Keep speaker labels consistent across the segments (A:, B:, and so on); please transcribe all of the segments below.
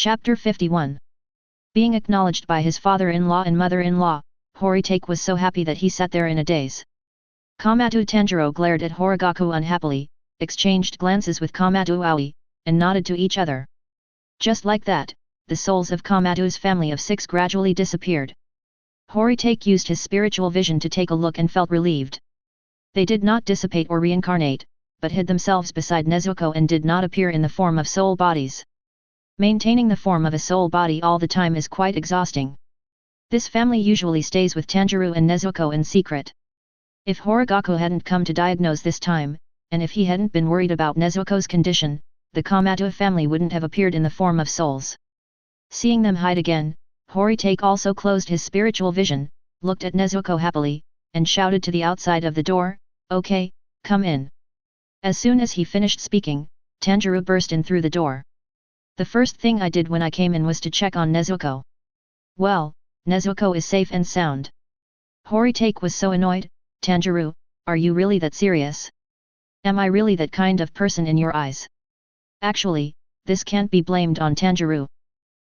A: Chapter 51. Being acknowledged by his father-in-law and mother-in-law, Horitake was so happy that he sat there in a daze. Kamado Tanjiro glared at Kaigaku unhappily, exchanged glances with Kamado Aoi, and nodded to each other. Just like that, the souls of Kamado's family of 6 gradually disappeared. Horitake used his spiritual vision to take a look and felt relieved. They did not dissipate or reincarnate, but hid themselves beside Nezuko and did not appear in the form of soul bodies. Maintaining the form of a soul body all the time is quite exhausting. This family usually stays with Tanjiro and Nezuko in secret. If Kaigaku hadn't come to diagnose this time, and if he hadn't been worried about Nezuko's condition, the Kamado family wouldn't have appeared in the form of souls. Seeing them hide again, Horitake also closed his spiritual vision, looked at Nezuko happily, and shouted to the outside of the door, "Okay, come in." As soon as he finished speaking, Tanjiro burst in through the door. "The first thing I did when I came in was to check on Nezuko." "Well, Nezuko is safe and sound." Horitake was so annoyed. "Tanjiro, are you really that serious? Am I really that kind of person in your eyes?" Actually, this can't be blamed on Tanjiro.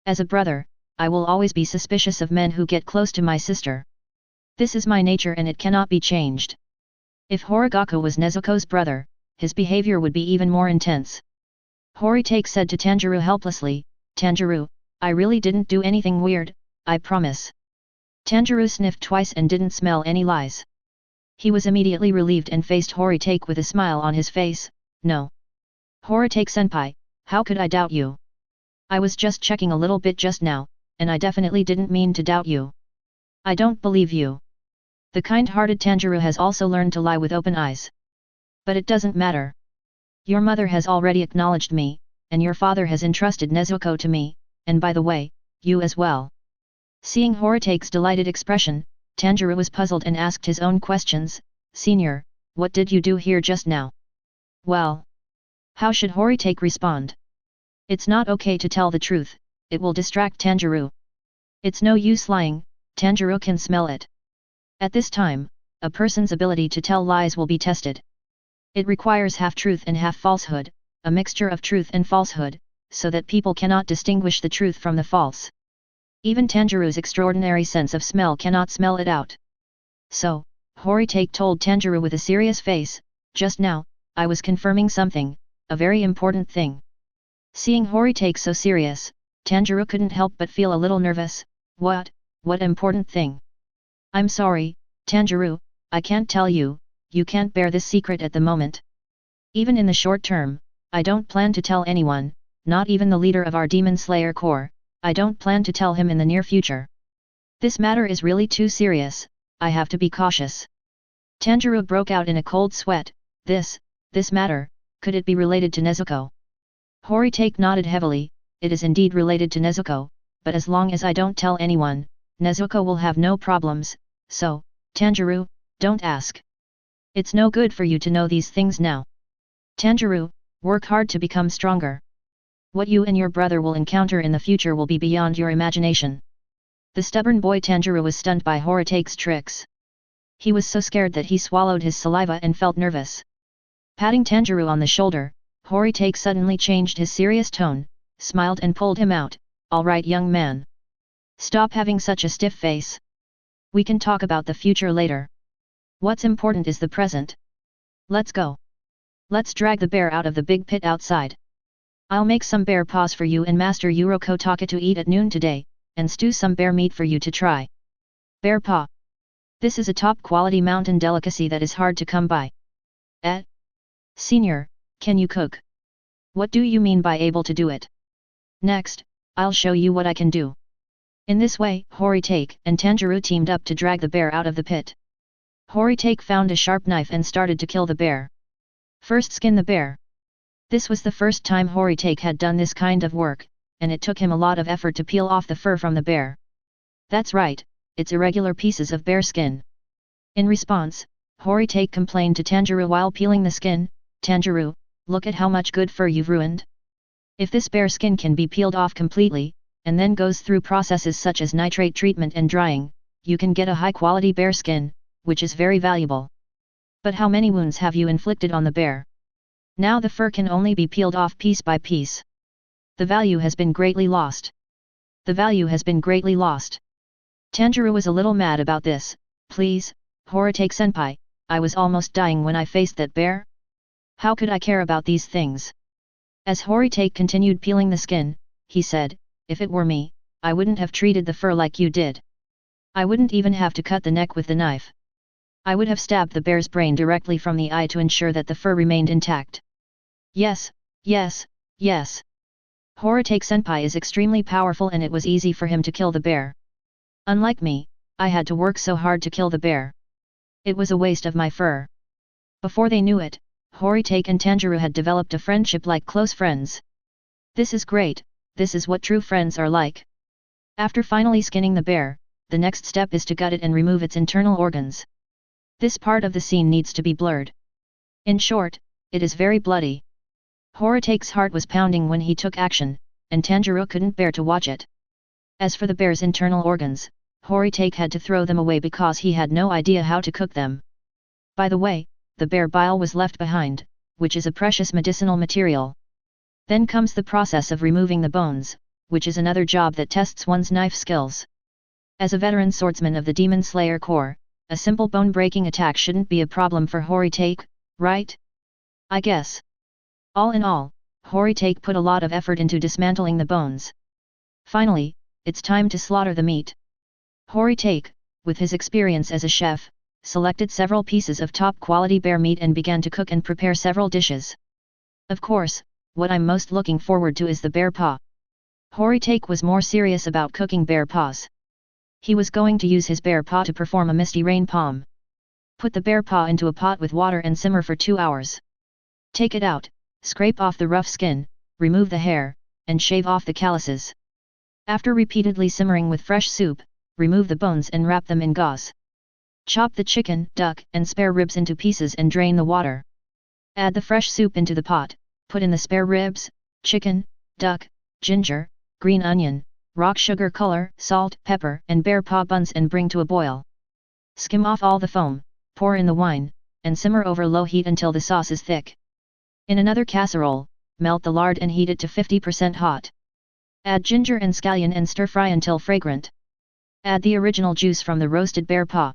A: As a brother, I will always be suspicious of men who get close to my sister. This is my nature and it cannot be changed. If Kaigaku was Nezuko's brother, his behavior would be even more intense. Horitake said to Tanjiro helplessly, "Tanjiro, I really didn't do anything weird, I promise." Tanjiro sniffed twice and didn't smell any lies. He was immediately relieved and faced Horitake with a smile on his face. "No. Horitake-senpai, how could I doubt you? I was just checking a little bit just now, and I definitely didn't mean to doubt you. I don't believe you." The kind-hearted Tanjiro has also learned to lie with open eyes. "But it doesn't matter. Your mother has already acknowledged me, and your father has entrusted Nezuko to me, and by the way, you as well." Seeing Horitake's delighted expression, Tanjiro was puzzled and asked his own questions. "Senior, what did you do here just now?" Well, how should Horitake respond? It's not okay to tell the truth, it will distract Tanjiro. It's no use lying, Tanjiro can smell it. At this time, a person's ability to tell lies will be tested. It requires half-truth and half-falsehood, a mixture of truth and falsehood, so that people cannot distinguish the truth from the false. Even Tanjiro's extraordinary sense of smell cannot smell it out. So, Horitake told Tanjiro with a serious face, "Just now, I was confirming something, a very important thing." Seeing Horitake so serious, Tanjiro couldn't help but feel a little nervous. What important thing?" "I'm sorry, Tanjiro, I can't tell you, you can't bear this secret at the moment. Even in the short term, I don't plan to tell anyone, not even the leader of our Demon Slayer Corps, I don't plan to tell him in the near future. This matter is really too serious, I have to be cautious." Tanjiro broke out in a cold sweat. This matter, could it be related to Nezuko?" Horitake nodded heavily. "It is indeed related to Nezuko, but as long as I don't tell anyone, Nezuko will have no problems, so, Tanjiro, don't ask. It's no good for you to know these things now. Tanjiro, work hard to become stronger. What you and your brother will encounter in the future will be beyond your imagination." The stubborn boy Tanjiro was stunned by Horitake's tricks. He was so scared that he swallowed his saliva and felt nervous. Patting Tanjiro on the shoulder, Horitake suddenly changed his serious tone, smiled and pulled him out. "All right, young man. Stop having such a stiff face. We can talk about the future later. What's important is the present. Let's go. Let's drag the bear out of the big pit outside. I'll make some bear paws for you and Master Urokotake to eat at noon today, and stew some bear meat for you to try." Bear paw. This is a top-quality mountain delicacy that is hard to come by. Senior, can you cook? What do you mean by able to do it? Next, I'll show you what I can do. In this way, Horitake and Tanjiro teamed up to drag the bear out of the pit. Horitake found a sharp knife and started to kill the bear. First skin the bear. This was the first time Horitake had done this kind of work, and it took him a lot of effort to peel off the fur from the bear. That's right, it's irregular pieces of bear skin. In response, Horitake complained to Tanjiro while peeling the skin. "Tanjiro, look at how much good fur you've ruined. If this bear skin can be peeled off completely, and then goes through processes such as nitrate treatment and drying, you can get a high-quality bear skin, which is very valuable. But how many wounds have you inflicted on the bear? Now the fur can only be peeled off piece by piece. The value has been greatly lost. The value has been greatly lost. Tanjiro was a little mad about this. Please, Horitake-senpai, I was almost dying when I faced that bear. How could I care about these things? As Horitake continued peeling the skin, he said, if it were me, I wouldn't have treated the fur like you did. I wouldn't even have to cut the neck with the knife. I would have stabbed the bear's brain directly from the eye to ensure that the fur remained intact. Yes, yes, yes. Horitake-senpai is extremely powerful and it was easy for him to kill the bear. Unlike me, I had to work so hard to kill the bear. It was a waste of my fur. Before they knew it, Horitake and Tanjiro had developed a friendship like close friends. This is great, this is what true friends are like. After finally skinning the bear, the next step is to gut it and remove its internal organs. This part of the scene needs to be blurred. In short, it is very bloody. Horitake's heart was pounding when he took action, and Tanjiro couldn't bear to watch it. As for the bear's internal organs, Horitake had to throw them away because he had no idea how to cook them. By the way, the bear bile was left behind, which is a precious medicinal material. Then comes the process of removing the bones, which is another job that tests one's knife skills. As a veteran swordsman of the Demon Slayer Corps, a simple bone-breaking attack shouldn't be a problem for Horitake, right? I guess. All in all, Horitake put a lot of effort into dismantling the bones. Finally, it's time to slaughter the meat. Horitake, with his experience as a chef, selected several pieces of top-quality bear meat and began to cook and prepare several dishes. Of course, what I'm most looking forward to is the bear paw. Horitake was more serious about cooking bear paws. He was going to use his bear paw to perform a misty rain palm. Put the bear paw into a pot with water and simmer for 2 hours. Take it out, scrape off the rough skin, remove the hair, and shave off the calluses. After repeatedly simmering with fresh soup, remove the bones and wrap them in gauze. Chop the chicken, duck, and spare ribs into pieces and drain the water. Add the fresh soup into the pot, put in the spare ribs, chicken, duck, ginger, green onion, rock sugar color, salt, pepper, and bear paw buns and bring to a boil. Skim off all the foam, pour in the wine, and simmer over low heat until the sauce is thick. In another casserole, melt the lard and heat it to 50% hot. Add ginger and scallion and stir fry until fragrant. Add the original juice from the roasted bear paw.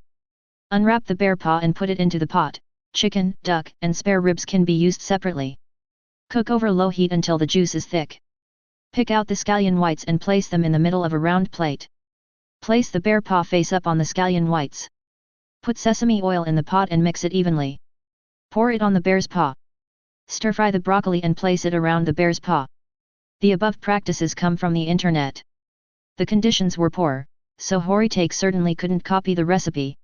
A: Unwrap the bear paw and put it into the pot. Chicken, duck, and spare ribs can be used separately. Cook over low heat until the juice is thick. Pick out the scallion whites and place them in the middle of a round plate. Place the bear paw face up on the scallion whites. Put sesame oil in the pot and mix it evenly. Pour it on the bear's paw. Stir-fry the broccoli and place it around the bear's paw. The above practices come from the internet. The conditions were poor, so Horitake certainly couldn't copy the recipe.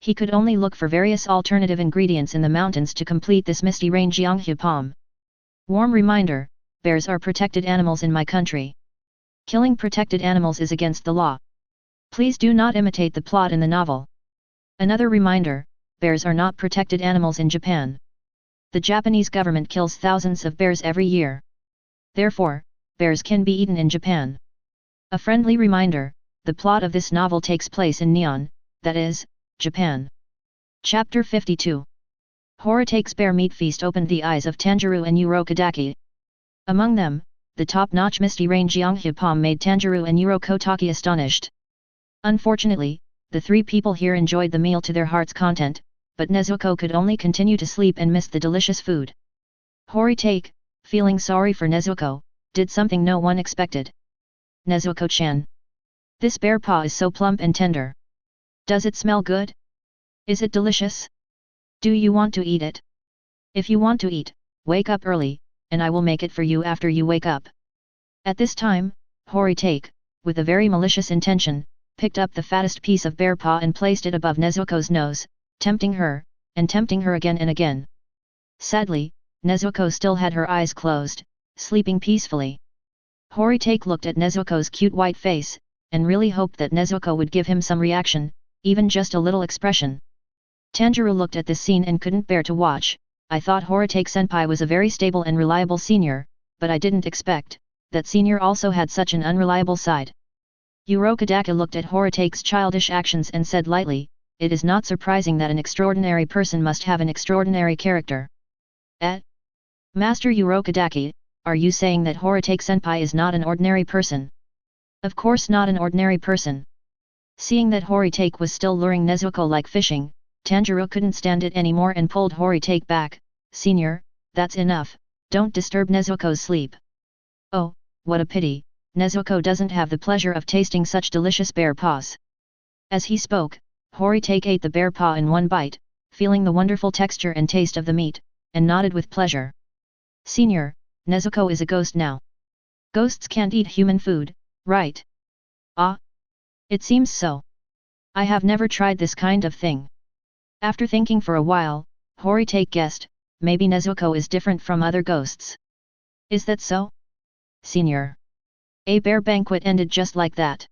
A: He could only look for various alternative ingredients in the mountains to complete this misty rain Jianghe palm. Warm reminder, bears are protected animals in my country. Killing protected animals is against the law. Please do not imitate the plot in the novel. Another reminder, bears are not protected animals in Japan. The Japanese government kills thousands of bears every year. Therefore, bears can be eaten in Japan. A friendly reminder, the plot of this novel takes place in Nihon, that is, Japan. Chapter 52. Horitake's bear meat feast opened the eyes of Tanjiro and Urokodaki. Among them, the top-notch misty rain Jianghe palm made Tanjiro and Urokodaki astonished. Unfortunately, the three people here enjoyed the meal to their heart's content, but Nezuko could only continue to sleep and missed the delicious food. Horitake, feeling sorry for Nezuko, did something no one expected. Nezuko-chan. This bear paw is so plump and tender. Does it smell good? Is it delicious? Do you want to eat it? If you want to eat, wake up early, and I will make it for you after you wake up. At this time, Horitake, with a very malicious intention, picked up the fattest piece of bear paw and placed it above Nezuko's nose, tempting her, and tempting her again and again. Sadly, Nezuko still had her eyes closed, sleeping peacefully. Horitake looked at Nezuko's cute white face, and really hoped that Nezuko would give him some reaction, even just a little expression. Tanjiro looked at this scene and couldn't bear to watch. I thought Horitake-senpai was a very stable and reliable senior, but I didn't expect that senior also had such an unreliable side. Urokodaki looked at Horitake's childish actions and said lightly, "It is not surprising that an extraordinary person must have an extraordinary character." Master Urokodaki, are you saying that Horitake-senpai is not an ordinary person? Of course not an ordinary person. Seeing that Horitake was still luring Nezuko like fishing, Tanjiro couldn't stand it anymore and pulled Horitake back. Senior, that's enough, don't disturb Nezuko's sleep. Oh, what a pity, Nezuko doesn't have the pleasure of tasting such delicious bear paws. As he spoke, Horitake ate the bear paw in one bite, feeling the wonderful texture and taste of the meat, and nodded with pleasure. Senior, Nezuko is a ghost now. Ghosts can't eat human food, right? Ah? It seems so. I have never tried this kind of thing. After thinking for a while, Horitake guessed, maybe Nezuko is different from other ghosts. Is that so? Senior. A bear banquet ended just like that.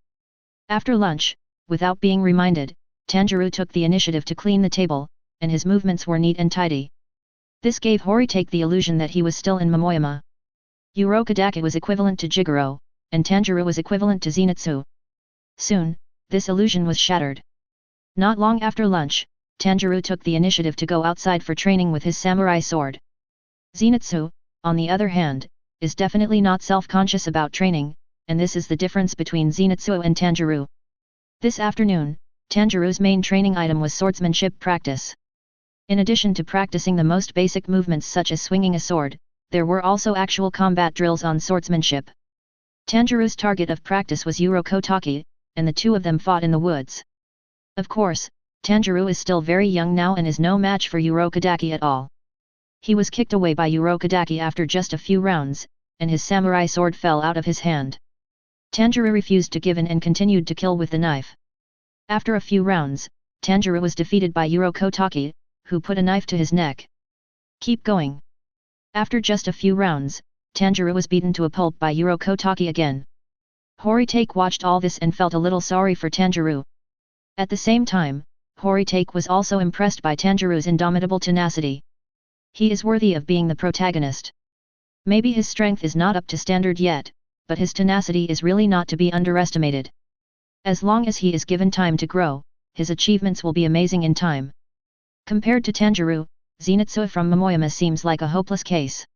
A: After lunch, without being reminded, Tanjiro took the initiative to clean the table, and his movements were neat and tidy. This gave Horitake the illusion that he was still in Momoyama. Urokodake was equivalent to Jigoro, and Tanjiro was equivalent to Zenitsu. Soon, this illusion was shattered. Not long after lunch, Tanjiro took the initiative to go outside for training with his samurai sword. Zenitsu, on the other hand, is definitely not self-conscious about training, and this is the difference between Zenitsu and Tanjiro. This afternoon, Tanjiro's main training item was swordsmanship practice. In addition to practicing the most basic movements such as swinging a sword, there were also actual combat drills on swordsmanship. Tanjiro's target of practice was Urokodake, and the two of them fought in the woods. Of course, Tanjiro is still very young now and is no match for Urokodake at all. He was kicked away by Urokodake after just a few rounds, and his samurai sword fell out of his hand. Tanjiro refused to give in and continued to kill with the knife. After a few rounds, Tanjiro was defeated by Urokodake, who put a knife to his neck. Keep going. After just a few rounds, Tanjiro was beaten to a pulp by Urokodake again. Horitake watched all this and felt a little sorry for Tanjiro. At the same time, Horitake was also impressed by Tanjiro's indomitable tenacity. He is worthy of being the protagonist. Maybe his strength is not up to standard yet, but his tenacity is really not to be underestimated. As long as he is given time to grow, his achievements will be amazing in time. Compared to Tanjiro, Zenitsu from Momoyama seems like a hopeless case.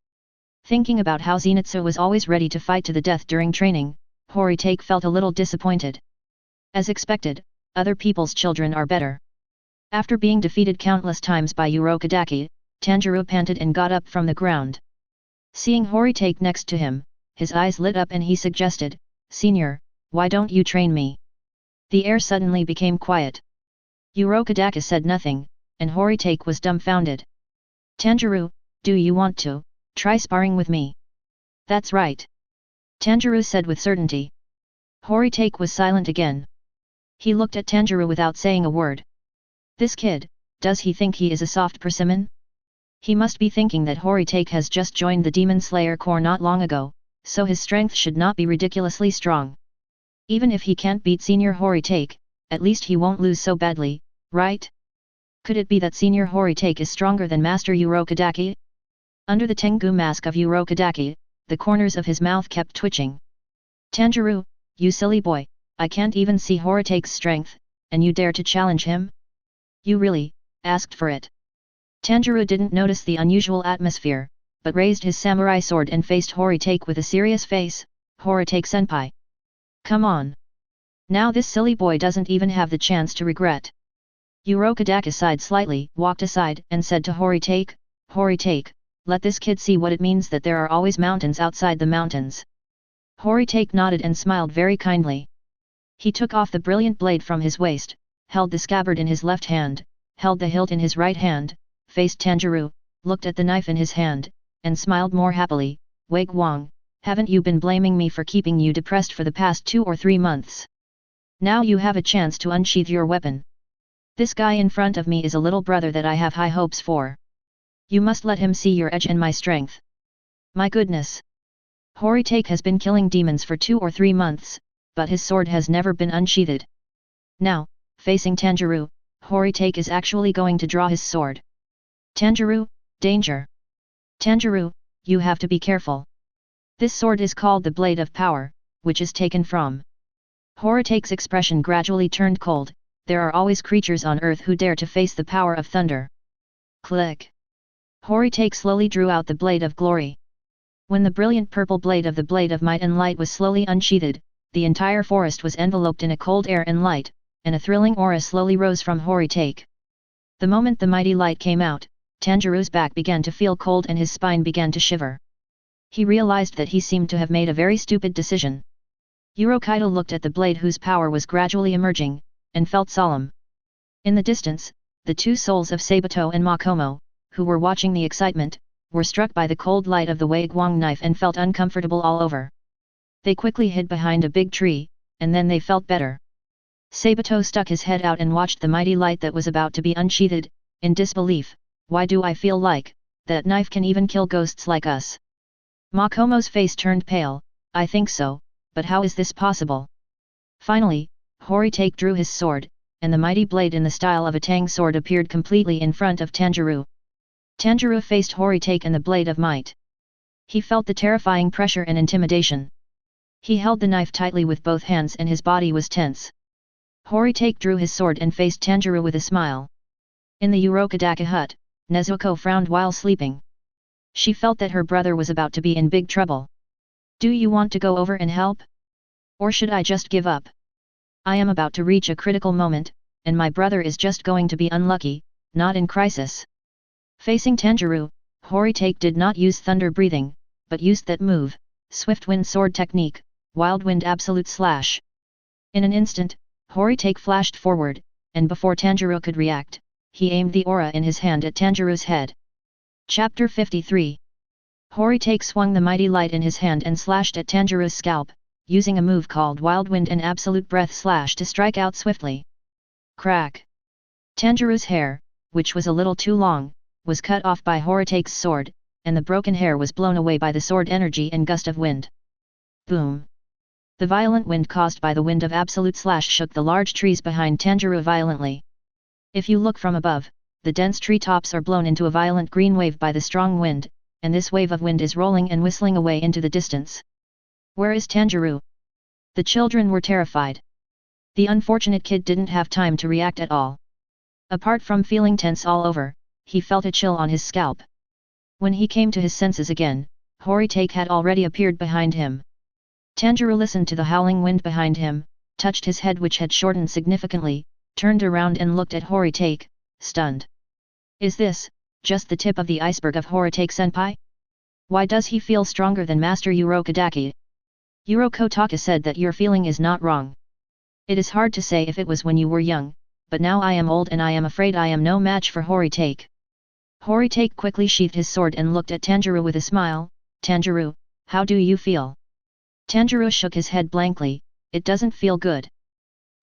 A: Thinking about how Zenitsu was always ready to fight to the death during training, Horitake felt a little disappointed. As expected, other people's children are better. After being defeated countless times by Urokodake, Tanjiro panted and got up from the ground. Seeing Horitake next to him, his eyes lit up and he suggested, "Senior, why don't you train me?" The air suddenly became quiet. Urokodake said nothing, and Horitake was dumbfounded. "Tanjiro, do you want to try sparring with me?" "That's right," Tanjiro said with certainty. Horitake was silent again. He looked at Tanjiro without saying a word. This kid, does he think he is a soft persimmon? He must be thinking that Horitake has just joined the Demon Slayer Corps not long ago, so his strength should not be ridiculously strong. Even if he can't beat Senior Horitake, at least he won't lose so badly, right? Could it be that Senior Horitake is stronger than Master Urokodake? Under the Tengu mask of Urokodake, the corners of his mouth kept twitching. "Tanjiro, you silly boy, I can't even see Horitake's strength, and you dare to challenge him? You really asked for it." Tanjiro didn't notice the unusual atmosphere, but raised his samurai sword and faced Horitake with a serious face. "Horitake-senpai. Come on. Now this silly boy doesn't even have the chance to regret." Urokodake sighed slightly, walked aside, and said to Horitake, "Horitake, let this kid see what it means that there are always mountains outside the mountains." Horitake nodded and smiled very kindly. He took off the brilliant blade from his waist, held the scabbard in his left hand, held the hilt in his right hand, faced Tanjiro, looked at the knife in his hand, and smiled more happily. "Wei Guang, haven't you been blaming me for keeping you depressed for the past 2 or 3 months? Now you have a chance to unsheath your weapon. This guy in front of me is a little brother that I have high hopes for. You must let him see your edge and my strength." My goodness! Horitake has been killing demons for 2 or 3 months, but his sword has never been unsheathed. Now, facing Tanjiro, Horitake is actually going to draw his sword. "Tanjiro, danger! Tanjiro, you have to be careful. This sword is called the Blade of Power, which is taken from..." Horitake's expression gradually turned cold. There are always creatures on earth who dare to face the power of thunder. Click! Horitake slowly drew out the Blade of Glory. When the brilliant purple blade of might and light was slowly unsheathed, the entire forest was enveloped in a cold air and light, and a thrilling aura slowly rose from Horitake. The moment the mighty light came out, Tanjiro's back began to feel cold and his spine began to shiver. He realized that he seemed to have made a very stupid decision. Urokaido looked at the blade whose power was gradually emerging, and felt solemn. In the distance, the two souls of Sabato and Makomo, who were watching the excitement, were struck by the cold light of the Wei Guang knife and felt uncomfortable all over. They quickly hid behind a big tree, and then they felt better. Sabato stuck his head out and watched the mighty light that was about to be unsheathed, in disbelief. Why do I feel like that knife can even kill ghosts like us? Makomo's face turned pale. I think so, but how is this possible? Finally, Horitake drew his sword, and the mighty blade in the style of a tang sword appeared completely in front of Tanjiro. Tanjiro faced Horitake and the blade of might. He felt the terrifying pressure and intimidation. He held the knife tightly with both hands and his body was tense. Horitake drew his sword and faced Tanjiro with a smile. In the Urokodaka hut, Nezuko frowned while sleeping. She felt that her brother was about to be in big trouble. Do you want to go over and help? Or should I just give up? I am about to reach a critical moment, and my brother is just going to be unlucky, not in crisis. Facing Tanjiro, Horitake did not use thunder breathing, but used that move, Swift Wind Sword technique, Wild Wind Absolute Slash. In an instant, Horitake flashed forward, and before Tanjiro could react, he aimed the aura in his hand at Tanjiro's head. Chapter 53. Horitake swung the mighty light in his hand and slashed at Tanjiro's scalp, using a move called Wild Wind and Absolute Breath Slash to strike out swiftly. Crack! Tanjiro's hair, which was a little too long, was cut off by Horitake's sword, and the broken hair was blown away by the sword energy and gust of wind. Boom! The violent wind caused by the wind of Absolute Slash shook the large trees behind Tanjiro violently. If you look from above, the dense tree tops are blown into a violent green wave by the strong wind, and this wave of wind is rolling and whistling away into the distance. Where is Tanjiro? The children were terrified. The unfortunate kid didn't have time to react at all. Apart from feeling tense all over, he felt a chill on his scalp. When he came to his senses again, Horitake had already appeared behind him. Tanjiro listened to the howling wind behind him, touched his head which had shortened significantly, turned around and looked at Horitake, stunned. Is this just the tip of the iceberg of Horitake-senpai? Why does he feel stronger than Master Urokodaki? Urokotaka said that your feeling is not wrong. It is hard to say if it was when you were young, but now I am old and I am afraid I am no match for Horitake. Horitake quickly sheathed his sword and looked at Tanjiro with a smile. Tanjiro, how do you feel? Tanjiro shook his head blankly. It doesn't feel good.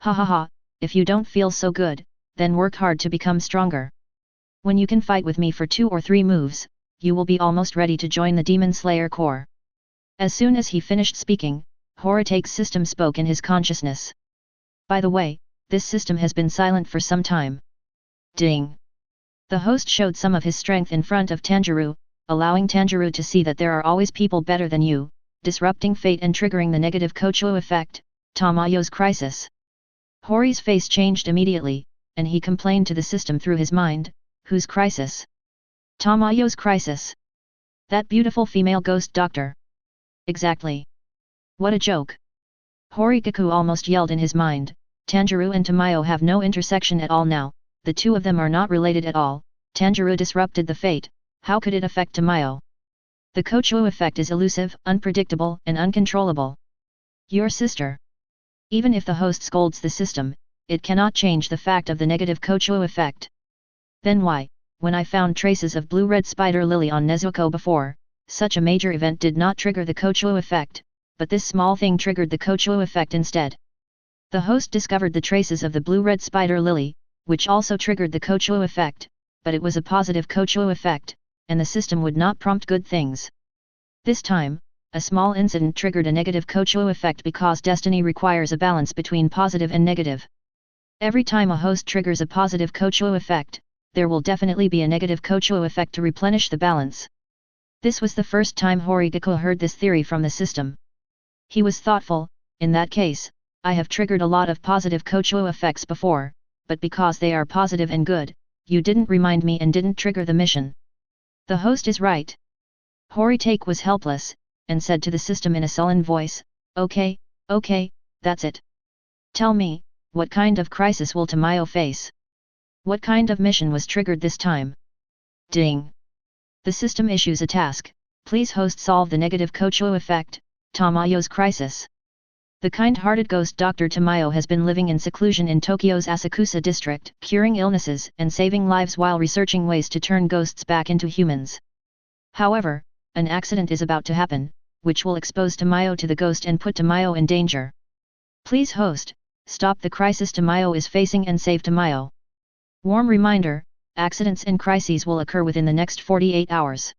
A: Ha ha ha, if you don't feel so good, then work hard to become stronger. When you can fight with me for 2 or 3 moves, you will be almost ready to join the Demon Slayer Corps. As soon as he finished speaking, Horitake's system spoke in his consciousness. By the way, this system has been silent for some time. Ding! The host showed some of his strength in front of Tanjiro, allowing Tanjiro to see that there are always people better than you, disrupting fate and triggering the negative Kochuo effect, Tamayo's crisis. Hori's face changed immediately, and he complained to the system through his mind, whose crisis? Tamayo's crisis. That beautiful female ghost doctor. Exactly. What a joke. Horigaku almost yelled in his mind, Tanjiro and Tamayo have no intersection at all now, the two of them are not related at all. Tanjiro disrupted the fate, how could it affect Tamayo? The Kochuo effect is elusive, unpredictable and uncontrollable. Your sister. Even if the host scolds the system, it cannot change the fact of the negative Kochuo effect. Then why, when I found traces of blue-red spider lily on Nezuko before, such a major event did not trigger the Kochuo effect, but this small thing triggered the Kochuo effect instead. The host discovered the traces of the blue-red spider lily, which also triggered the Kochuo effect, but it was a positive Kochuo effect, and the system would not prompt good things. This time, a small incident triggered a negative Kochuo effect because destiny requires a balance between positive and negative. Every time a host triggers a positive Kochuo effect, there will definitely be a negative Kochuo effect to replenish the balance. This was the first time Horigaku heard this theory from the system. He was thoughtful, in that case, I have triggered a lot of positive Kochuo effects before, but because they are positive and good, you didn't remind me and didn't trigger the mission. The host is right. Horitake was helpless, and said to the system in a sullen voice, "Okay, that's it. Tell me, what kind of crisis will Tamayo face? What kind of mission was triggered this time?" Ding! The system issues a task. Please host solve the negative Kocho effect, Tamayo's crisis. The kind-hearted ghost Dr. Tamayo has been living in seclusion in Tokyo's Asakusa district, curing illnesses and saving lives while researching ways to turn ghosts back into humans. However, an accident is about to happen, which will expose Tamayo to the ghost and put Tamayo in danger. Please host, stop the crisis Tamayo is facing and save Tamayo. Warm reminder, accidents and crises will occur within the next 48 hours.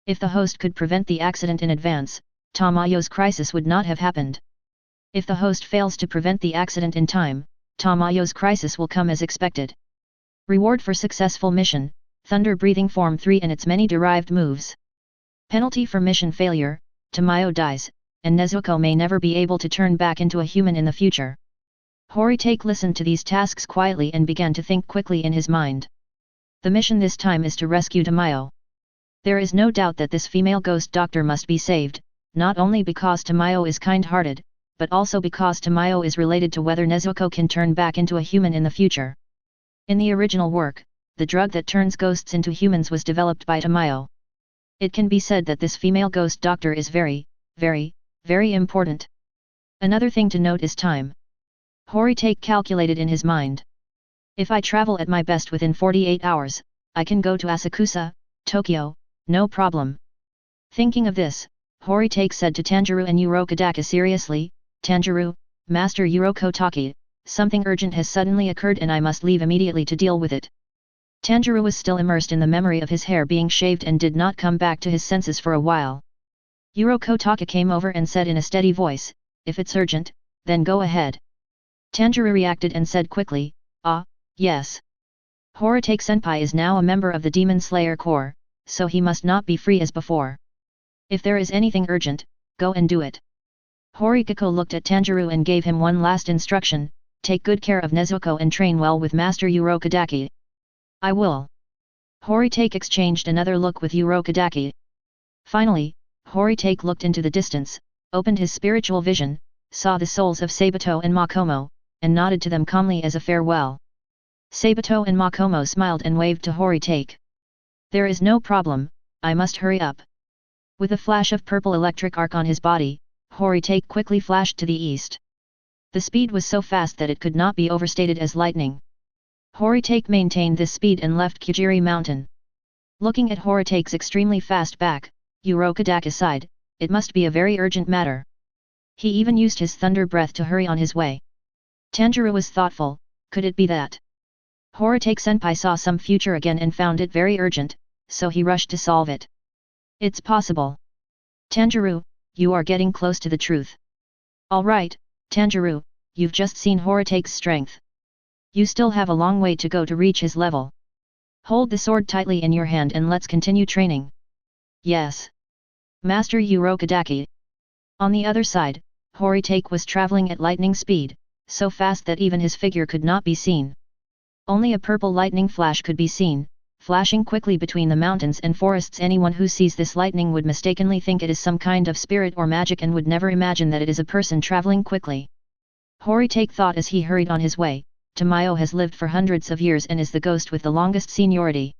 A: If the host could prevent the accident in advance, Tamayo's crisis would not have happened. If the host fails to prevent the accident in time, Tamayo's crisis will come as expected. Reward for successful mission, Thunder Breathing Form 3 and its many derived moves. Penalty for mission failure, Tamayo dies, and Nezuko may never be able to turn back into a human in the future. Horitake listened to these tasks quietly and began to think quickly in his mind. The mission this time is to rescue Tamayo. There is no doubt that this female ghost doctor must be saved, not only because Tamayo is kind-hearted, but also because Tamayo is related to whether Nezuko can turn back into a human in the future. In the original work, the drug that turns ghosts into humans was developed by Tamayo. It can be said that this female ghost doctor is very, very important. Another thing to note is time. Horitake calculated in his mind. If I travel at my best within 48 hours, I can go to Asakusa, Tokyo, no problem. Thinking of this, Horitake said to Tanjiro and Urokodaka seriously, "Tanjiro, Master Urokodaka, something urgent has suddenly occurred and I must leave immediately to deal with it." Tanjiro was still immersed in the memory of his hair being shaved and did not come back to his senses for a while. Urokodaka came over and said in a steady voice, "If it's urgent, then go ahead." Tanjiro reacted and said quickly, "Ah, yes. Horitake-senpai is now a member of the Demon Slayer Corps, so he must not be free as before. If there is anything urgent, go and do it." Horikako looked at Tanjiro and gave him one last instruction, "Take good care of Nezuko and train well with Master Urokodaka." "I will." Horitake exchanged another look with Urokodaka. Finally, Horitake looked into the distance, opened his spiritual vision, saw the souls of Sabato and Makomo, and nodded to them calmly as a farewell. Sabato and Makomo smiled and waved to Horitake. "There is no problem, I must hurry up." With a flash of purple electric arc on his body, Horitake quickly flashed to the east. The speed was so fast that it could not be overstated as lightning. Horitake maintained this speed and left Kujiri Mountain. Looking at Horitake's extremely fast back, Urokodaka sighed, it must be a very urgent matter. He even used his thunder breath to hurry on his way. Tanjiro was thoughtful, could it be that Horitake-senpai saw some future again and found it very urgent, so he rushed to solve it? It's possible. Tanjiro, you are getting close to the truth. Alright, Tanjiro, you've just seen Horitake's strength. You still have a long way to go to reach his level. Hold the sword tightly in your hand and let's continue training. Yes. Master Urokodaka. On the other side, Horitake was traveling at lightning speed, so fast that even his figure could not be seen. Only a purple lightning flash could be seen, flashing quickly between the mountains and forests. Anyone who sees this lightning would mistakenly think it is some kind of spirit or magic and would never imagine that it is a person traveling quickly. Horitake thought as he hurried on his way, Tamayo has lived for hundreds of years and is the ghost with the longest seniority.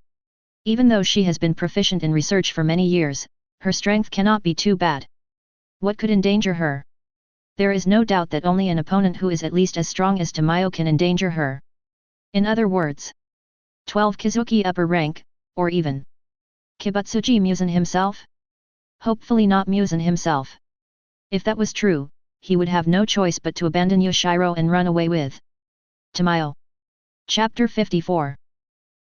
A: Even though she has been proficient in research for many years, her strength cannot be too bad. What could endanger her? There is no doubt that only an opponent who is at least as strong as Tamayo can endanger her. In other words, 12 Kizuki upper rank, or even Kibutsuji Muzan himself? Hopefully not Muzan himself. If that was true, he would have no choice but to abandon Yoshiro and run away with Tamayo. Chapter 54.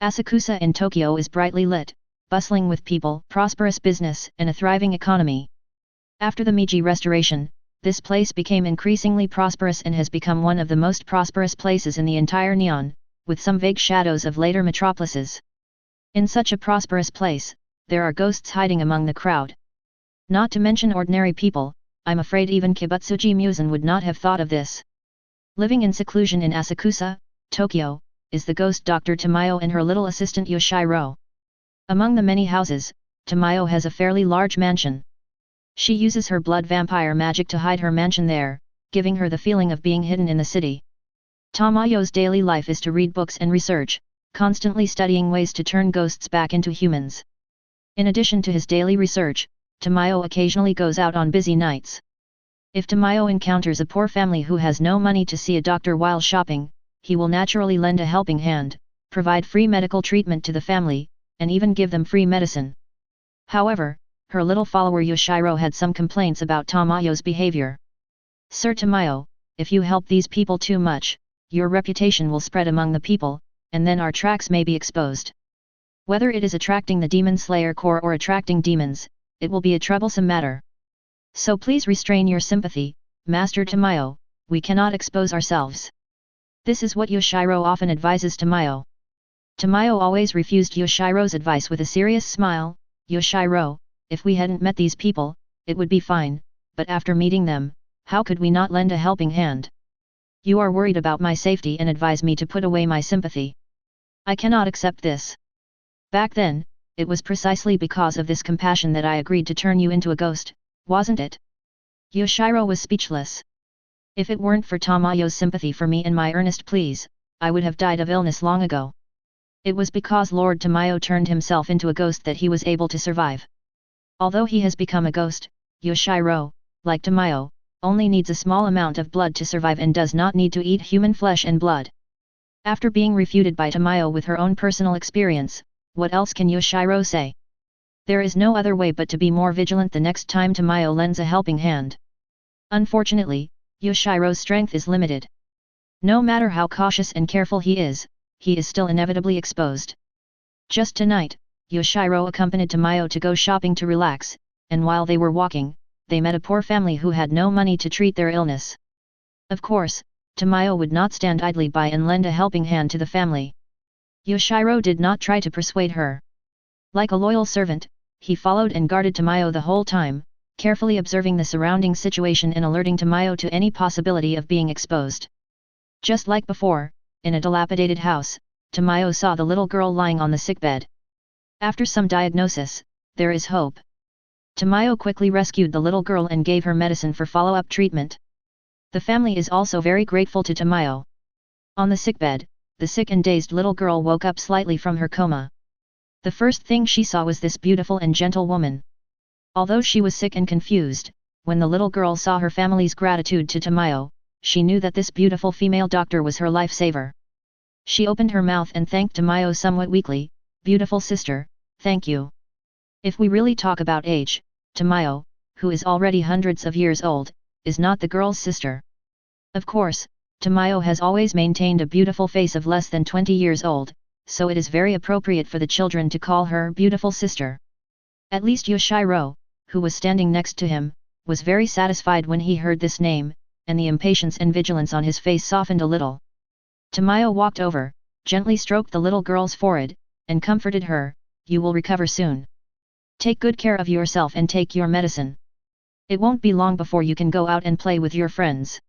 A: Asakusa in Tokyo is brightly lit, bustling with people, prosperous business, and a thriving economy. After the Meiji Restoration, this place became increasingly prosperous and has become one of the most prosperous places in the entire Nihon, with some vague shadows of later metropolises. In such a prosperous place, there are ghosts hiding among the crowd. Not to mention ordinary people, I'm afraid even Kibutsuji Muzan would not have thought of this. Living in seclusion in Asakusa, Tokyo, is the ghost Dr. Tamayo and her little assistant Yoshiro. Among the many houses, Tamayo has a fairly large mansion. She uses her blood vampire magic to hide her mansion there, giving her the feeling of being hidden in the city. Tamayo's daily life is to read books and research, constantly studying ways to turn ghosts back into humans. In addition to his daily research, Tamayo occasionally goes out on busy nights. If Tamayo encounters a poor family who has no money to see a doctor while shopping, he will naturally lend a helping hand, provide free medical treatment to the family, and even give them free medicine. However, her little follower Yoshiro had some complaints about Tamayo's behavior. "Sir Tamayo, if you help these people too much, your reputation will spread among the people, and then our tracks may be exposed. Whether it is attracting the Demon Slayer Corps or attracting demons, it will be a troublesome matter. So please restrain your sympathy, Master Tamayo, we cannot expose ourselves." This is what Yoshiro often advises Tamayo. Tamayo always refused Yoshiro's advice with a serious smile. "Yoshiro, if we hadn't met these people, it would be fine, but after meeting them, how could we not lend a helping hand? You are worried about my safety and advise me to put away my sympathy. I cannot accept this. Back then, it was precisely because of this compassion that I agreed to turn you into a ghost, wasn't it?" Yoshiro was speechless. "If it weren't for Tamayo's sympathy for me and my earnest pleas, I would have died of illness long ago. It was because Lord Tamayo turned himself into a ghost that he was able to survive. Although he has become a ghost, Yoshiro, like Tamayo, only needs a small amount of blood to survive and does not need to eat human flesh and blood." After being refuted by Tamayo with her own personal experience, what else can Yoshiro say? There is no other way but to be more vigilant the next time Tamayo lends a helping hand. Unfortunately, Yoshiro's strength is limited. No matter how cautious and careful he is still inevitably exposed. Just tonight, Yoshiro accompanied Tamayo to go shopping to relax, and while they were walking, they met a poor family who had no money to treat their illness. Of course, Tamayo would not stand idly by and lend a helping hand to the family. Yoshiro did not try to persuade her. Like a loyal servant, he followed and guarded Tamayo the whole time, carefully observing the surrounding situation and alerting Tamayo to any possibility of being exposed. Just like before, in a dilapidated house, Tamayo saw the little girl lying on the sickbed. After some diagnosis, there is hope. Tamayo quickly rescued the little girl and gave her medicine for follow-up treatment. The family is also very grateful to Tamayo. On the sickbed, the sick and dazed little girl woke up slightly from her coma. The first thing she saw was this beautiful and gentle woman. Although she was sick and confused, when the little girl saw her family's gratitude to Tamayo, she knew that this beautiful female doctor was her lifesaver. She opened her mouth and thanked Tamayo somewhat weakly. "Beautiful sister, thank you. If we really talk about age, Tamayo, who is already hundreds of years old, is not the girl's sister. Of course, Tamayo has always maintained a beautiful face of less than 20 years old, so it is very appropriate for the children to call her beautiful sister." At least Yoshiro, who was standing next to him, was very satisfied when he heard this name, and the impatience and vigilance on his face softened a little. Tamayo walked over, gently stroked the little girl's forehead, and comforted her. "You will recover soon. Take good care of yourself and take your medicine. It won't be long before you can go out and play with your friends."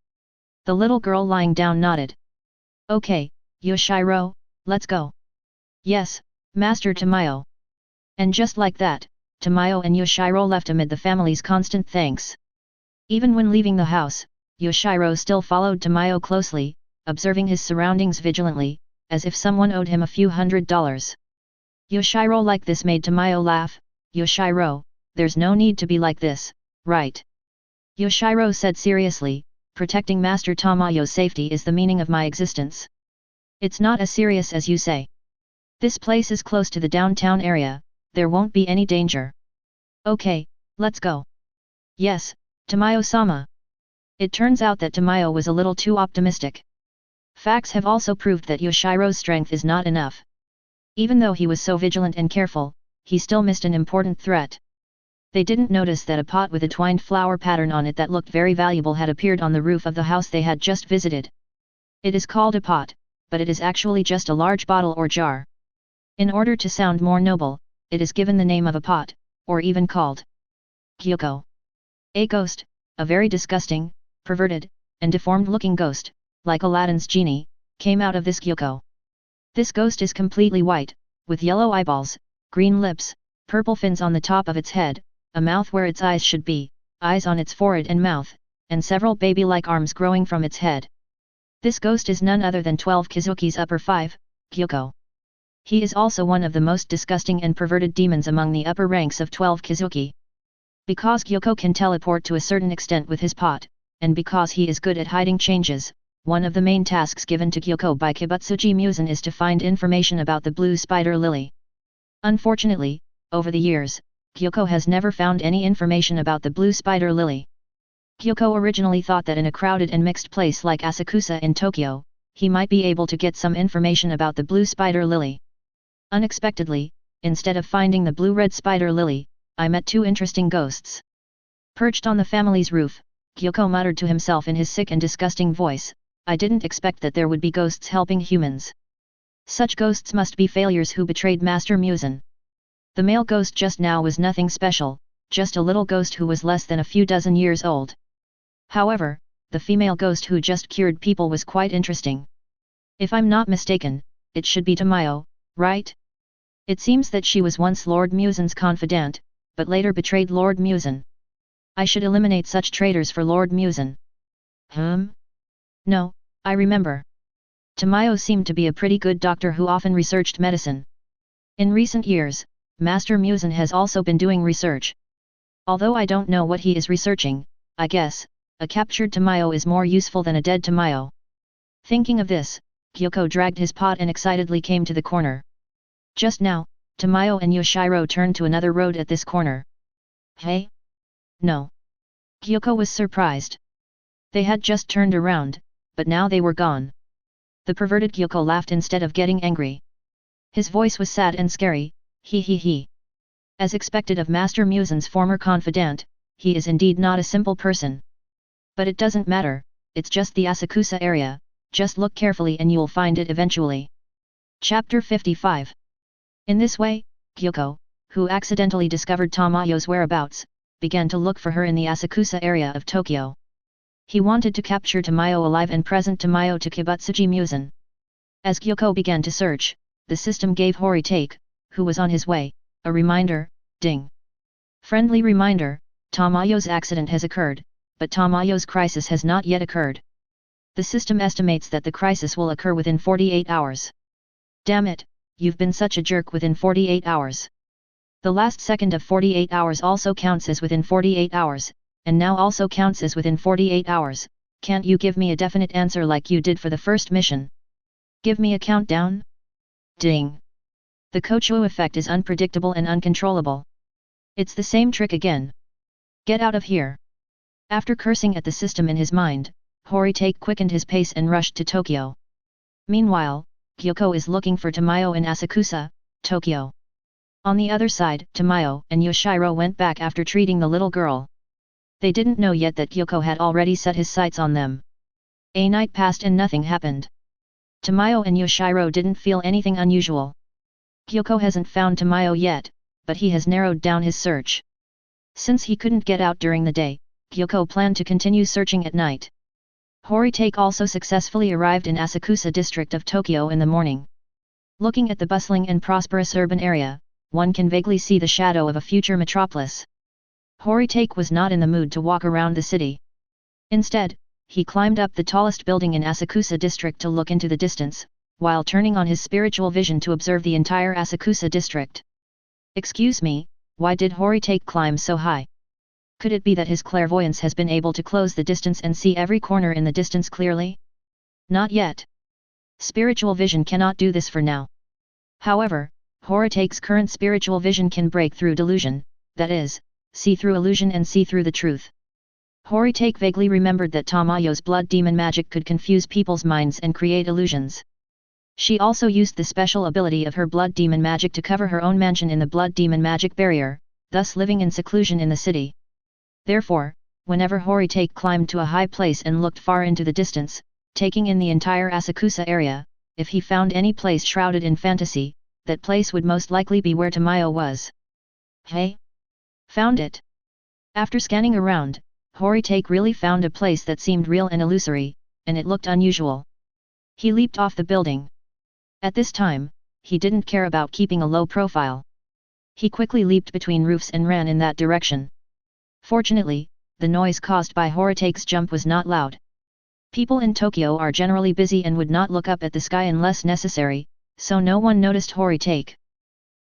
A: The little girl lying down nodded. "Okay, Yoshiro, let's go." "Yes, Master Tamayo." And just like that, Tamayo and Yoshiro left amid the family's constant thanks. Even when leaving the house, Yoshiro still followed Tamayo closely, observing his surroundings vigilantly, as if someone owed him a few $100s. Yoshiro like this made Tamayo laugh. "Yoshiro, there's no need to be like this, right?" Yoshiro said seriously, "Protecting Master Tamayo's safety is the meaning of my existence. It's not as serious as you say. This place is close to the downtown area, there won't be any danger. Okay, let's go." "Yes, Tamayo-sama." It turns out that Tamayo was a little too optimistic. Facts have also proved that Yoshiro's strength is not enough. Even though he was so vigilant and careful, he still missed an important threat. They didn't notice that a pot with a twined flower pattern on it that looked very valuable had appeared on the roof of the house they had just visited. It is called a pot, but it is actually just a large bottle or jar. In order to sound more noble, it is given the name of a pot, or even called gyoko. A ghost, a very disgusting, perverted, and deformed-looking ghost, like Aladdin's genie, came out of this gyoko. This ghost is completely white, with yellow eyeballs, green lips, purple fins on the top of its head, a mouth where its eyes should be, eyes on its forehead and mouth, and several baby-like arms growing from its head. This ghost is none other than 12 Kizuki's upper 5, Gyoko. He is also one of the most disgusting and perverted demons among the upper ranks of 12 Kizuki. Because Gyoko can teleport to a certain extent with his pot, and because he is good at hiding changes, one of the main tasks given to Gyoko by Kibutsuji Muzan is to find information about the blue spider lily. Unfortunately, over the years, Gyoko has never found any information about the blue spider lily. Gyoko originally thought that in a crowded and mixed place like Asakusa in Tokyo, he might be able to get some information about the blue spider lily. Unexpectedly, instead of finding the blue-red spider lily, I met two interesting ghosts. Perched on the family's roof, Gyoko muttered to himself in his sick and disgusting voice, "I didn't expect that there would be ghosts helping humans. Such ghosts must be failures who betrayed Master Muzan." The male ghost just now was nothing special, just a little ghost who was less than a few dozen years old. However, the female ghost who just cured people was quite interesting. If I'm not mistaken, it should be Tamayo, right? It seems that she was once Lord Muzan's confidant, but later betrayed Lord Muzan. I should eliminate such traitors for Lord Muzan. No, I remember. Tamayo seemed to be a pretty good doctor who often researched medicine. In recent years, Master Muzan has also been doing research. Although I don't know what he is researching, I guess, a captured Tamayo is more useful than a dead Tamayo. Thinking of this, Gyoko dragged his pot and excitedly came to the corner. Just now, Tamayo and Yoshiro turned to another road at this corner. Hey? No. Gyoko was surprised. They had just turned around, but now they were gone. The perverted Gyoko laughed instead of getting angry. His voice was sad and scary, he. As expected of Master Muzan's former confidant, he is indeed not a simple person. But it doesn't matter, it's just the Asakusa area, just look carefully and you'll find it eventually. Chapter 55. In this way, Gyoko, who accidentally discovered Tamayo's whereabouts, began to look for her in the Asakusa area of Tokyo. He wanted to capture Tamayo alive and present Tamayo to Kibutsuji Muzan. As Gyoko began to search, the system gave Horitake, who was on his way, a reminder, ding. Friendly reminder, Tamayo's accident has occurred, but Tamayo's crisis has not yet occurred. The system estimates that the crisis will occur within 48 hours. Damn it, you've been such a jerk within 48 hours. The last second of 48 hours also counts as within 48 hours, and now also counts as within 48 hours, can't you give me a definite answer like you did for the first mission? Give me a countdown? Ding. The Kochuo effect is unpredictable and uncontrollable. It's the same trick again. Get out of here. After cursing at the system in his mind, Horitake quickened his pace and rushed to Tokyo. Meanwhile, Gyoko is looking for Tamayo in Asakusa, Tokyo. On the other side, Tamayo and Yoshiro went back after treating the little girl. They didn't know yet that Gyoko had already set his sights on them. A night passed and nothing happened. Tamayo and Yoshiro didn't feel anything unusual. Gyoko hasn't found Tamayo yet, but he has narrowed down his search. Since he couldn't get out during the day, Gyoko planned to continue searching at night. Horitake also successfully arrived in Asakusa district of Tokyo in the morning. Looking at the bustling and prosperous urban area, one can vaguely see the shadow of a future metropolis. Horitake was not in the mood to walk around the city. Instead, he climbed up the tallest building in Asakusa district to look into the distance, while turning on his spiritual vision to observe the entire Asakusa district. Excuse me, why did Horitake climb so high? Could it be that his clairvoyance has been able to close the distance and see every corner in the distance clearly? Not yet. Spiritual vision cannot do this for now. However, Horitake's current spiritual vision can break through delusion, that is, see through illusion and see through the truth. Horitake vaguely remembered that Tamayo's blood demon magic could confuse people's minds and create illusions. She also used the special ability of her blood demon magic to cover her own mansion in the blood demon magic barrier, thus living in seclusion in the city. Therefore, whenever Horitake climbed to a high place and looked far into the distance, taking in the entire Asakusa area, if he found any place shrouded in fantasy, that place would most likely be where Tamayo was. Hey? Found it! After scanning around, Horitake really found a place that seemed real and illusory, and it looked unusual. He leaped off the building. At this time, he didn't care about keeping a low profile. He quickly leaped between roofs and ran in that direction. Fortunately, the noise caused by Horitake's jump was not loud. People in Tokyo are generally busy and would not look up at the sky unless necessary, so no one noticed Horitake.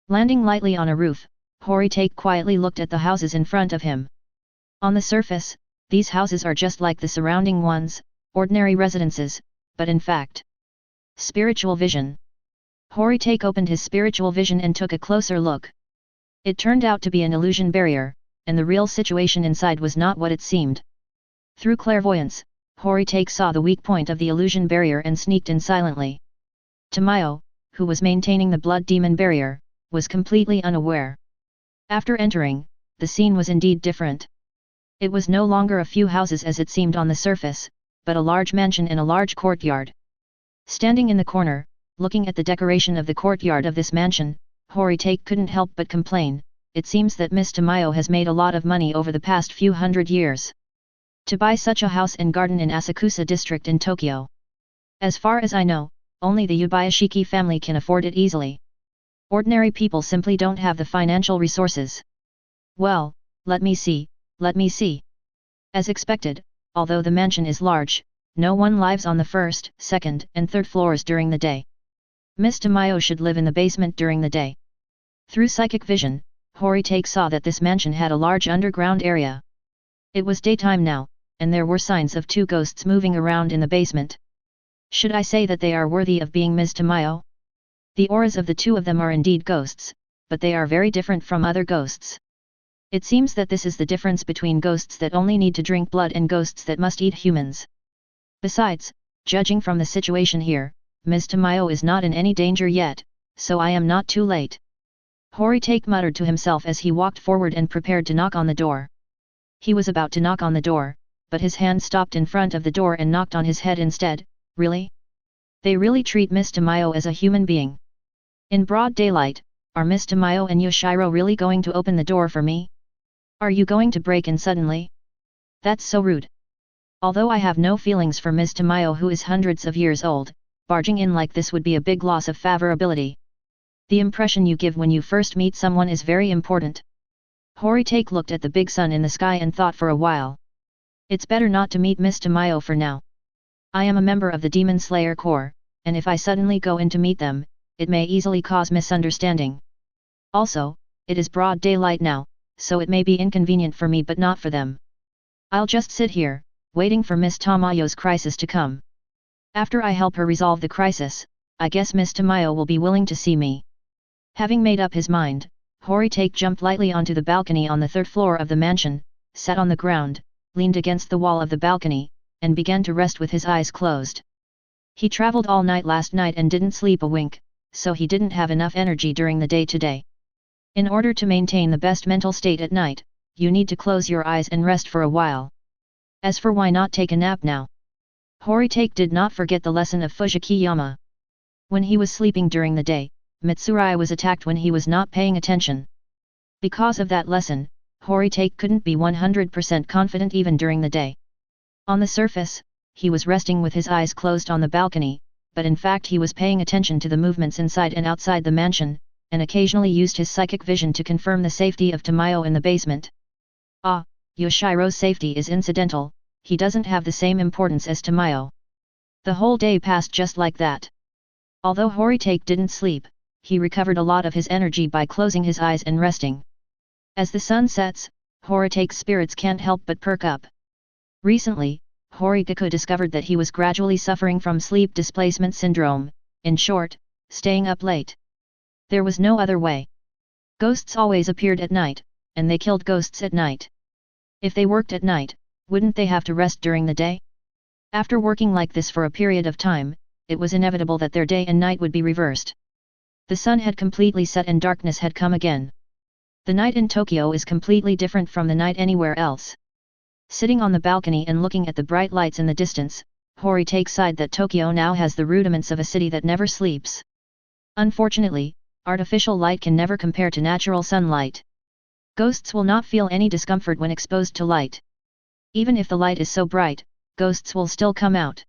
A: Landing lightly on a roof, Horitake quietly looked at the houses in front of him. On the surface, these houses are just like the surrounding ones, ordinary residences, but in fact. Spiritual vision. Horitake opened his spiritual vision and took a closer look. It turned out to be an illusion barrier, and the real situation inside was not what it seemed. Through clairvoyance, Horitake saw the weak point of the illusion barrier and sneaked in silently. Tamayo, who was maintaining the blood demon barrier, was completely unaware. After entering, the scene was indeed different. It was no longer a few houses as it seemed on the surface, but a large mansion in a large courtyard. Standing in the corner, looking at the decoration of the courtyard of this mansion, Horitake couldn't help but complain, it seems that Miss Tamayo has made a lot of money over the past few hundred years. To buy such a house and garden in Asakusa district in Tokyo. As far as I know, only the Yubayashiki family can afford it easily. Ordinary people simply don't have the financial resources. Well, let me see. As expected, although the mansion is large, no one lives on the first, second, and third floors during the day. Miss Tamayo should live in the basement during the day. Through psychic vision, Horitake saw that this mansion had a large underground area. It was daytime now, and there were signs of two ghosts moving around in the basement. Should I say that they are worthy of being Miss Tamayo? The auras of the two of them are indeed ghosts, but they are very different from other ghosts. It seems that this is the difference between ghosts that only need to drink blood and ghosts that must eat humans. Besides, judging from the situation here, Miss Tamayo is not in any danger yet, so I am not too late. Horitake muttered to himself as he walked forward and prepared to knock on the door. He was about to knock on the door, but his hand stopped in front of the door and knocked on his head instead. Really? They really treat Miss Tamayo as a human being? In broad daylight, are Miss Tamayo and Yoshiro really going to open the door for me? Are you going to break in suddenly? That's so rude. Although I have no feelings for Miss Tamayo who is hundreds of years old, barging in like this would be a big loss of favorability. The impression you give when you first meet someone is very important. Horitake looked at the big sun in the sky and thought for a while. It's better not to meet Miss Tamayo for now. I am a member of the Demon Slayer Corps, and if I suddenly go in to meet them, it may easily cause misunderstanding. Also, it is broad daylight now, so it may be inconvenient for me but not for them. I'll just sit here, waiting for Miss Tamayo's crisis to come. After I help her resolve the crisis, I guess Miss Tamayo will be willing to see me. Having made up his mind, Horitake jumped lightly onto the balcony on the third floor of the mansion, sat on the ground, leaned against the wall of the balcony, and began to rest with his eyes closed. He traveled all night last night and didn't sleep a wink, so he didn't have enough energy during the day today. In order to maintain the best mental state at night, you need to close your eyes and rest for a while. As for why not take a nap now? Horitake did not forget the lesson of Fujikiyama. When he was sleeping during the day, Mitsurai was attacked when he was not paying attention. Because of that lesson, Horitake couldn't be 100% confident even during the day. On the surface, he was resting with his eyes closed on the balcony, but in fact he was paying attention to the movements inside and outside the mansion, and occasionally used his psychic vision to confirm the safety of Tamayo in the basement. Ah, Yoshiro's safety is incidental, he doesn't have the same importance as Tamayo. The whole day passed just like that. Although Horitake didn't sleep, he recovered a lot of his energy by closing his eyes and resting. As the sun sets, Horitake's spirits can't help but perk up. Recently, Kaigaku discovered that he was gradually suffering from sleep displacement syndrome, in short, staying up late. There was no other way. Ghosts always appeared at night, and they killed ghosts at night. If they worked at night, wouldn't they have to rest during the day? After working like this for a period of time, it was inevitable that their day and night would be reversed. The sun had completely set and darkness had come again. The night in Tokyo is completely different from the night anywhere else. Sitting on the balcony and looking at the bright lights in the distance, Horitake sighed that Tokyo now has the rudiments of a city that never sleeps. Unfortunately, artificial light can never compare to natural sunlight. Ghosts will not feel any discomfort when exposed to light. Even if the light is so bright, ghosts will still come out.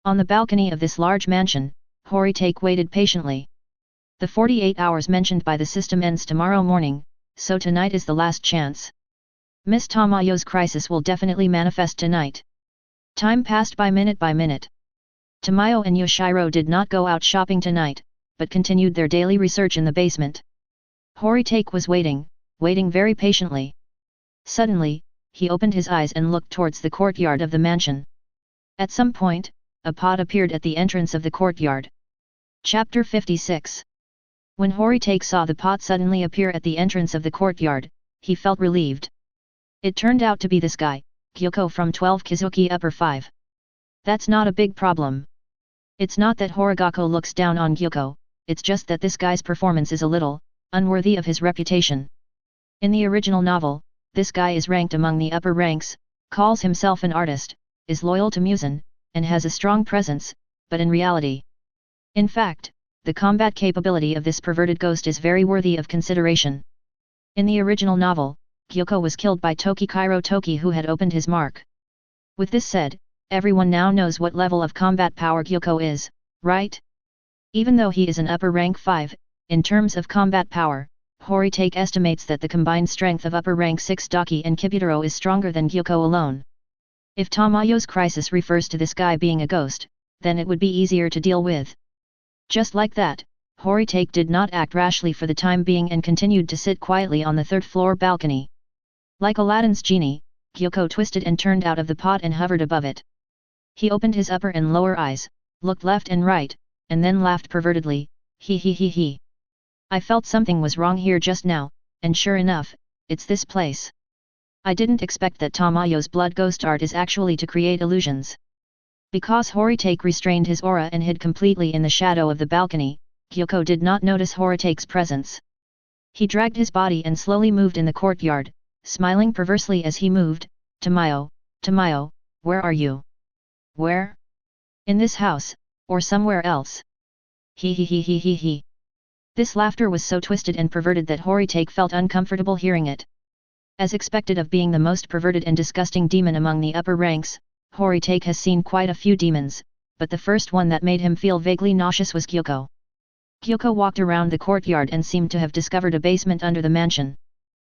A: On the balcony of this large mansion, Horitake waited patiently. The 48 hours mentioned by the system ends tomorrow morning, so tonight is the last chance. Miss Tamayo's crisis will definitely manifest tonight. Time passed by minute by minute. Tamayo and Yoshiro did not go out shopping tonight, but continued their daily research in the basement. Horitake was waiting very patiently. Suddenly, he opened his eyes and looked towards the courtyard of the mansion. At some point, a pot appeared at the entrance of the courtyard. Chapter 56. When Horitake saw the pot suddenly appear at the entrance of the courtyard, he felt relieved. It turned out to be this guy, Gyoko from 12 Kizuki Upper 5. That's not a big problem. It's not that Horigaku looks down on Gyoko, it's just that this guy's performance is a little unworthy of his reputation. In the original novel, this guy is ranked among the upper ranks, calls himself an artist, is loyal to Muzan, and has a strong presence, but in reality. In fact, the combat capability of this perverted ghost is very worthy of consideration. In the original novel, Gyoko was killed by Tokikairo Toki, who had opened his mark. With this said, everyone now knows what level of combat power Gyoko is, right? Even though he is an upper rank 5, in terms of combat power, Horitake estimates that the combined strength of upper rank 6 Daki and Kibutaro is stronger than Gyoko alone. If Tamayo's crisis refers to this guy being a ghost, then it would be easier to deal with. Just like that, Horitake did not act rashly for the time being and continued to sit quietly on the third-floor balcony. Like Aladdin's genie, Gyoko twisted and turned out of the pot and hovered above it. He opened his upper and lower eyes, looked left and right, and then laughed pervertedly, he he he he. I felt something was wrong here just now, and sure enough, it's this place. I didn't expect that Tamayo's blood ghost art is actually to create illusions. Because Horitake restrained his aura and hid completely in the shadow of the balcony, Gyoko did not notice Horitake's presence. He dragged his body and slowly moved in the courtyard, smiling perversely as he moved. Tamayo, Tamayo, where are you? Where? In this house, or somewhere else? He he he he he he. This laughter was so twisted and perverted that Horitake felt uncomfortable hearing it. As expected of being the most perverted and disgusting demon among the upper ranks, Horitake has seen quite a few demons, but the first one that made him feel vaguely nauseous was Gyoko. Gyoko walked around the courtyard and seemed to have discovered a basement under the mansion.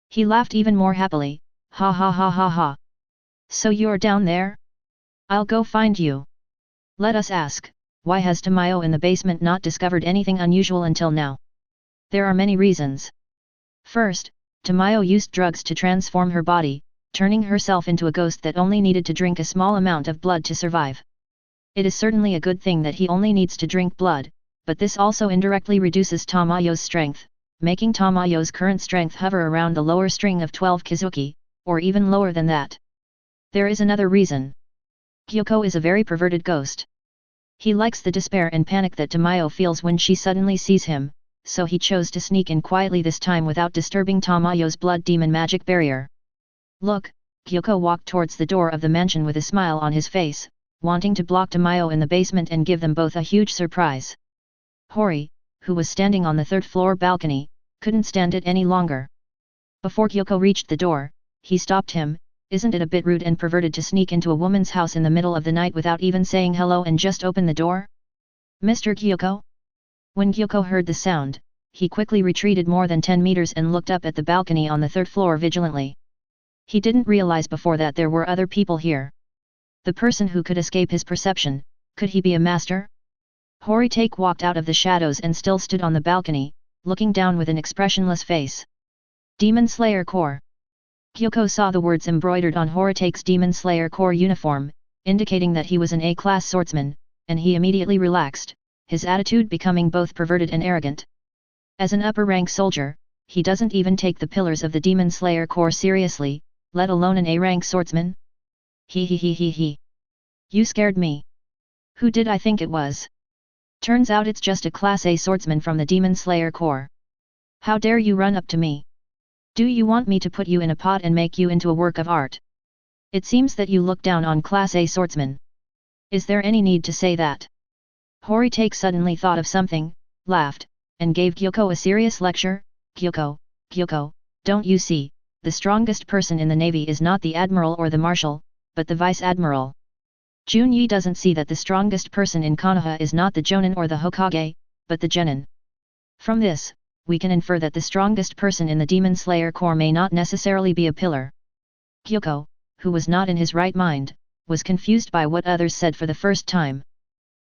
A: He laughed even more happily, ha ha ha ha ha. So you're down there? I'll go find you. Let us ask, why has Tamayo in the basement not discovered anything unusual until now? There are many reasons. First, Tamayo used drugs to transform her body, turning herself into a ghost that only needed to drink a small amount of blood to survive. It is certainly a good thing that he only needs to drink blood, but this also indirectly reduces Tamayo's strength, making Tamayo's current strength hover around the lower string of 12 Kizuki, or even lower than that. There is another reason. Gyoko is a very perverted ghost. He likes the despair and panic that Tamayo feels when she suddenly sees him, so he chose to sneak in quietly this time without disturbing Tamayo's blood demon magic barrier. Look, Gyoko walked towards the door of the mansion with a smile on his face, wanting to block Tamayo in the basement and give them both a huge surprise. Hori, who was standing on the third-floor balcony, couldn't stand it any longer. Before Gyoko reached the door, he stopped him. Isn't it a bit rude and perverted to sneak into a woman's house in the middle of the night without even saying hello and just open the door? Mr. Gyoko? When Gyoko heard the sound, he quickly retreated more than 10 meters and looked up at the balcony on the third floor vigilantly. He didn't realize before that there were other people here. The person who could escape his perception, could he be a master? Horitake walked out of the shadows and still stood on the balcony, looking down with an expressionless face. Demon Slayer Corps. Gyoko saw the words embroidered on Horitake's Demon Slayer Corps uniform, indicating that he was an A-class swordsman, and he immediately relaxed, his attitude becoming both perverted and arrogant. As an upper-rank soldier, he doesn't even take the pillars of the Demon Slayer Corps seriously, let alone an A-rank swordsman. He he he he he. You scared me. Who did I think it was? Turns out it's just a Class A swordsman from the Demon Slayer Corps. How dare you run up to me? Do you want me to put you in a pot and make you into a work of art? It seems that you look down on Class A swordsmen. Is there any need to say that? Horitake suddenly thought of something, laughed, and gave Gyoko a serious lecture. Gyoko, Gyoko, don't you see, the strongest person in the navy is not the admiral or the marshal, but the vice-admiral. Junyi doesn't see that the strongest person in Konoha is not the Jonin or the Hokage, but the Genin. From this, we can infer that the strongest person in the Demon Slayer Corps may not necessarily be a pillar. Gyuko, who was not in his right mind, was confused by what others said for the first time.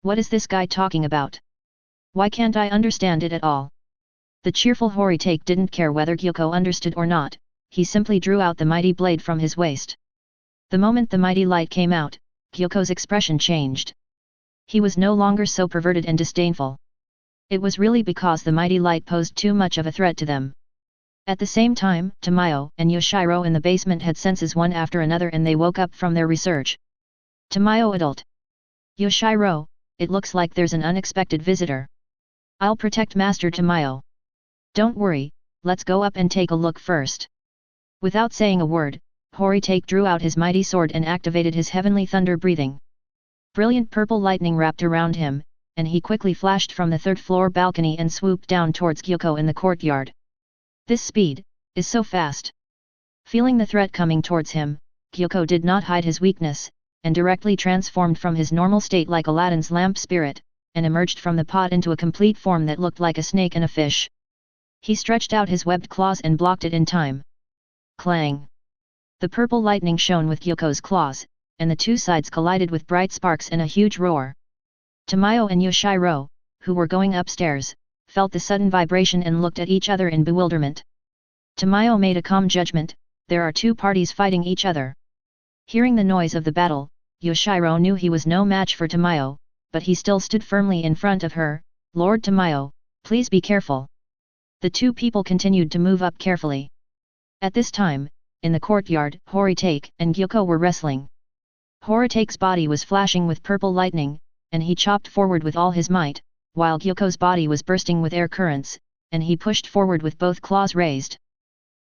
A: What is this guy talking about? Why can't I understand it at all? The cheerful Horitake didn't care whether Gyuko understood or not, he simply drew out the mighty blade from his waist. The moment the mighty light came out, Gyuko's expression changed. He was no longer so perverted and disdainful. It was really because the mighty light posed too much of a threat to them. At the same time, Tamayo and Yoshiro in the basement had senses one after another and they woke up from their research. Tamayo adult. Yoshiro, it looks like there's an unexpected visitor. I'll protect Master Tamayo. Don't worry, let's go up and take a look first. Without saying a word, Horitake drew out his mighty sword and activated his heavenly thunder breathing. Brilliant purple lightning wrapped around him, and he quickly flashed from the third-floor balcony and swooped down towards Gyuko in the courtyard. This speed is so fast. Feeling the threat coming towards him, Gyuko did not hide his weakness, and directly transformed from his normal state like Aladdin's lamp spirit, and emerged from the pot into a complete form that looked like a snake and a fish. He stretched out his webbed claws and blocked it in time. Clang! The purple lightning shone with Gyuko's claws, and the two sides collided with bright sparks and a huge roar. Tamayo and Yoshiro, who were going upstairs, felt the sudden vibration and looked at each other in bewilderment. Tamayo made a calm judgment, there are two parties fighting each other. Hearing the noise of the battle, Yoshiro knew he was no match for Tamayo, but he still stood firmly in front of her. Lord Tamayo, please be careful. The two people continued to move up carefully. At this time, in the courtyard, Horitake and Gyuko were wrestling. Horitake's body was flashing with purple lightning, and he chopped forward with all his might, while Gyuko's body was bursting with air currents, and he pushed forward with both claws raised.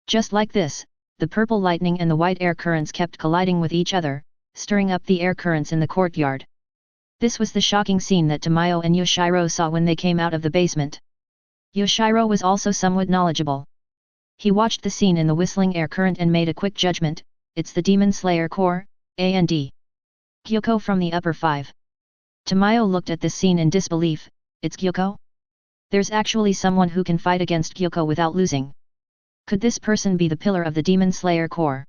A: Just like this, the purple lightning and the white air currents kept colliding with each other, stirring up the air currents in the courtyard. This was the shocking scene that Tamayo and Yoshiro saw when they came out of the basement. Yoshiro was also somewhat knowledgeable. He watched the scene in the whistling air current and made a quick judgment, it's the Demon Slayer Corps, A&D. Gyuko from the upper 5. Tamayo looked at this scene in disbelief, it's Gyuko? There's actually someone who can fight against Gyuko without losing. Could this person be the pillar of the Demon Slayer Corps?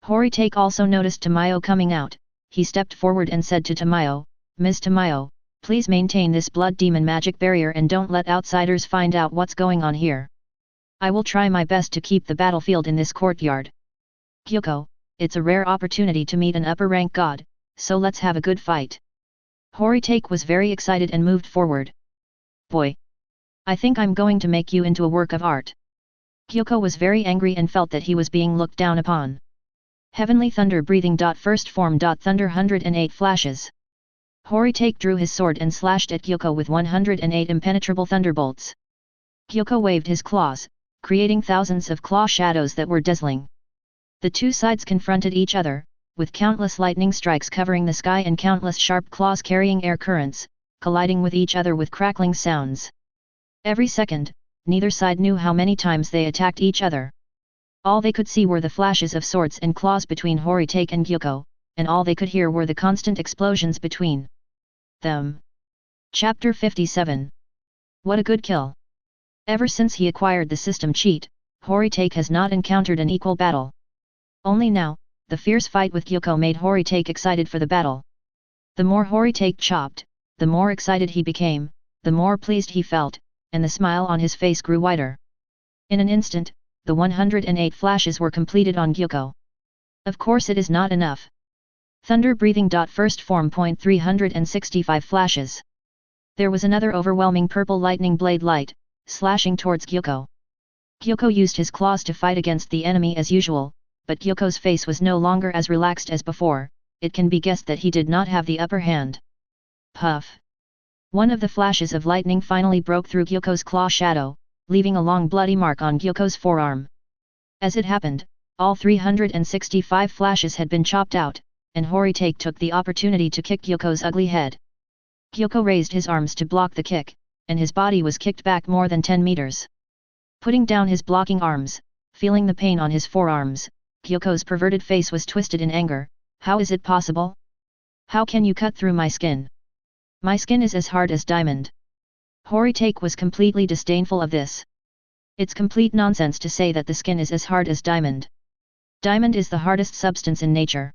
A: Horitake also noticed Tamayo coming out, he stepped forward and said to Tamayo, Ms. Tamayo, please maintain this blood demon magic barrier and don't let outsiders find out what's going on here. I will try my best to keep the battlefield in this courtyard. Gyuko, it's a rare opportunity to meet an upper-rank god, so let's have a good fight. Horitake was very excited and moved forward. Boy! I think I'm going to make you into a work of art. Gyuko was very angry and felt that he was being looked down upon. Heavenly thunder breathing. First form. Thunder 108 flashes. Horitake drew his sword and slashed at Gyuko with 108 impenetrable thunderbolts. Gyuko waved his claws, creating thousands of claw shadows that were dazzling. The two sides confronted each other, with countless lightning strikes covering the sky and countless sharp claws carrying air currents, colliding with each other with crackling sounds. Every second, neither side knew how many times they attacked each other. All they could see were the flashes of swords and claws between Horitake and Gyuko, and all they could hear were the constant explosions between them. Chapter 57. What a good kill! Ever since he acquired the system cheat, Horitake has not encountered an equal battle. Only now, the fierce fight with Gyuko made Horitake excited for the battle. The more Horitake chopped, the more excited he became, the more pleased he felt, and the smile on his face grew wider. In an instant, the 108 flashes were completed on Gyuko. Of course it is not enough. Thunder breathing. First form. 365 flashes. There was another overwhelming purple lightning blade light, slashing towards Gyuko. Gyuko used his claws to fight against the enemy as usual, but Gyuko's face was no longer as relaxed as before, it can be guessed that he did not have the upper hand. Puff! One of the flashes of lightning finally broke through Gyuko's claw shadow, leaving a long bloody mark on Gyuko's forearm. As it happened, all 365 flashes had been chopped out, and Horitake took the opportunity to kick Gyuko's ugly head. Gyuko raised his arms to block the kick, and his body was kicked back more than 10 meters. Putting down his blocking arms, feeling the pain on his forearms, Gyuko's perverted face was twisted in anger. How is it possible? How can you cut through my skin? My skin is as hard as diamond. Horitake was completely disdainful of this. It's complete nonsense to say that the skin is as hard as diamond. Diamond is the hardest substance in nature.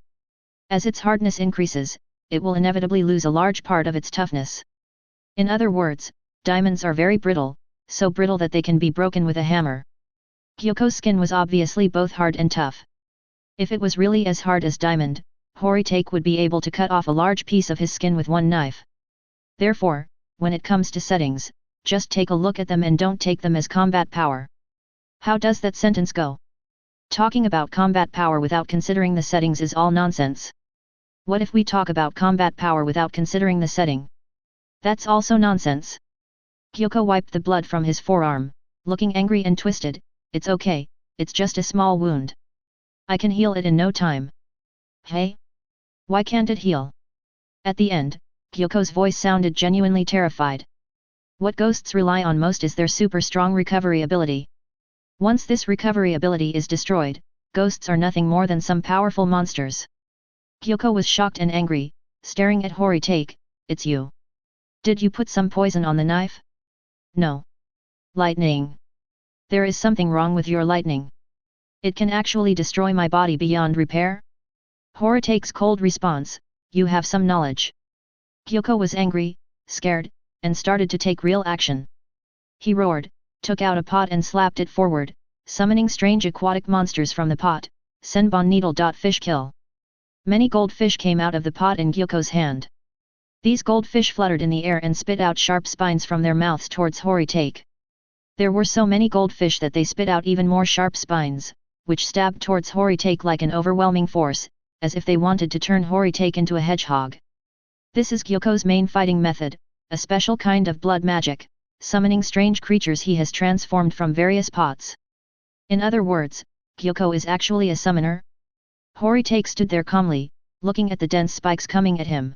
A: As its hardness increases, it will inevitably lose a large part of its toughness. In other words, diamonds are very brittle, so brittle that they can be broken with a hammer. Kyoko's skin was obviously both hard and tough. If it was really as hard as diamond, Horitake would be able to cut off a large piece of his skin with one knife. Therefore, when it comes to settings, just take a look at them and don't take them as combat power. How does that sentence go? Talking about combat power without considering the settings is all nonsense. What if we talk about combat power without considering the setting? That's also nonsense. Kyoko wiped the blood from his forearm, looking angry and twisted. It's okay, it's just a small wound. I can heal it in no time. Hey? Why can't it heal? At the end, Kyoko's voice sounded genuinely terrified. What ghosts rely on most is their super strong recovery ability. Once this recovery ability is destroyed, ghosts are nothing more than some powerful monsters. Kyoko was shocked and angry, staring at Horitake. It's you. Did you put some poison on the knife? No. Lightning. There is something wrong with your lightning. It can actually destroy my body beyond repair? Horitake's cold response, you have some knowledge. Kyoko was angry, scared, and started to take real action. He roared, took out a pot and slapped it forward, summoning strange aquatic monsters from the pot. Senbon needle. Fish kill. Many goldfish came out of the pot in Kyoko's hand. These goldfish fluttered in the air and spit out sharp spines from their mouths towards Horitake. There were so many goldfish that they spit out even more sharp spines, which stabbed towards Horitake like an overwhelming force, as if they wanted to turn Horitake into a hedgehog. This is Kyoko's main fighting method, a special kind of blood magic, summoning strange creatures he has transformed from various pots. In other words, Kyoko is actually a summoner. Horitake stood there calmly, looking at the dense spikes coming at him.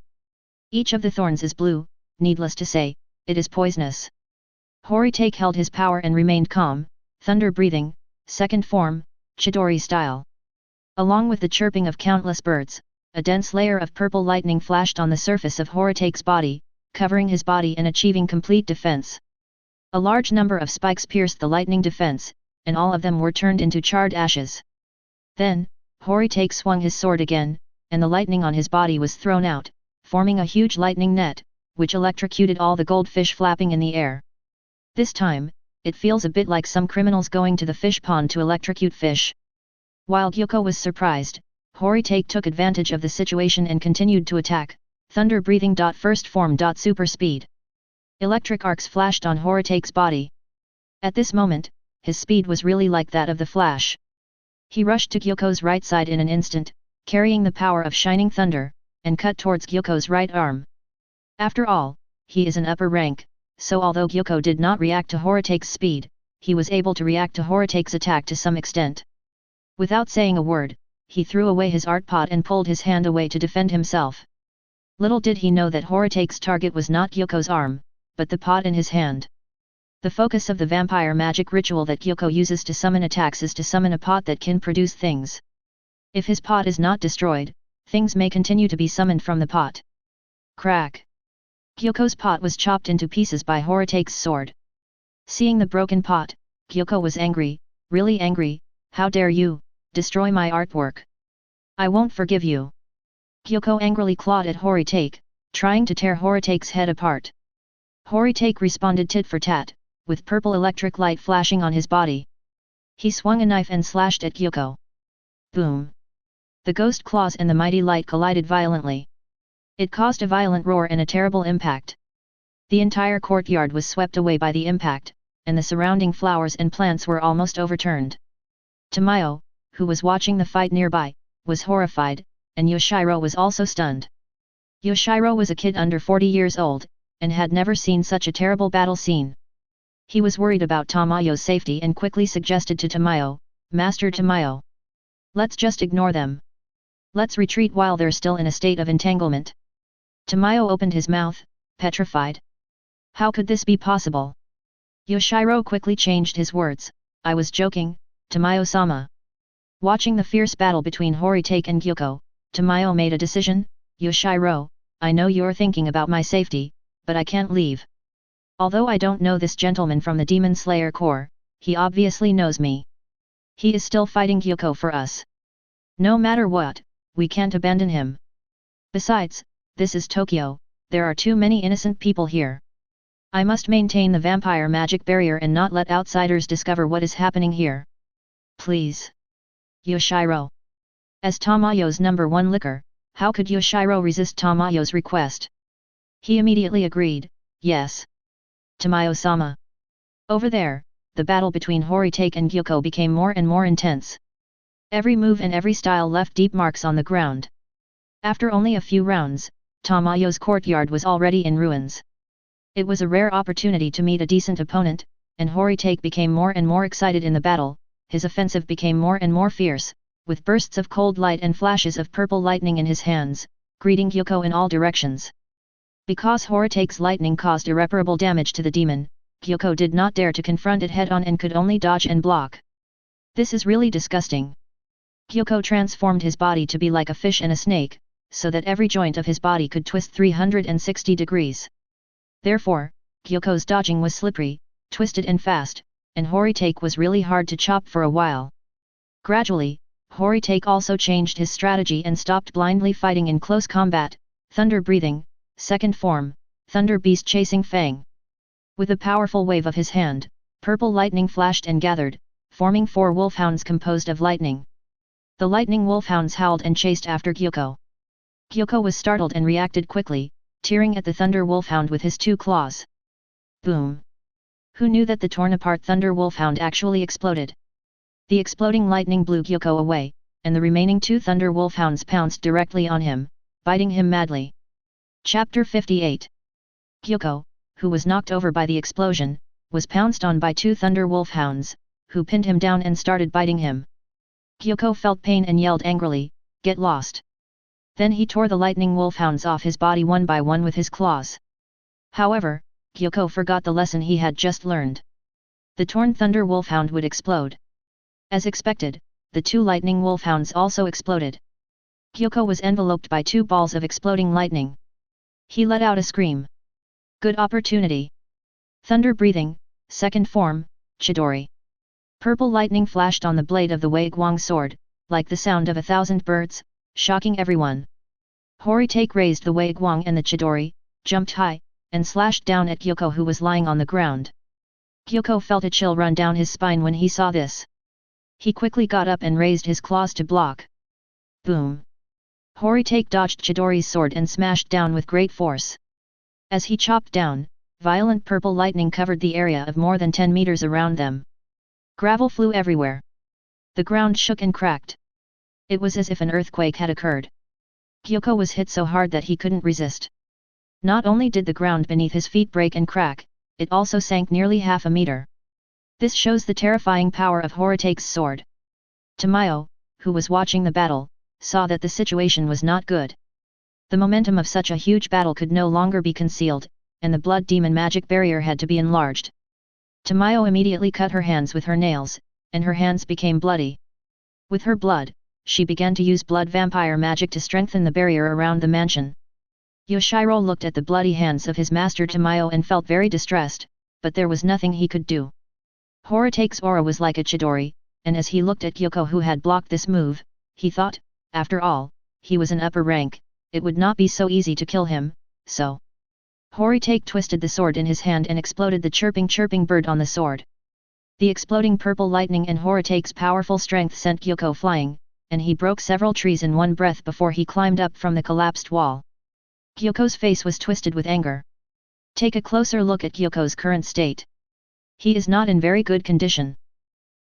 A: Each of the thorns is blue, needless to say, it is poisonous. Horitake held his power and remained calm, thunder breathing, second form, Chidori style. Along with the chirping of countless birds, a dense layer of purple lightning flashed on the surface of Horitake's body, covering his body and achieving complete defense. A large number of spikes pierced the lightning defense, and all of them were turned into charred ashes. Then, Horitake swung his sword again, and the lightning on his body was thrown out, forming a huge lightning net, which electrocuted all the goldfish flapping in the air. This time, it feels a bit like some criminals going to the fish pond to electrocute fish. While Kyoko was surprised, Horitake took advantage of the situation and continued to attack. Thunder breathing. First form. Super speed. Electric arcs flashed on Horitake's body. At this moment, his speed was really like that of the Flash. He rushed to Kyoko's right side in an instant, carrying the power of Shining Thunder, and cut towards Kyoko's right arm. After all, he is an upper rank, so although Kyoko did not react to Horitake's speed, he was able to react to Horitake's attack to some extent. Without saying a word, he threw away his art pot and pulled his hand away to defend himself. Little did he know that Horitake's target was not Kyoko's arm, but the pot in his hand. The focus of the vampire magic ritual that Kyoko uses to summon attacks is to summon a pot that can produce things. If his pot is not destroyed, things may continue to be summoned from the pot. Crack! Kyoko's pot was chopped into pieces by Horitake's sword. Seeing the broken pot, Kyoko was angry, really angry. How dare you destroy my artwork? I won't forgive you. Kyoko angrily clawed at Horitake, trying to tear Horitake's head apart. Horitake responded tit for tat, with purple electric light flashing on his body. He swung a knife and slashed at Kyoko. Boom! The ghost claws and the mighty light collided violently. It caused a violent roar and a terrible impact. The entire courtyard was swept away by the impact, and the surrounding flowers and plants were almost overturned. Tamayo, who was watching the fight nearby, was horrified, and Yoshiro was also stunned. Yoshiro was a kid under 40 years old, and had never seen such a terrible battle scene. He was worried about Tamayo's safety and quickly suggested to Tamayo, Master Tamayo, let's just ignore them. Let's retreat while they're still in a state of entanglement. Tamayo opened his mouth, petrified. How could this be possible? Yoshiro quickly changed his words, I was joking, Tamayo-sama. Watching the fierce battle between Horitake and Kyoko, Tamayo made a decision, Yoshiro, I know you're thinking about my safety, but I can't leave. Although I don't know this gentleman from the Demon Slayer Corps, he obviously knows me. He is still fighting Gyoko for us. No matter what, we can't abandon him. Besides, this is Tokyo, there are too many innocent people here. I must maintain the vampire magic barrier and not let outsiders discover what is happening here. Please. Yoshiro. As Tamayo's #1 licker, how could Yoshiro resist Tamayo's request? He immediately agreed, yes. Tamayo-sama. Over there, the battle between Horitake and Gyoko became more and more intense. Every move and every style left deep marks on the ground. After only a few rounds, Tamayo's courtyard was already in ruins. It was a rare opportunity to meet a decent opponent, and Horitake became more and more excited in the battle. His offensive became more and more fierce, with bursts of cold light and flashes of purple lightning in his hands, greeting Gyoko in all directions. Because Horitake's lightning caused irreparable damage to the demon, Gyoko did not dare to confront it head-on and could only dodge and block. This is really disgusting. Gyoko transformed his body to be like a fish and a snake, so that every joint of his body could twist 360 degrees. Therefore, Gyoko's dodging was slippery, twisted and fast, and Horitake was really hard to chop for a while. Gradually, Horitake also changed his strategy and stopped blindly fighting in close combat. Thunder breathing, second form, Thunder Beast chasing Fang. With a powerful wave of his hand, purple lightning flashed and gathered, forming 4 wolfhounds composed of lightning. The lightning wolfhounds howled and chased after Gyoko. Gyoko was startled and reacted quickly, tearing at the Thunder Wolfhound with his 2 claws. Boom! Who knew that the torn-apart Thunder Wolfhound actually exploded? The exploding lightning blew Gyoko away, and the remaining 2 Thunder Wolfhounds pounced directly on him, biting him madly. Chapter 58. Gyoko, who was knocked over by the explosion, was pounced on by 2 Thunder Wolfhounds, who pinned him down and started biting him. Gyoko felt pain and yelled angrily, "Get lost!" Then he tore the lightning wolfhounds off his body one by one with his claws. However, Gyoko forgot the lesson he had just learned. The torn Thunder Wolfhound would explode. As expected, the 2 lightning wolfhounds also exploded. Gyoko was enveloped by 2 balls of exploding lightning. He let out a scream. Good opportunity. Thunder breathing, second form, Chidori. Purple lightning flashed on the blade of the Wei Guang sword, like the sound of 1,000 birds, shocking everyone. Horitake raised the Wei Guang and the Chidori, jumped high, and slashed down at Gyoko who was lying on the ground. Gyoko felt a chill run down his spine when he saw this. He quickly got up and raised his claws to block. Boom! Horitake dodged Chidori's sword and smashed down with great force. As he chopped down, violent purple lightning covered the area of more than 10 meters around them. Gravel flew everywhere. The ground shook and cracked. It was as if an earthquake had occurred. Gyoko was hit so hard that he couldn't resist. Not only did the ground beneath his feet break and crack, it also sank nearly half a meter. This shows the terrifying power of Horitake's sword. Tamayo, who was watching the battle, saw that the situation was not good. The momentum of such a huge battle could no longer be concealed, and the blood demon magic barrier had to be enlarged. Tamayo immediately cut her hands with her nails, and her hands became bloody. With her blood, she began to use blood vampire magic to strengthen the barrier around the mansion. Yoshiro looked at the bloody hands of his master Tamayo and felt very distressed, but there was nothing he could do. Horitake's aura was like a Chidori, and as he looked at Gyoko who had blocked this move, he thought, after all, he was an upper rank, it would not be so easy to kill him, so. Horitake twisted the sword in his hand and exploded the chirping bird on the sword. The exploding purple lightning and Horitake's powerful strength sent Gyoko flying, and he broke several trees in one breath before he climbed up from the collapsed wall. Gyoko's face was twisted with anger. Take a closer look at Gyoko's current state. He is not in very good condition.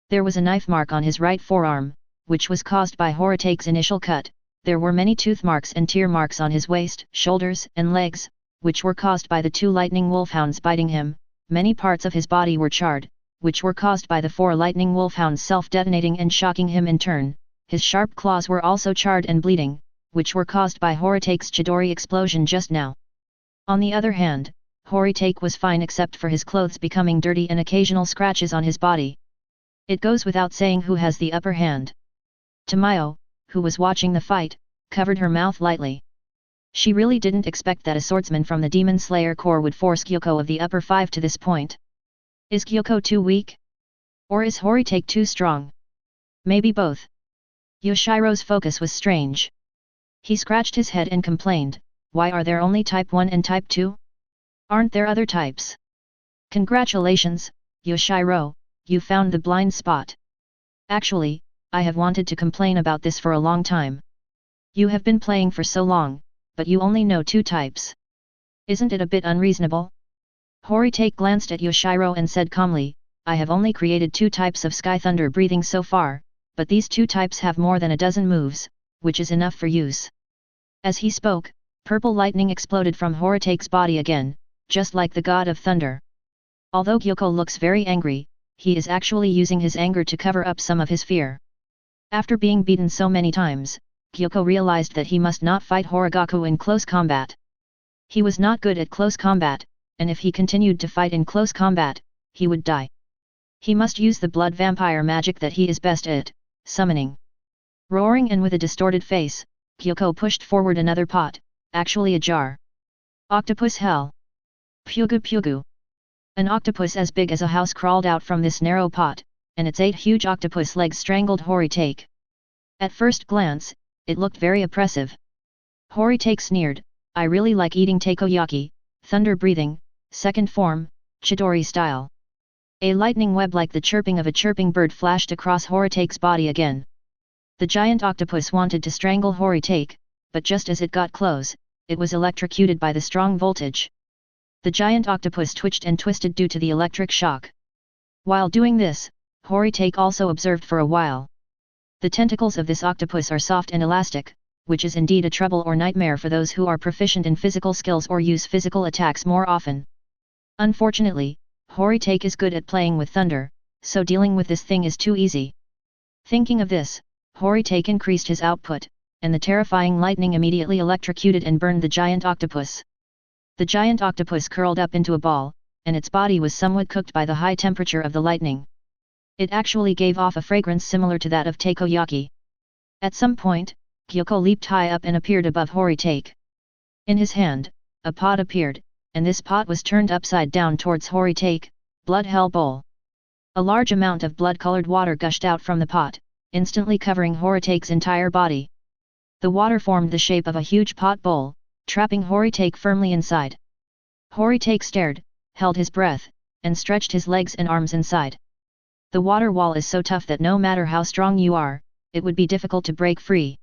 A: There was a knife mark on his right forearm, which was caused by Horitake's initial cut. There were many tooth marks and tear marks on his waist, shoulders, and legs, which were caused by the 2 lightning wolfhounds biting him. Many parts of his body were charred, which were caused by the 4 lightning wolfhounds self-detonating and shocking him in turn. His sharp claws were also charred and bleeding, which were caused by Horitake's Chidori explosion just now. On the other hand, Horitake was fine except for his clothes becoming dirty and occasional scratches on his body. It goes without saying who has the upper hand. Tamayo, who was watching the fight, covered her mouth lightly. She really didn't expect that a swordsman from the Demon Slayer Corps would force Gyoko of the upper 5 to this point. Is Gyoko too weak? Or is Horitake too strong? Maybe both. Yoshiro's focus was strange. He scratched his head and complained, why are there only type 1 and type 2? Aren't there other types? Congratulations, Yoshiro, you found the blind spot. Actually, I have wanted to complain about this for a long time. You have been playing for so long, but you only know 2 types. Isn't it a bit unreasonable? Horitake glanced at Yoshiro and said calmly, I have only created 2 types of sky thunder breathing so far, but these 2 types have more than a dozen moves, which is enough for use. As he spoke, purple lightning exploded from Horitake's body again, just like the god of thunder. Although Gyoko looks very angry, he is actually using his anger to cover up some of his fear. After being beaten so many times, Gyoko realized that he must not fight Kaigaku in close combat. He was not good at close combat, and if he continued to fight in close combat, he would die. He must use the blood vampire magic that he is best at, summoning. Roaring and with a distorted face, Gyoko pushed forward another pot, actually a jar. Octopus hell. Pugu pugu. An octopus as big as a house crawled out from this narrow pot, and its 8 huge octopus legs strangled Horitake. At first glance, it looked very oppressive. Horitake sneered, I really like eating takoyaki, thunder breathing, second form, Chidori style. A lightning web like the chirping of a chirping bird flashed across Horitake's body again. The giant octopus wanted to strangle Horitake, but just as it got close, it was electrocuted by the strong voltage. The giant octopus twitched and twisted due to the electric shock. While doing this, Horitake also observed for a while. The tentacles of this octopus are soft and elastic, which is indeed a trouble or nightmare for those who are proficient in physical skills or use physical attacks more often. Unfortunately, Horitake is good at playing with thunder, so dealing with this thing is too easy. Thinking of this, Horitake increased his output, and the terrifying lightning immediately electrocuted and burned the giant octopus. The giant octopus curled up into a ball, and its body was somewhat cooked by the high temperature of the lightning. It actually gave off a fragrance similar to that of takoyaki. At some point, Gyoko leaped high up and appeared above Horitake. In his hand, a pot appeared, and this pot was turned upside down towards Horitake, blood hell bowl. A large amount of blood-colored water gushed out from the pot, instantly covering Horitake's entire body. The water formed the shape of a huge pot bowl, trapping Horitake firmly inside. Horitake stared, held his breath, and stretched his legs and arms inside. The water wall is so tough that no matter how strong you are, it would be difficult to break free.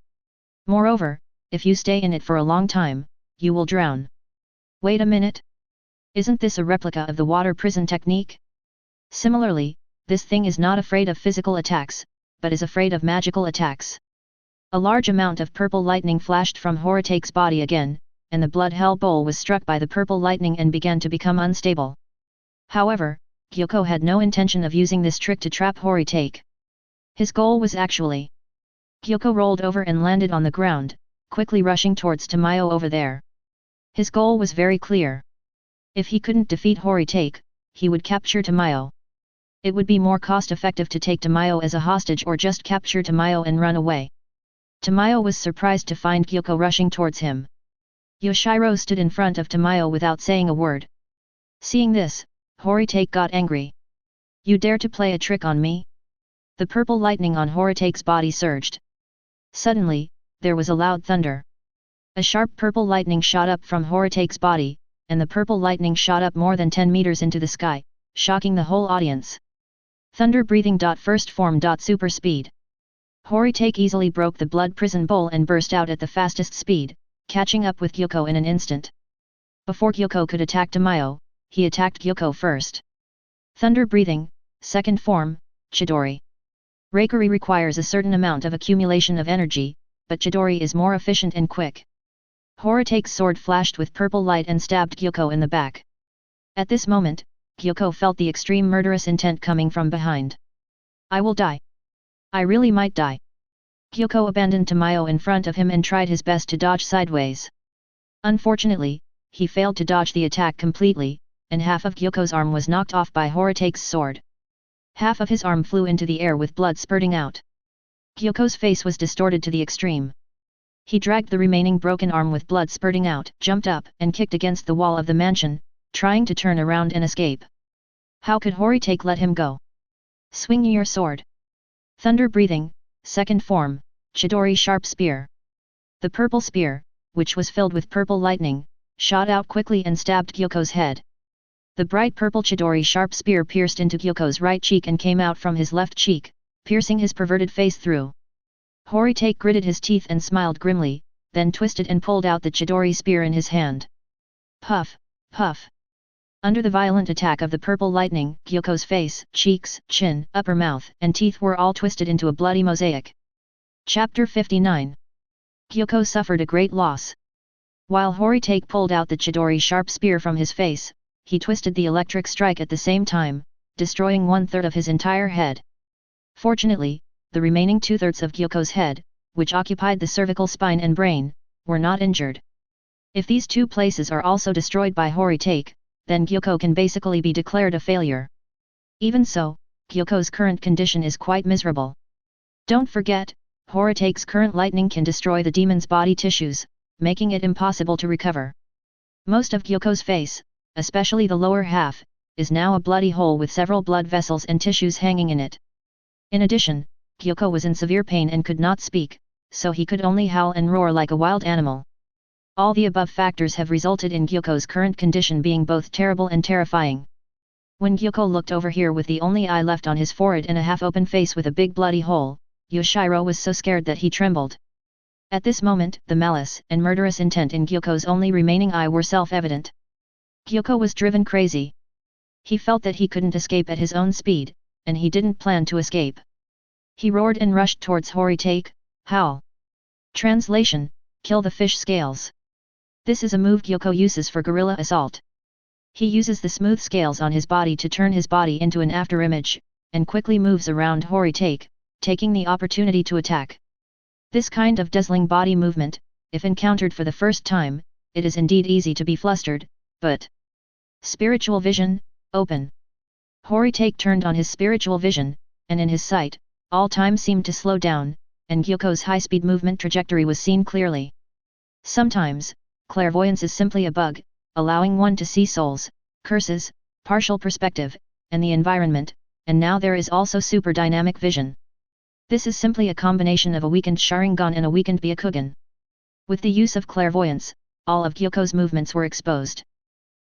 A: Moreover, if you stay in it for a long time, you will drown. Wait a minute. Isn't this a replica of the water prison technique? Similarly, this thing is not afraid of physical attacks, but is afraid of magical attacks. A large amount of purple lightning flashed from Horitake's body again, and the blood hell bowl was struck by the purple lightning and began to become unstable. However, Gyoko had no intention of using this trick to trap Horitake. His goal was actually... Gyoko rolled over and landed on the ground, quickly rushing towards Tamayo over there. His goal was very clear. If he couldn't defeat Horitake, he would capture Tamayo. It would be more cost-effective to take Tamayo as a hostage or just capture Tamayo and run away. Tamayo was surprised to find Gyoko rushing towards him. Yoshiro stood in front of Tamayo without saying a word. Seeing this, Horitake got angry. You dare to play a trick on me? The purple lightning on Horitake's body surged. Suddenly, there was a loud thunder. A sharp purple lightning shot up from Horitake's body, and the purple lightning shot up more than 10 meters into the sky, shocking the whole audience. Thunder breathing. First form. Super speed. Horitake easily broke the blood prison bowl and burst out at the fastest speed, catching up with Gyoko in an instant. Before Gyoko could attack Tamayo, he attacked Gyoko first. Thunder breathing, second form, Chidori. Reikari requires a certain amount of accumulation of energy, but Chidori is more efficient and quick. Horitake's sword flashed with purple light and stabbed Gyoko in the back. At this moment, Gyoko felt the extreme murderous intent coming from behind. I will die. I really might die. Gyoko abandoned Tamayo in front of him and tried his best to dodge sideways. Unfortunately, he failed to dodge the attack completely, and half of Gyoko's arm was knocked off by Horitake's sword. Half of his arm flew into the air with blood spurting out. Gyoko's face was distorted to the extreme. He dragged the remaining broken arm with blood spurting out, jumped up and kicked against the wall of the mansion, trying to turn around and escape. How could Horitake let him go? Swing your sword. Thunder breathing, second form, Chidori sharp spear. The purple spear, which was filled with purple lightning, shot out quickly and stabbed Gyoko's head. The bright purple Chidori sharp spear pierced into Gyoko's right cheek and came out from his left cheek, piercing his perverted face through. Horitake gritted his teeth and smiled grimly, then twisted and pulled out the Chidori spear in his hand. Puff, puff. Under the violent attack of the purple lightning, Gyoko's face, cheeks, chin, upper mouth, and teeth were all twisted into a bloody mosaic. Chapter 59. Gyoko suffered a great loss. While Horitake pulled out the Chidori sharp spear from his face, he twisted the electric strike at the same time, destroying 1/3 of his entire head. Fortunately, the remaining 2/3 of Gyoko's head, which occupied the cervical spine and brain, were not injured. If these two places are also destroyed by Horitake, then Gyoko can basically be declared a failure. Even so, Gyoko's current condition is quite miserable. Don't forget, Horitake's current lightning can destroy the demon's body tissues, making it impossible to recover. Most of Gyoko's face, especially the lower half, is now a bloody hole with several blood vessels and tissues hanging in it. In addition, Gyoko was in severe pain and could not speak, so he could only howl and roar like a wild animal. All the above factors have resulted in Gyoko's current condition being both terrible and terrifying. When Gyoko looked over here with the only eye left on his forehead and a half-open face with a big bloody hole, Yoshiro was so scared that he trembled. At this moment, the malice and murderous intent in Gyoko's only remaining eye were self-evident. Gyoko was driven crazy. He felt that he couldn't escape at his own speed, and he didn't plan to escape. He roared and rushed towards Horitake. Howl. Translation: kill the fish scales. This is a move Gyoko uses for guerrilla assault. He uses the smooth scales on his body to turn his body into an afterimage, and quickly moves around Horitake, taking the opportunity to attack. This kind of dazzling body movement, if encountered for the first time, it is indeed easy to be flustered, but... Spiritual vision, open. Horitake turned on his spiritual vision, and in his sight, all time seemed to slow down, and Gyoko's high-speed movement trajectory was seen clearly. Sometimes, clairvoyance is simply a bug, allowing one to see souls, curses, partial perspective, and the environment, and now there is also super dynamic vision. This is simply a combination of a weakened Sharingan and a weakened Byakugan. With the use of clairvoyance, all of Gyoko's movements were exposed.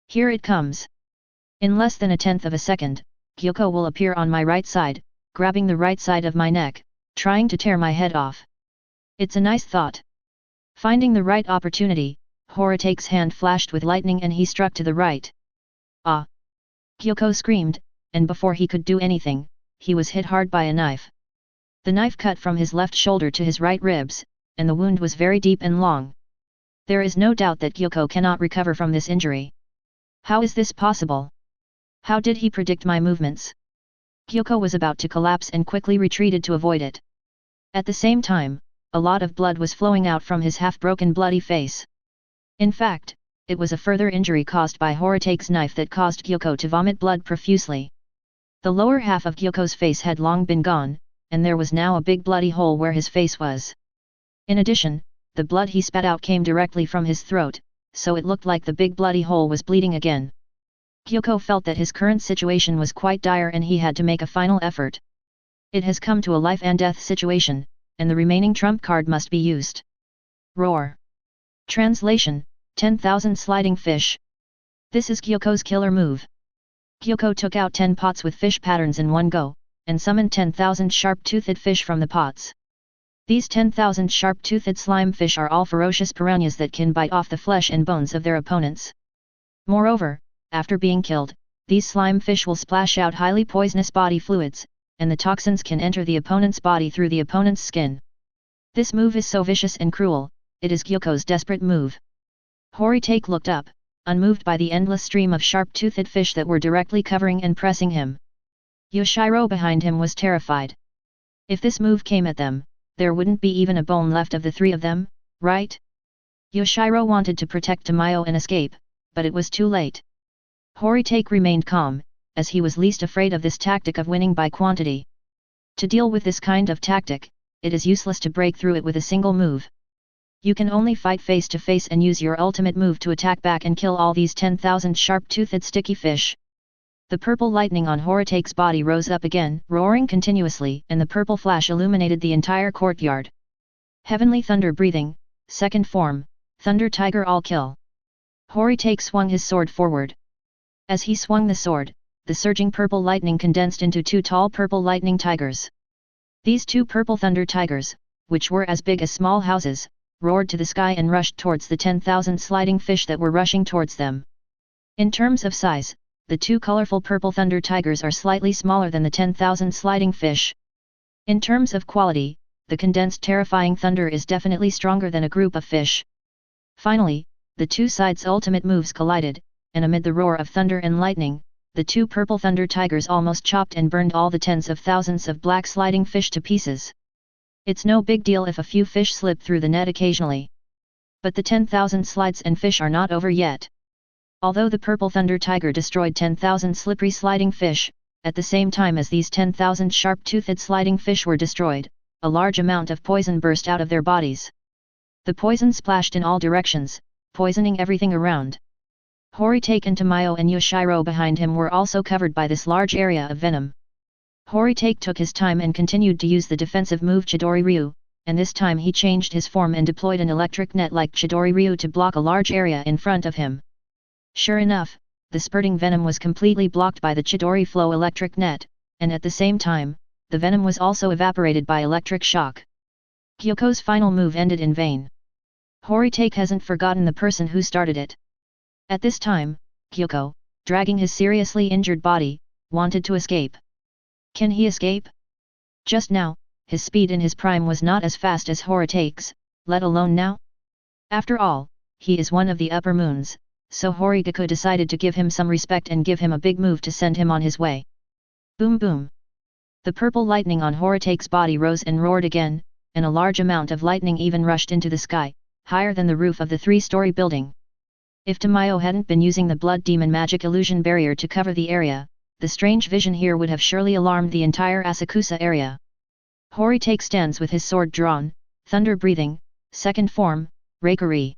A: Here it comes. In less than 1/10 of a second, Gyoko will appear on my right side, grabbing the right side of my neck, trying to tear my head off. It's a nice thought. Finding the right opportunity, Horitake's hand flashed with lightning and he struck to the right. Ah! Gyoko screamed, and before he could do anything, he was hit hard by a knife. The knife cut from his left shoulder to his right ribs, and the wound was very deep and long. There is no doubt that Gyoko cannot recover from this injury. How is this possible? How did he predict my movements? Gyoko was about to collapse and quickly retreated to avoid it. At the same time, a lot of blood was flowing out from his half-broken bloody face. In fact, it was a further injury caused by Horitake's knife that caused Gyoko to vomit blood profusely. The lower half of Gyoko's face had long been gone, and there was now a big bloody hole where his face was. In addition, the blood he spat out came directly from his throat, so it looked like the big bloody hole was bleeding again. Gyoko felt that his current situation was quite dire and he had to make a final effort. It has come to a life and death situation, and the remaining trump card must be used. Roar. Translation: 10,000 sliding fish. This is Gyoko's killer move. Gyoko took out 10 pots with fish patterns in one go, and summoned 10,000 sharp-toothed fish from the pots. These 10,000 sharp-toothed slime fish are all ferocious piranhas that can bite off the flesh and bones of their opponents. Moreover, after being killed, these slime fish will splash out highly poisonous body fluids, and the toxins can enter the opponent's body through the opponent's skin. This move is so vicious and cruel, it is Gyoko's desperate move. Horitake looked up, unmoved by the endless stream of sharp-toothed fish that were directly covering and pressing him. Yoshiro behind him was terrified. If this move came at them, there wouldn't be even a bone left of the three of them, right? Yoshiro wanted to protect Tamayo and escape, but it was too late. Horitake remained calm, as he was least afraid of this tactic of winning by quantity. To deal with this kind of tactic, it is useless to break through it with a single move. You can only fight face to face and use your ultimate move to attack back and kill all these 10,000 sharp-toothed sticky fish. The purple lightning on Horitake's body rose up again, roaring continuously, and the purple flash illuminated the entire courtyard. Heavenly Thunder Breathing, Second Form, Thunder Tiger All Kill. Horitake swung his sword forward. As he swung the sword, the surging purple lightning condensed into two tall purple lightning tigers. These two purple thunder tigers, which were as big as small houses, roared to the sky and rushed towards the 10,000 sliding fish that were rushing towards them. In terms of size, the two colorful purple thunder tigers are slightly smaller than the 10,000 sliding fish. In terms of quality, the condensed terrifying thunder is definitely stronger than a group of fish. Finally, the two sides' ultimate moves collided, and amid the roar of thunder and lightning, the two purple thunder tigers almost chopped and burned all the tens of thousands of black sliding fish to pieces. It's no big deal if a few fish slip through the net occasionally. But the 10,000 slides and fish are not over yet. Although the purple thunder tiger destroyed 10,000 slippery sliding fish, at the same time as these 10,000 sharp-toothed sliding fish were destroyed, a large amount of poison burst out of their bodies. The poison splashed in all directions, poisoning everything around. Horitake and Tamayo and Yoshiro behind him were also covered by this large area of venom. Horitake took his time and continued to use the defensive move Chidori Ryu, and this time he changed his form and deployed an electric net like Chidori Ryu to block a large area in front of him. Sure enough, the spurting venom was completely blocked by the Chidori Flow electric net, and at the same time, the venom was also evaporated by electric shock. Kyoko's final move ended in vain. Horitake hasn't forgotten the person who started it. At this time, Kyoko, dragging his seriously injured body, wanted to escape. Can he escape? Just now, his speed in his prime was not as fast as Horitake's, let alone now. After all, he is one of the upper moons, so Kaigaku decided to give him some respect and give him a big move to send him on his way. Boom boom! The purple lightning on Horitake's body rose and roared again, and a large amount of lightning even rushed into the sky, higher than the roof of the 3-story building. If Tamayo hadn't been using the blood demon magic illusion barrier to cover the area, the strange vision here would have surely alarmed the entire Asakusa area. Horitake stands with his sword drawn, thunder breathing, second form, Reikari.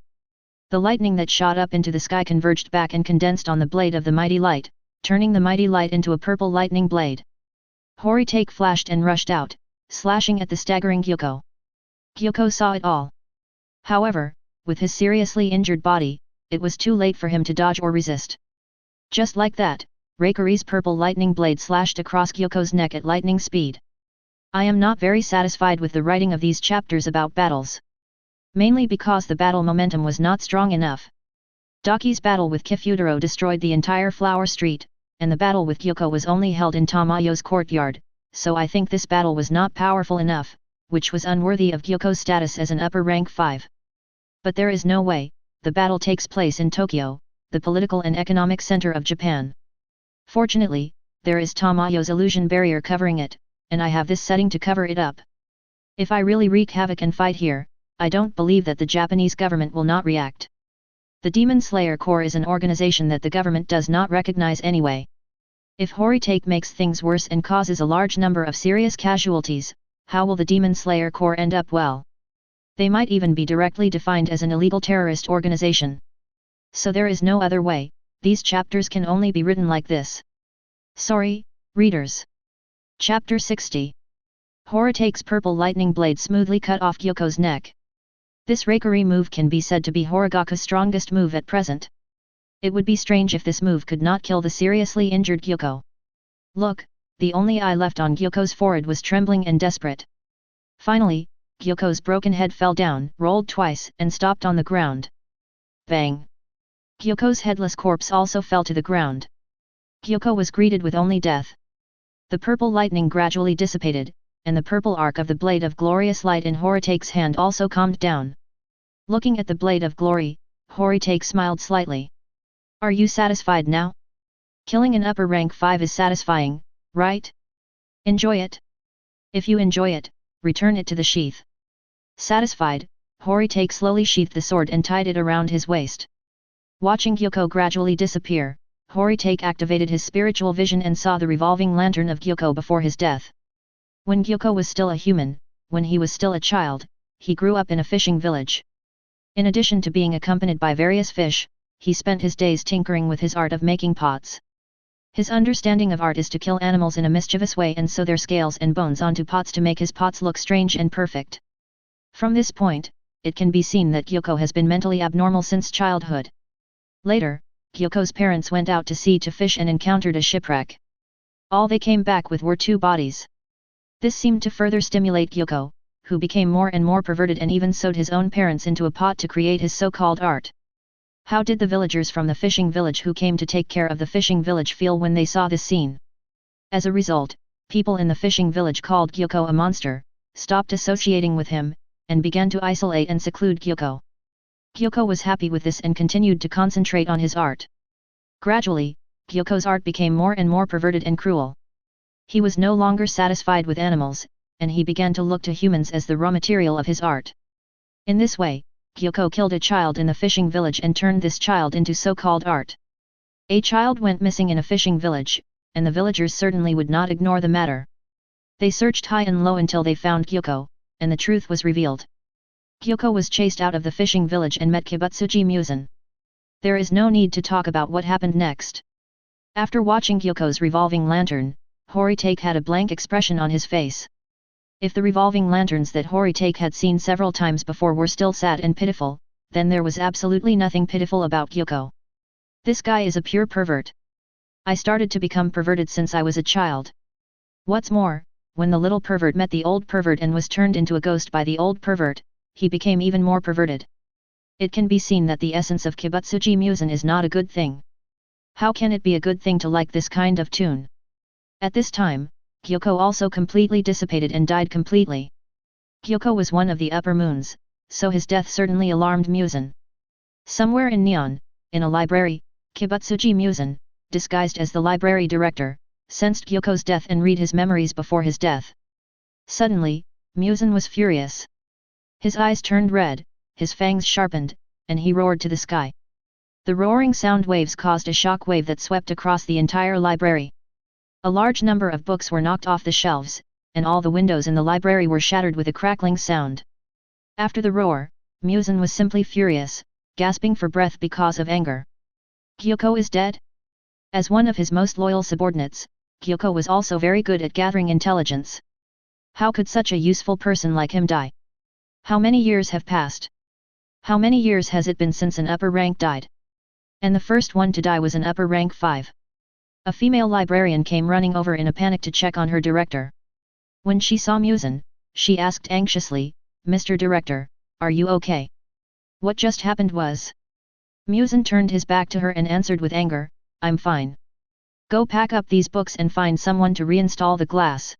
A: The lightning that shot up into the sky converged back and condensed on the blade of the mighty light, turning the mighty light into a purple lightning blade. Horitake flashed and rushed out, slashing at the staggering Kyoko. Kyoko saw it all. However, with his seriously injured body, it was too late for him to dodge or resist. Just like that, Reikari's purple lightning blade slashed across Kyoko's neck at lightning speed. I am not very satisfied with the writing of these chapters about battles. Mainly because the battle momentum was not strong enough. Daki's battle with Kifutaro destroyed the entire flower street, and the battle with Kyoko was only held in Tamayo's courtyard, so I think this battle was not powerful enough, which was unworthy of Kyoko's status as an upper rank 5. But there is no way, the battle takes place in Tokyo, the political and economic center of Japan. Fortunately, there is Tamayo's illusion barrier covering it, and I have this setting to cover it up. If I really wreak havoc and fight here, I don't believe that the Japanese government will not react. The Demon Slayer Corps is an organization that the government does not recognize anyway. If Horitake makes things worse and causes a large number of serious casualties, how will the Demon Slayer Corps end up? Well, they might even be directly defined as an illegal terrorist organization. So there is no other way, these chapters can only be written like this. Sorry, readers. Chapter 60. Horitake's purple lightning blade smoothly cut off Kyoko's neck. This Reikari move can be said to be Horigaku's strongest move at present. It would be strange if this move could not kill the seriously injured Kyoko. Look, the only eye left on Kyoko's forehead was trembling and desperate. Finally, Kyoko's broken head fell down, rolled twice, and stopped on the ground. Bang! Kyoko's headless corpse also fell to the ground. Kyoko was greeted with only death. The purple lightning gradually dissipated, and the purple arc of the blade of glorious light in Horitake's hand also calmed down. Looking at the blade of glory, Horitake smiled slightly. Are you satisfied now? Killing an upper rank 5 is satisfying, right? Enjoy it. If you enjoy it, return it to the sheath. Satisfied, Horitake slowly sheathed the sword and tied it around his waist. Watching Kyoko gradually disappear, Horitake activated his spiritual vision and saw the revolving lantern of Kyoko before his death. When Kyoko was still a human, when he was still a child, he grew up in a fishing village. In addition to being accompanied by various fish, he spent his days tinkering with his art of making pots. His understanding of art is to kill animals in a mischievous way and sew their scales and bones onto pots to make his pots look strange and perfect. From this point, it can be seen that Gyoko has been mentally abnormal since childhood. Later, Gyoko's parents went out to sea to fish and encountered a shipwreck. All they came back with were 2 bodies. This seemed to further stimulate Gyoko, who became more and more perverted and even sewed his own parents into a pot to create his so-called art. How did the villagers from the fishing village who came to take care of the fishing village feel when they saw this scene? As a result, people in the fishing village called Gyoko a monster, stopped associating with him, and began to isolate and seclude Gyoko. Gyoko was happy with this and continued to concentrate on his art. Gradually, Gyoko's art became more and more perverted and cruel. He was no longer satisfied with animals, and he began to look to humans as the raw material of his art. In this way, Gyoko killed a child in the fishing village and turned this child into so-called art. A child went missing in a fishing village, and the villagers certainly would not ignore the matter. They searched high and low until they found Gyoko, and the truth was revealed. Gyoko was chased out of the fishing village and met Kibutsuji Muzan. There is no need to talk about what happened next. After watching Gyoko's revolving lantern, Horitake had a blank expression on his face. If the revolving lanterns that Horitake had seen several times before were still sad and pitiful, then there was absolutely nothing pitiful about Gyoko. This guy is a pure pervert. I started to become perverted since I was a child. What's more, when the little pervert met the old pervert and was turned into a ghost by the old pervert, he became even more perverted. It can be seen that the essence of Kibutsuji Muzan is not a good thing. How can it be a good thing to like this kind of tune? At this time, Gyoko also completely dissipated and died completely. Gyoko was one of the upper moons, so his death certainly alarmed Muzan. Somewhere in Neon, in a library, Kibutsuji Muzan, disguised as the library director, sensed Gyoko's death and read his memories before his death. Suddenly, Muzan was furious. His eyes turned red, his fangs sharpened, and he roared to the sky. The roaring sound waves caused a shock wave that swept across the entire library. A large number of books were knocked off the shelves, and all the windows in the library were shattered with a crackling sound. After the roar, Muzan was simply furious, gasping for breath because of anger. Gyoko is dead? As one of his most loyal subordinates, Gyoko was also very good at gathering intelligence. How could such a useful person like him die? How many years have passed? How many years has it been since an upper rank died? And the first one to die was an upper rank 5. A female librarian came running over in a panic to check on her director. When she saw Muzan, she asked anxiously, "Mr. Director, are you okay? What just happened was?" Muzan turned his back to her and answered with anger, "I'm fine. Go pack up these books and find someone to reinstall the glass."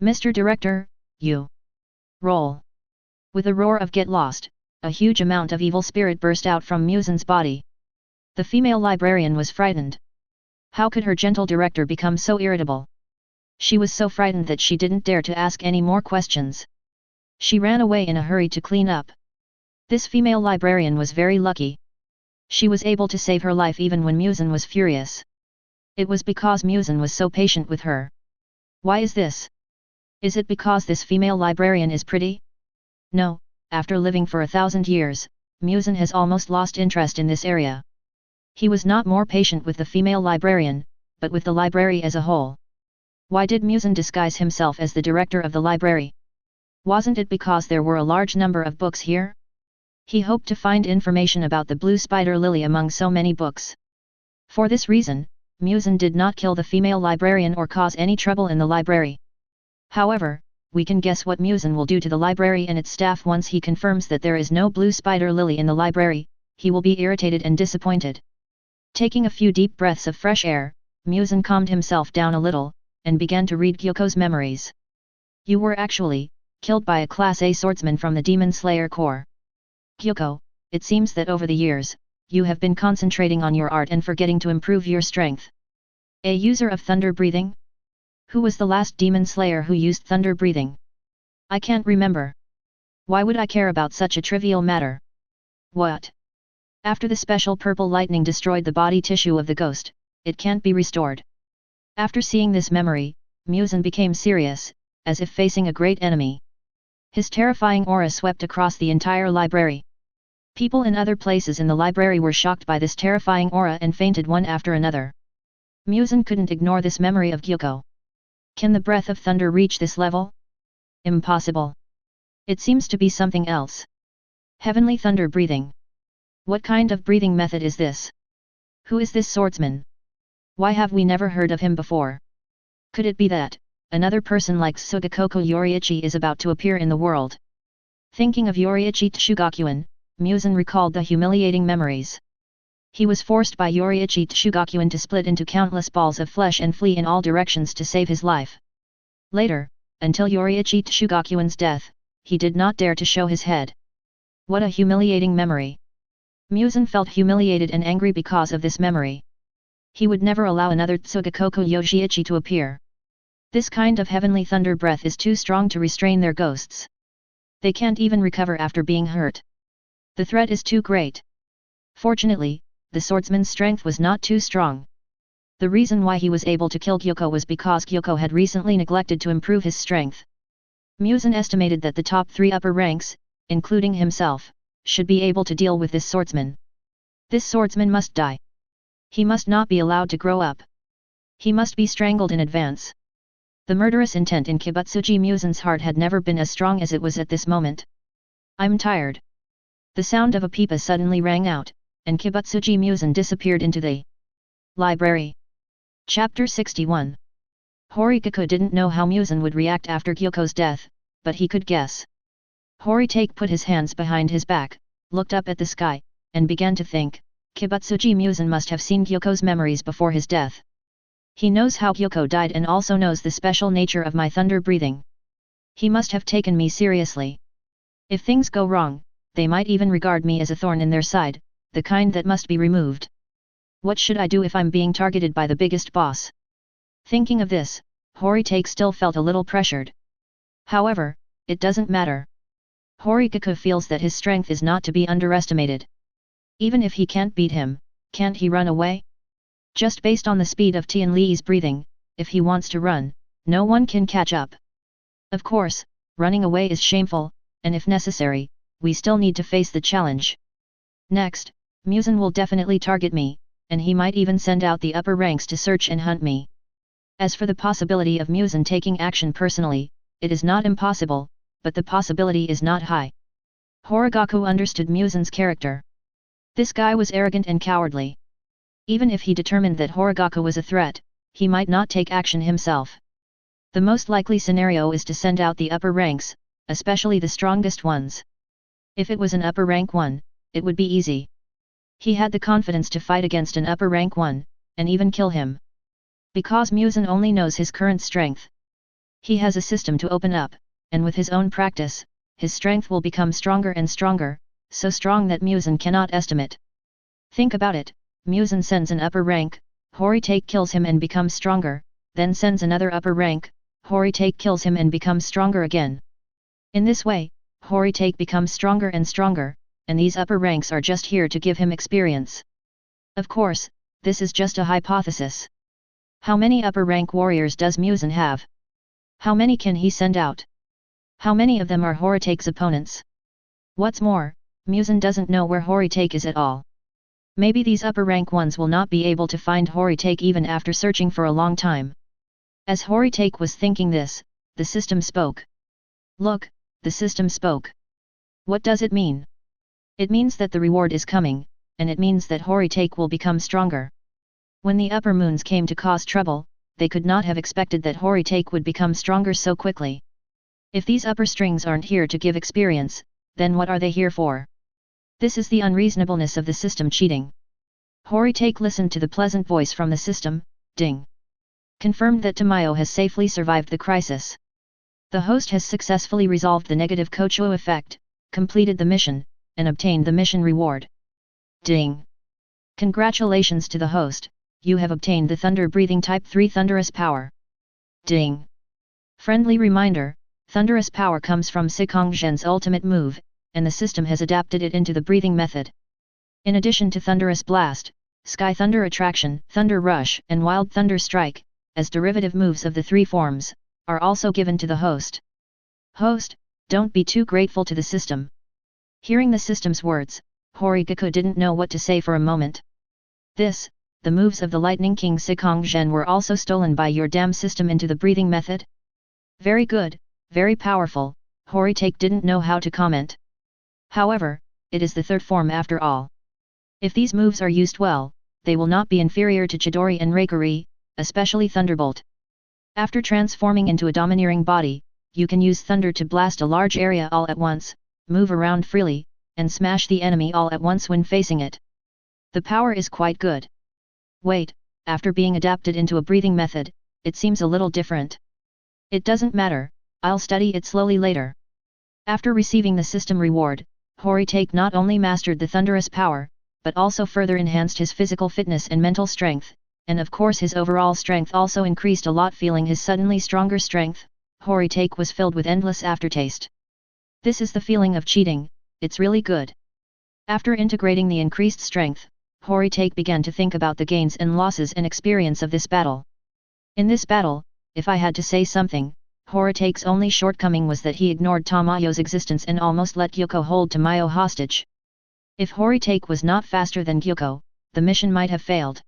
A: "Mr. Director, you..." Roll. With a roar of "Get lost," a huge amount of evil spirit burst out from Muzan's body. The female librarian was frightened. How could her gentle director become so irritable? She was so frightened that she didn't dare to ask any more questions. She ran away in a hurry to clean up. This female librarian was very lucky. She was able to save her life even when Muzan was furious. It was because Muzan was so patient with her. Why is this? Is it because this female librarian is pretty? No, after living for 1,000 years, Muzan has almost lost interest in this area. He was not more patient with the female librarian, but with the library as a whole. Why did Muzan disguise himself as the director of the library? Wasn't it because there were a large number of books here? He hoped to find information about the blue spider lily among so many books. For this reason, Muzan did not kill the female librarian or cause any trouble in the library. However, we can guess what Muzan will do to the library and its staff once he confirms that there is no blue spider lily in the library. He will be irritated and disappointed. Taking a few deep breaths of fresh air, Muzan calmed himself down a little, and began to read Gyoko's memories. "You were actually killed by a Class A swordsman from the Demon Slayer Corps. Gyoko, it seems that over the years, you have been concentrating on your art and forgetting to improve your strength. A user of thunder breathing? Who was the last demon slayer who used thunder breathing? I can't remember. Why would I care about such a trivial matter? What? After the special purple lightning destroyed the body tissue of the ghost, it can't be restored." After seeing this memory, Muzan became serious, as if facing a great enemy. His terrifying aura swept across the entire library. People in other places in the library were shocked by this terrifying aura and fainted one after another. Muzan couldn't ignore this memory of Gyoko. Can the breath of thunder reach this level? Impossible. It seems to be something else. Heavenly thunder breathing. What kind of breathing method is this? Who is this swordsman? Why have we never heard of him before? Could it be that another person like Sugakoko Yoriichi is about to appear in the world? Thinking of Yoriichi Tsugakuin, Muzan recalled the humiliating memories. He was forced by Yoriichi Tsugakuin to split into countless balls of flesh and flee in all directions to save his life. Later, until Yoriichi Tsugakuin's death, he did not dare to show his head. What a humiliating memory. Muzan felt humiliated and angry because of this memory. He would never allow another Tsugakoko Yoshiichi to appear. This kind of heavenly thunder breath is too strong to restrain their ghosts. They can't even recover after being hurt. The threat is too great. Fortunately, the swordsman's strength was not too strong. The reason why he was able to kill Gyoko was because Gyoko had recently neglected to improve his strength. Muzan estimated that the top 3 upper ranks, including himself, should be able to deal with this swordsman. This swordsman must die. He must not be allowed to grow up. He must be strangled in advance. The murderous intent in Kibutsuji Muzan's heart had never been as strong as it was at this moment. I'm tired. The sound of a pipa suddenly rang out, and Kibutsuji Muzan disappeared into the library. Chapter 61. Horitake didn't know how Muzan would react after Gyoko's death, but he could guess. Horitake put his hands behind his back, looked up at the sky, and began to think, Kibutsuji Muzan must have seen Gyoko's memories before his death. He knows how Gyoko died and also knows the special nature of my thunder breathing. He must have taken me seriously. If things go wrong, they might even regard me as a thorn in their side, the kind that must be removed. What should I do if I'm being targeted by the biggest boss? Thinking of this, Horitake still felt a little pressured. However, it doesn't matter. Horitake feels that his strength is not to be underestimated. Even if he can't beat him, can't he run away? Just based on the speed of Tianli's breathing, if he wants to run, no one can catch up. Of course, running away is shameful, and if necessary, we still need to face the challenge. Next, Muzan will definitely target me, and he might even send out the upper ranks to search and hunt me. As for the possibility of Muzan taking action personally, it is not impossible, but the possibility is not high. Kaigaku understood Muzan's character. This guy was arrogant and cowardly. Even if he determined that Kaigaku was a threat, he might not take action himself. The most likely scenario is to send out the upper ranks, especially the strongest ones. If it was an upper rank one, it would be easy. He had the confidence to fight against an upper rank one, and even kill him. Because Muzan only knows his current strength. He has a system to open up, and with his own practice, his strength will become stronger and stronger, so strong that Muzan cannot estimate. Think about it, Muzan sends an upper rank, Horitake kills him and becomes stronger, then sends another upper rank, Horitake kills him and becomes stronger again. In this way, Horitake becomes stronger and stronger, and these upper ranks are just here to give him experience. Of course, this is just a hypothesis. How many upper rank warriors does Muzan have? How many can he send out? How many of them are Horitake's opponents? What's more, Muzan doesn't know where Horitake is at all. Maybe these upper rank ones will not be able to find Horitake even after searching for a long time. As Horitake was thinking this, the system spoke. Look, the system spoke. What does it mean? It means that the reward is coming, and it means that Horitake will become stronger. When the upper moons came to cause trouble, they could not have expected that Horitake would become stronger so quickly. If these upper strings aren't here to give experience, then what are they here for? This is the unreasonableness of the system cheating. Horitake listened to the pleasant voice from the system, ding. Confirmed that Tamayo has safely survived the crisis. The host has successfully resolved the negative Kocho effect, completed the mission, and obtained the mission reward. Ding. Congratulations to the host, you have obtained the thunder-breathing type 3 thunderous power. Ding. Friendly reminder, thunderous power comes from Sikong Zhen's ultimate move, and the system has adapted it into the breathing method. In addition to Thunderous Blast, Sky Thunder Attraction, Thunder Rush, and Wild Thunder Strike, as derivative moves of the 3 forms, are also given to the host. Host, don't be too grateful to the system. Hearing the system's words, Kaigaku didn't know what to say for a moment. The moves of the Lightning King Sikong Zhen were also stolen by your damn system into the breathing method? Very good, very powerful, Horitake didn't know how to comment. However, it is the third form after all. If these moves are used well, they will not be inferior to Chidori and Reikari, especially Thunderbolt. After transforming into a domineering body, you can use Thunder to blast a large area all at once, move around freely, and smash the enemy all at once when facing it. The power is quite good. Wait, after being adapted into a breathing method, it seems a little different. It doesn't matter, I'll study it slowly later. After receiving the system reward, Horitake not only mastered the thunderous power, but also further enhanced his physical fitness and mental strength, and of course his overall strength also increased a lot. Feeling his suddenly stronger strength, Horitake was filled with endless aftertaste. This is the feeling of cheating, it's really good. After integrating the increased strength, Horitake began to think about the gains and losses and experience of this battle. In this battle, if I had to say something, Horitake's only shortcoming was that he ignored Tamayo's existence and almost let Gyuko hold Tamayo hostage. If Horitake was not faster than Gyuko, the mission might have failed.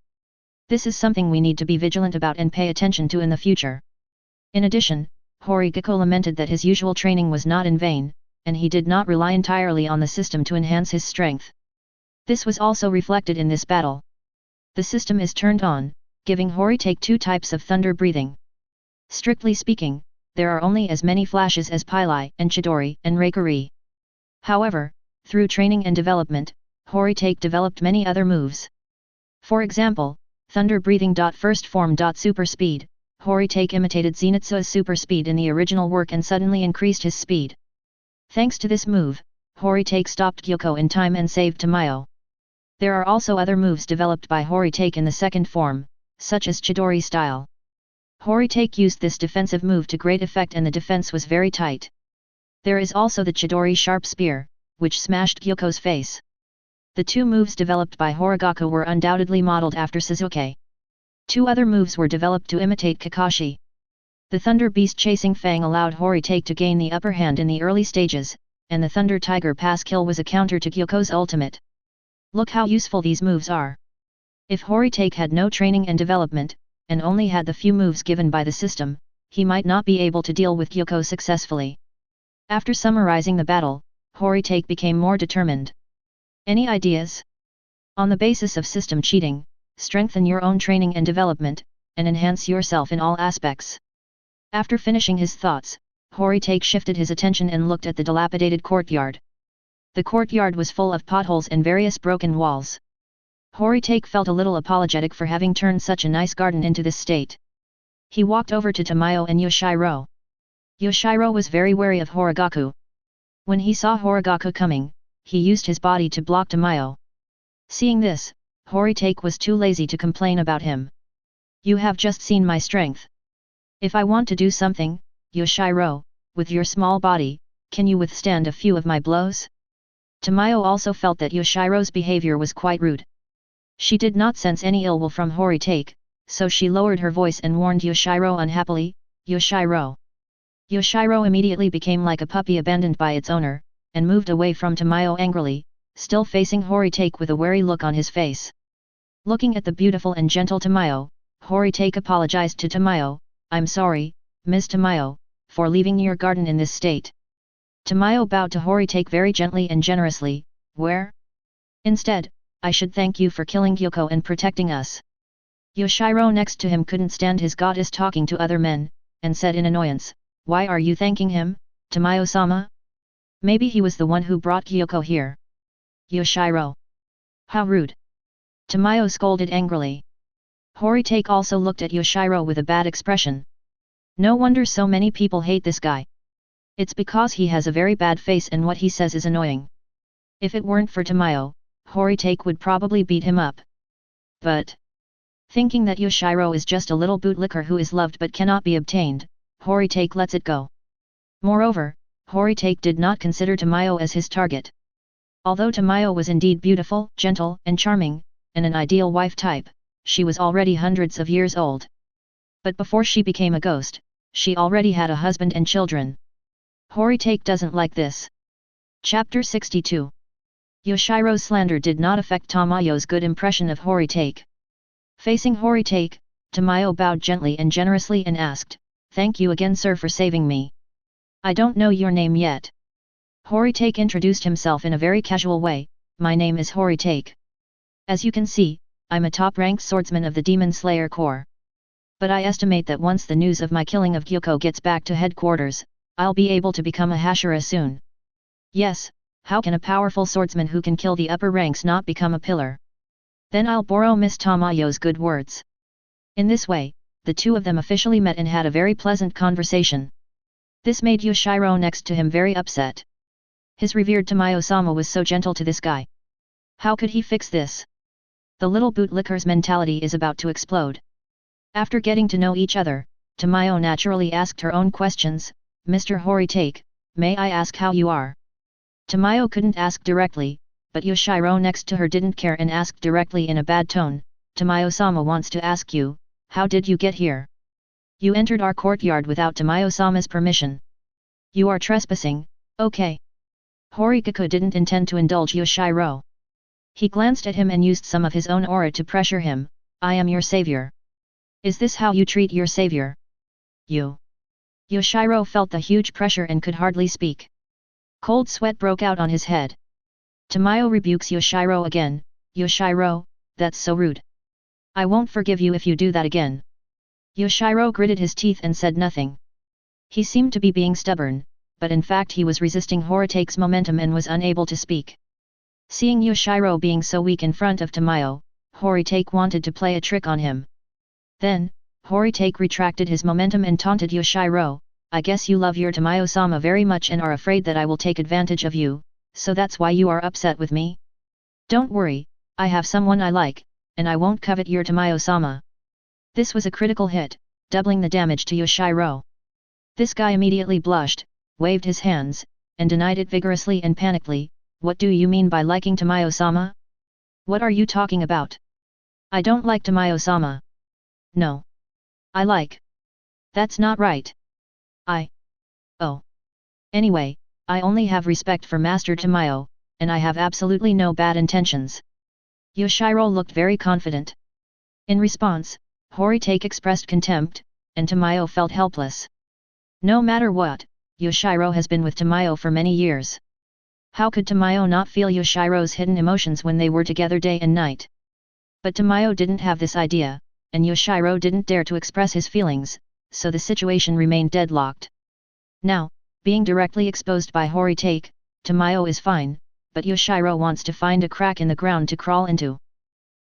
A: This is something we need to be vigilant about and pay attention to in the future. In addition, Kaigaku lamented that his usual training was not in vain, and he did not rely entirely on the system to enhance his strength. This was also reflected in this battle. The system is turned on, giving Horitake two types of thunder breathing. Strictly speaking, there are only as many flashes as Pili and Chidori and Reikari. However, through training and development, Horitake developed many other moves. For example, thunder breathing. First form. Super speed, Horitake imitated Zenitsu's super speed in the original work and suddenly increased his speed. Thanks to this move, Horitake stopped Gyuko in time and saved Tamayo. There are also other moves developed by Horitake in the second form, such as Chidori style. Horitake used this defensive move to great effect and the defense was very tight. There is also the Chidori sharp spear, which smashed Gyuko's face. The two moves developed by Kaigaku were undoubtedly modeled after Suzuki. Two other moves were developed to imitate Kakashi. The Thunder Beast Chasing Fang allowed Horitake to gain the upper hand in the early stages, and the Thunder Tiger Pass Kill was a counter to Gyuko's ultimate. Look how useful these moves are. If Horitake had no training and development, and only had the few moves given by the system, he might not be able to deal with Gyuko successfully. After summarizing the battle, Horitake became more determined. Any ideas? On the basis of system cheating, strengthen your own training and development, and enhance yourself in all aspects. After finishing his thoughts, Horitake shifted his attention and looked at the dilapidated courtyard. The courtyard was full of potholes and various broken walls. Horitake felt a little apologetic for having turned such a nice garden into this state. He walked over to Tamayo and Yoshiro. Yoshiro was very wary of Kaigaku. When he saw Kaigaku coming, he used his body to block Tamayo. Seeing this, Horitake was too lazy to complain about him. You have just seen my strength. If I want to do something, Yoshiro, with your small body, can you withstand a few of my blows? Tamayo also felt that Yoshiro's behavior was quite rude. She did not sense any ill will from Horitake, so she lowered her voice and warned Yoshiro unhappily, Yoshiro. Yoshiro immediately became like a puppy abandoned by its owner, and moved away from Tamayo angrily, still facing Horitake with a wary look on his face. Looking at the beautiful and gentle Tamayo, Horitake apologized to Tamayo, I'm sorry, Ms. Tamayo, for leaving your garden in this state. Tamayo bowed to Horitake very gently and generously, where? Instead, I should thank you for killing Gyuko and protecting us. Yoshiro next to him couldn't stand his goddess talking to other men, and said in annoyance, why are you thanking him, Tamayo-sama? Maybe he was the one who brought Gyuko here. Yoshiro. How rude. Tamayo scolded angrily. Horitake also looked at Yoshiro with a bad expression. No wonder so many people hate this guy. It's because he has a very bad face and what he says is annoying. If it weren't for Tamayo, Horitake would probably beat him up. But, thinking that Yoshiro is just a little bootlicker who is loved but cannot be obtained, Horitake lets it go. Moreover, Horitake did not consider Tamayo as his target. Although Tamayo was indeed beautiful, gentle, and charming, and an ideal wife type, she was already hundreds of years old. But before she became a ghost, she already had a husband and children. Horitake doesn't like this. Chapter 62. Yoshiro's slander did not affect Tamayo's good impression of Horitake. Facing Horitake, Tamayo bowed gently and generously and asked, "Thank you again, sir, for saving me. I don't know your name yet." Horitake introduced himself in a very casual way, "My name is Horitake. As you can see, I'm a top-ranked swordsman of the Demon Slayer Corps. But I estimate that once the news of my killing of Gyuko gets back to headquarters, I'll be able to become a Hashira soon." "Yes, how can a powerful swordsman who can kill the upper ranks not become a pillar? Then I'll borrow Miss Tamayo's good words." In this way, the two of them officially met and had a very pleasant conversation. This made Yoshiro next to him very upset. His revered Tamayo-sama was so gentle to this guy. How could he fix this? The little bootlicker's mentality is about to explode. After getting to know each other, Tamayo naturally asked her own questions. "Mr. Horitake, may I ask how you are?" Tamayo couldn't ask directly, but Yoshiro next to her didn't care and asked directly in a bad tone, "Tamayo-sama wants to ask you, how did you get here? You entered our courtyard without Tamayo-sama's permission. You are trespassing." "Okay." Horitake didn't intend to indulge Yoshiro. He glanced at him and used some of his own aura to pressure him. "I am your savior. Is this how you treat your savior? You?" Yoshiro felt the huge pressure and could hardly speak. Cold sweat broke out on his head. Tamayo rebukes Yoshiro again. "Yoshiro, that's so rude. I won't forgive you if you do that again." Yoshiro gritted his teeth and said nothing. He seemed to be being stubborn, but in fact he was resisting Horitake's momentum and was unable to speak. Seeing Yoshiro being so weak in front of Tamayo, Horitake wanted to play a trick on him. Then, Horitake retracted his momentum and taunted Yoshiro, "I guess you love your Tamayo-sama very much and are afraid that I will take advantage of you, so that's why you are upset with me? Don't worry, I have someone I like, and I won't covet your Tamayo-sama." This was a critical hit, doubling the damage to Yoshiro. This guy immediately blushed, waved his hands, and denied it vigorously and panically. "What do you mean by liking Tamayo-sama? What are you talking about? I don't like Tamayo-sama. No. I like. That's not right. Oh. Anyway, I only have respect for Master Tamayo, and I have absolutely no bad intentions." Yoshiro looked very confident. In response, Horitake expressed contempt, and Tamayo felt helpless. No matter what, Yoshiro has been with Tamayo for many years. How could Tamayo not feel Yoshiro's hidden emotions when they were together day and night? But Tamayo didn't have this idea, and Yoshiro didn't dare to express his feelings, so the situation remained deadlocked. Now, being directly exposed by Horitake, Tamayo is fine, but Yoshiro wants to find a crack in the ground to crawl into.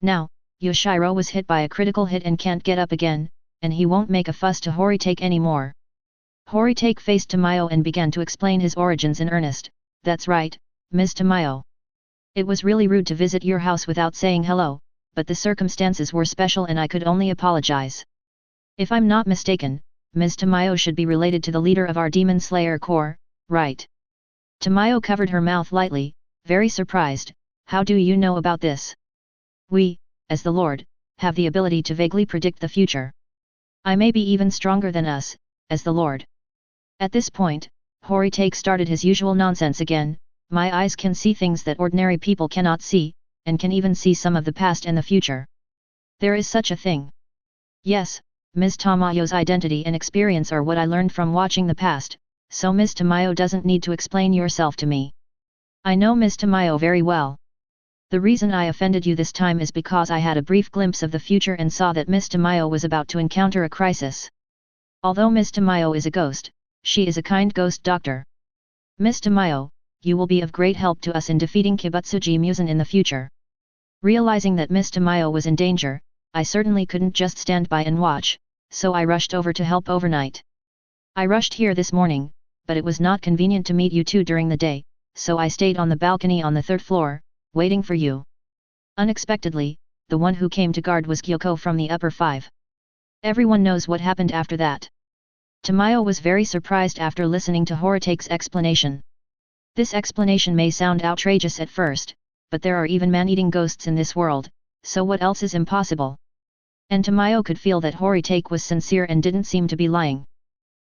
A: Now, Yoshiro was hit by a critical hit and can't get up again, and he won't make a fuss to Horitake anymore. Horitake faced Tamayo and began to explain his origins in earnest. "That's right, Ms. Tamayo. It was really rude to visit your house without saying hello, but the circumstances were special and I could only apologize. If I'm not mistaken, Ms. Tamayo should be related to the leader of our Demon Slayer Corps, right?" Tamayo covered her mouth lightly, very surprised. "How do you know about this?" "We, as the Lord, have the ability to vaguely predict the future. I may be even stronger than us, as the Lord." At this point, Horitake started his usual nonsense again. "My eyes can see things that ordinary people cannot see, and can even see some of the past and the future. There is such a thing. Yes, Ms. Tamayo's identity and experience are what I learned from watching the past, so Ms. Tamayo doesn't need to explain yourself to me. I know Ms. Tamayo very well. The reason I offended you this time is because I had a brief glimpse of the future and saw that Ms. Tamayo was about to encounter a crisis. Although Ms. Tamayo is a ghost, she is a kind ghost doctor. Ms. Tamayo, you will be of great help to us in defeating Kibutsuji Muzan in the future." Realizing that Ms. Tamayo was in danger, I certainly couldn't just stand by and watch, so I rushed over to help overnight. I rushed here this morning, but it was not convenient to meet you two during the day, so I stayed on the balcony on the 3rd floor, waiting for you. Unexpectedly, the one who came to guard was Gyuko from the upper 5. Everyone knows what happened after that. Tamayo was very surprised after listening to Horitake's explanation. This explanation may sound outrageous at first, but there are even man-eating ghosts in this world, so what else is impossible? And Tamayo could feel that Horitake was sincere and didn't seem to be lying.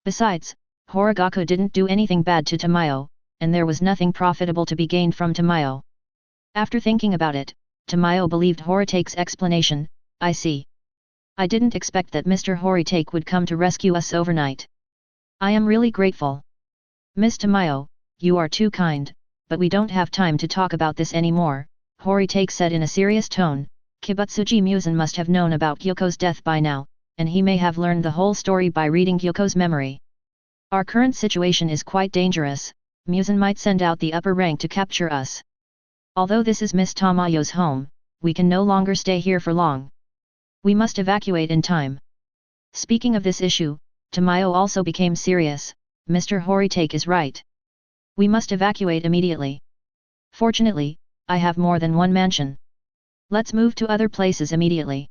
A: Besides, Kaigaku didn't do anything bad to Tamayo, and there was nothing profitable to be gained from Tamayo. After thinking about it, Tamayo believed Horitake's explanation. I see. I didn't expect that Mr. Horitake would come to rescue us overnight. I am really grateful. Miss Tamayo, you are too kind, but we don't have time to talk about this anymore, Horitake said in a serious tone. Kibutsuji Muzan must have known about Gyoko's death by now, and he may have learned the whole story by reading Gyoko's memory. Our current situation is quite dangerous. Muzan might send out the upper rank to capture us. Although this is Miss Tamayo's home, we can no longer stay here for long. We must evacuate in time. Speaking of this issue, Tamayo also became serious. Mr. Horitake is right. We must evacuate immediately. Fortunately, I have more than one mansion. Let's move to other places immediately.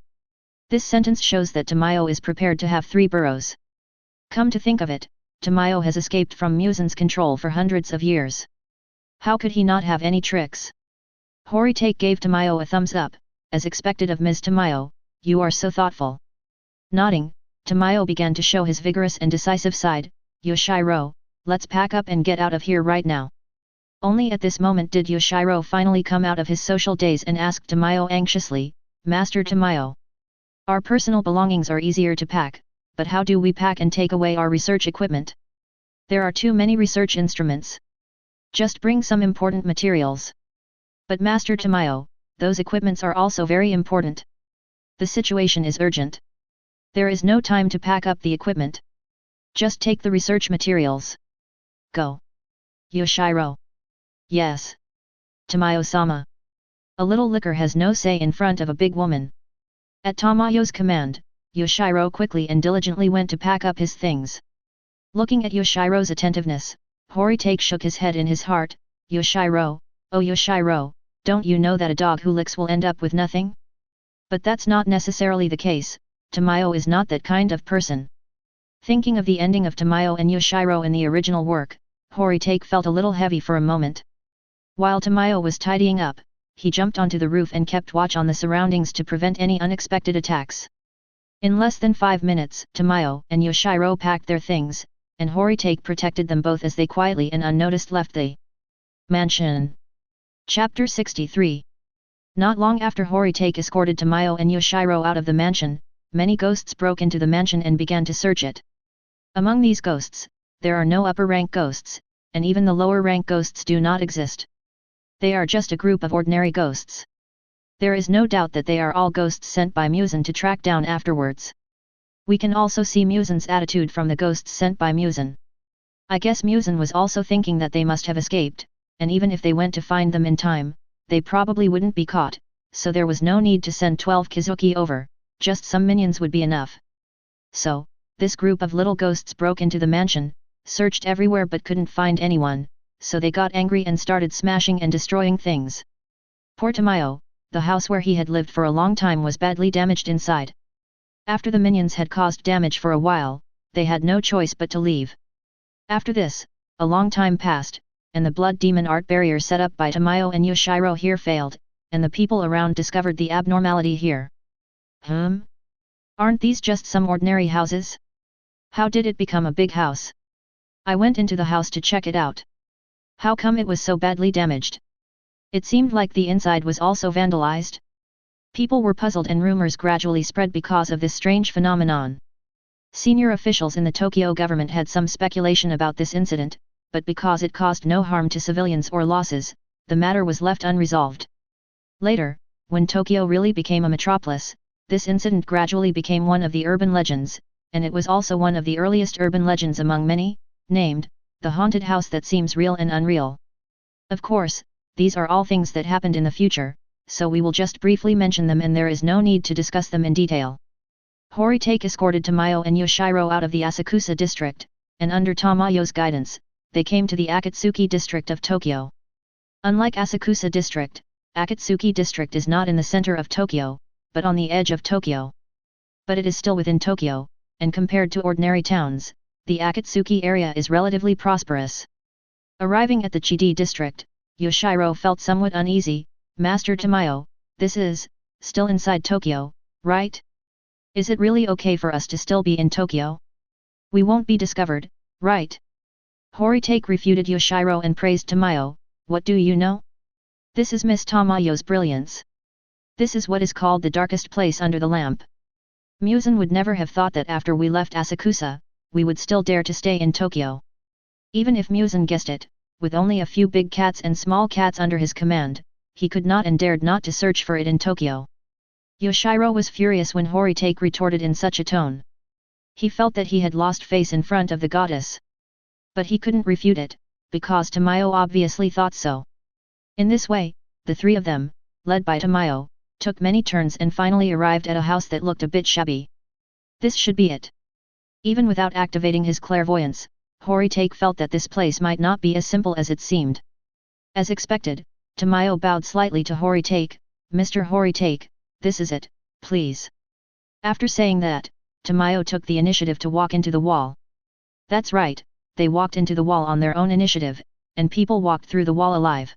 A: This sentence shows that Tamayo is prepared to have 3 boroughs. Come to think of it, Tamayo has escaped from Muzan's control for hundreds of years. How could he not have any tricks? Horitake gave Tamayo a thumbs up. As expected of Ms. Tamayo, you are so thoughtful. Nodding, Tamayo began to show his vigorous and decisive side. Yoshiro, let's pack up and get out of here right now. Only at this moment did Yoshiro finally come out of his social daze and asked Tamayo anxiously, Master Tamayo. Our personal belongings are easier to pack, but how do we pack and take away our research equipment? There are too many research instruments. Just bring some important materials. But Master Tamayo, those equipments are also very important. The situation is urgent. There is no time to pack up the equipment. Just take the research materials. Go. Yoshiro. Yes. Tamayo-sama. A little liquor has no say in front of a big woman. At Tamayo's command, Yoshiro quickly and diligently went to pack up his things. Looking at Yoshiro's attentiveness, Horitake shook his head in his heart. Yoshiro, oh Yoshiro, don't you know that a dog who licks will end up with nothing? But that's not necessarily the case. Tamayo is not that kind of person. Thinking of the ending of Tamayo and Yoshiro in the original work, Horitake felt a little heavy for a moment. While Tamayo was tidying up, he jumped onto the roof and kept watch on the surroundings to prevent any unexpected attacks. In less than 5 minutes, Tamayo and Yoshiro packed their things, and Horitake protected them both as they quietly and unnoticed left the mansion. Chapter 63. Not long after Horitake escorted Tamayo and Yoshiro out of the mansion, many ghosts broke into the mansion and began to search it. Among these ghosts, there are no upper-rank ghosts, and even the lower-rank ghosts do not exist. They are just a group of ordinary ghosts. There is no doubt that they are all ghosts sent by Muzan to track down afterwards. We can also see Muzan's attitude from the ghosts sent by Muzan. I guess Muzan was also thinking that they must have escaped, and even if they went to find them in time, they probably wouldn't be caught, so there was no need to send 12 Kizuki over, just some minions would be enough. So, this group of little ghosts broke into the mansion, searched everywhere but couldn't find anyone, so they got angry and started smashing and destroying things. Poor Tamayo, the house where he had lived for a long time was badly damaged inside. After the minions had caused damage for a while, they had no choice but to leave. After this, a long time passed, and the blood demon art barrier set up by Tamayo and Yoshiro here failed, and the people around discovered the abnormality here. Aren't these just some ordinary houses? How did it become a big house? I went into the house to check it out. How come it was so badly damaged? It seemed like the inside was also vandalized. People were puzzled and rumors gradually spread because of this strange phenomenon. Senior officials in the Tokyo government had some speculation about this incident, but because it caused no harm to civilians or losses, the matter was left unresolved. Later, when Tokyo really became a metropolis, this incident gradually became one of the urban legends, and it was also one of the earliest urban legends among many, named, the haunted house that seems real and unreal. Of course, these are all things that happened in the future, so we will just briefly mention them and there is no need to discuss them in detail. Horitake escorted Tamayo and Yoshiro out of the Asakusa district, and under Tamayo's guidance, they came to the Akatsuki district of Tokyo. Unlike Asakusa district, Akatsuki district is not in the center of Tokyo, but on the edge of Tokyo. But it is still within Tokyo, and compared to ordinary towns, the Akatsuki area is relatively prosperous. Arriving at the Chidi district, Yoshiro felt somewhat uneasy. Master Tamayo, this is, still inside Tokyo, right? Is it really okay for us to still be in Tokyo? We won't be discovered, right? Horitake refuted Yoshiro and praised Tamayo. What do you know? This is Miss Tamayo's brilliance. This is what is called the darkest place under the lamp. Muzan would never have thought that after we left Asakusa, we would still dare to stay in Tokyo. Even if Muzan guessed it, with only a few big cats and small cats under his command, he could not and dared not to search for it in Tokyo. Yoshiro was furious when Horitake retorted in such a tone. He felt that he had lost face in front of the goddess. But he couldn't refute it, because Tamayo obviously thought so. In this way, the three of them, led by Tamayo, took many turns and finally arrived at a house that looked a bit shabby. This should be it. Even without activating his clairvoyance, Horitake felt that this place might not be as simple as it seemed. As expected, Tamayo bowed slightly to Horitake. "Mr. Horitake, this is it, please." After saying that, Tamayo took the initiative to walk into the wall. That's right, they walked into the wall on their own initiative, and people walked through the wall alive.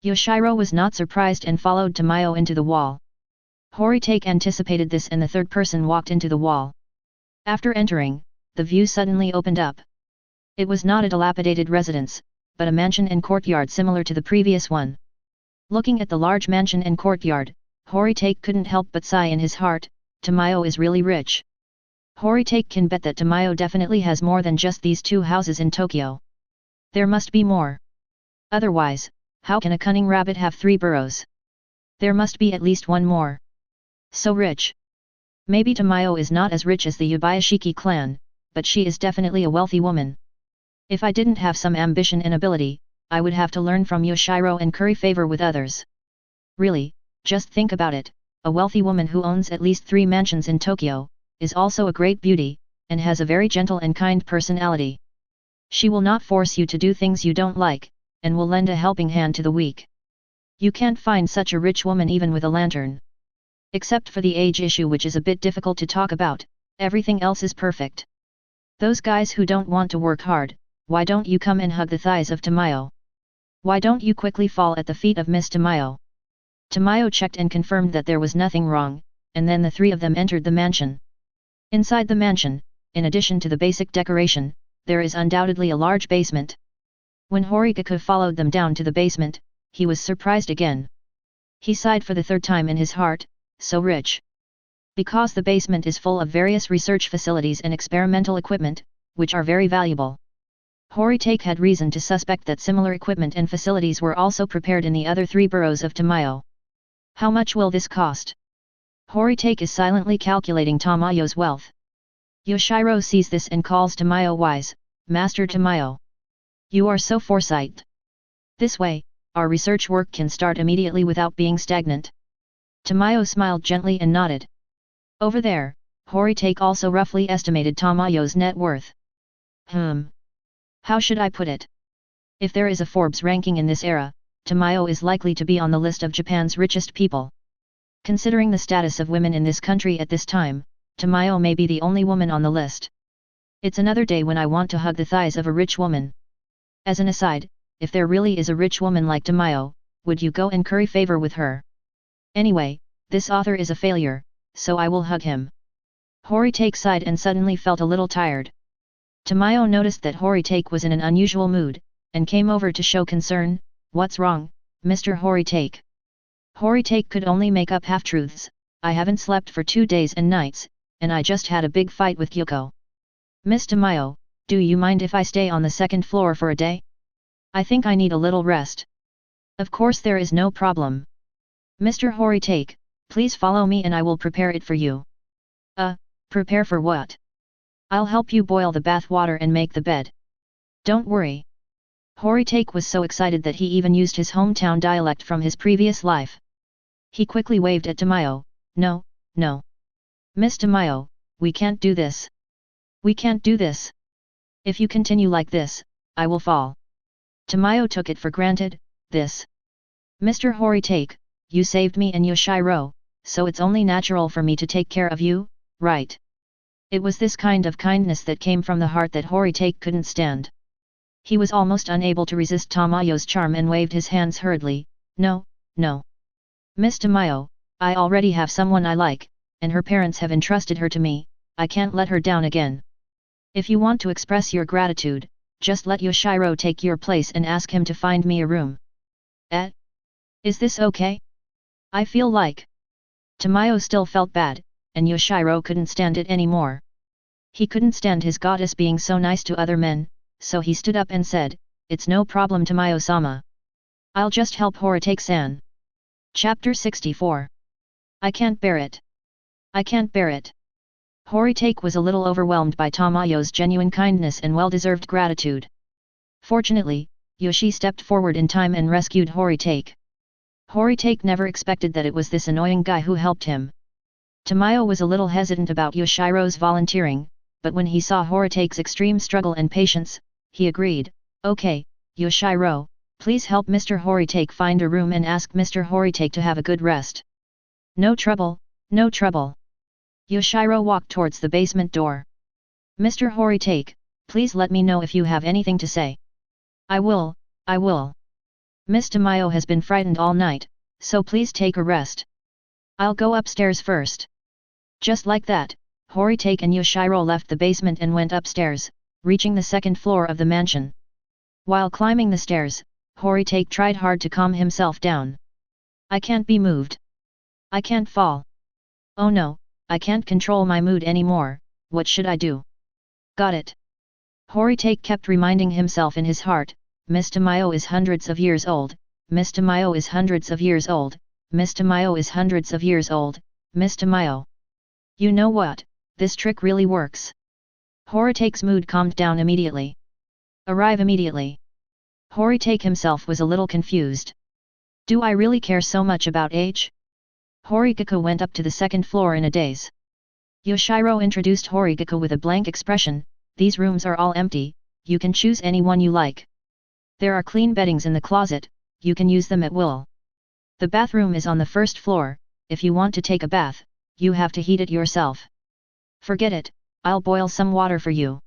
A: Yoshiro was not surprised and followed Tamayo into the wall. Horitake anticipated this and the third person walked into the wall. After entering, the view suddenly opened up. It was not a dilapidated residence, but a mansion and courtyard similar to the previous one. Looking at the large mansion and courtyard, Horitake couldn't help but sigh in his heart. Tamayo is really rich. Horitake can bet that Tamayo definitely has more than just these two houses in Tokyo. There must be more. Otherwise, how can a cunning rabbit have 3 burrows? There must be at least one more. So rich. Maybe Tamayo is not as rich as the Yabayashiki clan, but she is definitely a wealthy woman. If I didn't have some ambition and ability, I would have to learn from Yoshiro and curry favor with others. Really, just think about it, a wealthy woman who owns at least 3 mansions in Tokyo, is also a great beauty, and has a very gentle and kind personality. She will not force you to do things you don't like, and will lend a helping hand to the weak. You can't find such a rich woman even with a lantern. Except for the age issue, which is a bit difficult to talk about, everything else is perfect. Those guys who don't want to work hard, why don't you come and hug the thighs of Tamayo? Why don't you quickly fall at the feet of Miss Tamayo? Tamayo checked and confirmed that there was nothing wrong, and then the 3 of them entered the mansion. Inside the mansion, in addition to the basic decoration, there is undoubtedly a large basement. When Horitake followed them down to the basement, he was surprised again. He sighed for the 3rd time in his heart, so rich. Because the basement is full of various research facilities and experimental equipment, which are very valuable. Horitake had reason to suspect that similar equipment and facilities were also prepared in the other 3 boroughs of Tamayo. How much will this cost? Horitake is silently calculating Tamayo's wealth. Yoshiro sees this and calls Tamayo wise. "Master Tamayo. You are so foresight. This way, our research work can start immediately without being stagnant." Tamayo smiled gently and nodded. Over there, Horitake also roughly estimated Tamayo's net worth. How should I put it? If there is a Forbes ranking in this era, Tamayo is likely to be on the list of Japan's richest people. Considering the status of women in this country at this time, Tamayo may be the only woman on the list. It's another day when I want to hug the thighs of a rich woman. As an aside, if there really is a rich woman like Tamayo, would you go and curry favor with her? Anyway, this author is a failure, so I will hug him. Horitake sighed and suddenly felt a little tired. Tamayo noticed that Horitake was in an unusual mood, and came over to show concern. "What's wrong, Mr. Horitake?" Horitake could only make up half-truths. "I haven't slept for 2 days and nights, and I just had a big fight with Kyoko." "Miss Tamayo, do you mind if I stay on the 2nd floor for a day? I think I need a little rest." "Of course there is no problem. Mr. Horitake, please follow me and I will prepare it for you." Prepare for what?" "I'll help you boil the bath water and make the bed. Don't worry." Horitake was so excited that he even used his hometown dialect from his previous life. He quickly waved at Tamayo. No. Miss Tamayo, we can't do this. We can't do this. If you continue like this, I will fall." Tamayo took it for granted. "This. Mr. Horitake, you saved me and Yoshiro, so it's only natural for me to take care of you, right?" It was this kind of kindness that came from the heart that Horitake couldn't stand. He was almost unable to resist Tamayo's charm and waved his hands hurriedly. No. Miss Tamayo, I already have someone I like, and her parents have entrusted her to me, I can't let her down again. If you want to express your gratitude, just let Yoshiro take your place and ask him to find me a room." Is this okay? I feel like. Tamayo still felt bad, and Yoshiro couldn't stand it anymore. He couldn't stand his goddess being so nice to other men, so he stood up and said, "It's no problem Tamayo-sama. I'll just help Horitake-san." Chapter 64. I can't bear it. I can't bear it. Horitake was a little overwhelmed by Tamayo's genuine kindness and well-deserved gratitude. Fortunately, Yoshi stepped forward in time and rescued Horitake. Horitake never expected that it was this annoying guy who helped him. Tamayo was a little hesitant about Yoshiro's volunteering, but when he saw Horitake's extreme struggle and patience, he agreed, "Okay, Yoshiro, please help Mr. Horitake find a room and ask Mr. Horitake to have a good rest." "No trouble, no trouble." Yoshiro walked towards the basement door. "Mr. Horitake, please let me know if you have anything to say." I will. Miss Tamayo has been frightened all night, so please take a rest. I'll go upstairs first." Just like that, Horitake and Yoshiro left the basement and went upstairs, reaching the second floor of the mansion. While climbing the stairs, Horitake tried hard to calm himself down. "I can't be moved. I can't fall. Oh no, I can't control my mood anymore, what should I do?" "Got it." Horitake kept reminding himself in his heart, "Miss Tamayo is hundreds of years old, Miss Tamayo is hundreds of years old, Miss Tamayo is hundreds of years old, Miss Tamayo." You know what, this trick really works. Horitake's mood calmed down immediately. "Arrive immediately." Horitake himself was a little confused. Do I really care so much about age? Horigaku went up to the second floor in a daze. Yoshiro introduced Horigaku with a blank expression, "These rooms are all empty, you can choose any one you like. There are clean beddings in the closet, you can use them at will. The bathroom is on the first floor, if you want to take a bath, you have to heat it yourself. Forget it, I'll boil some water for you.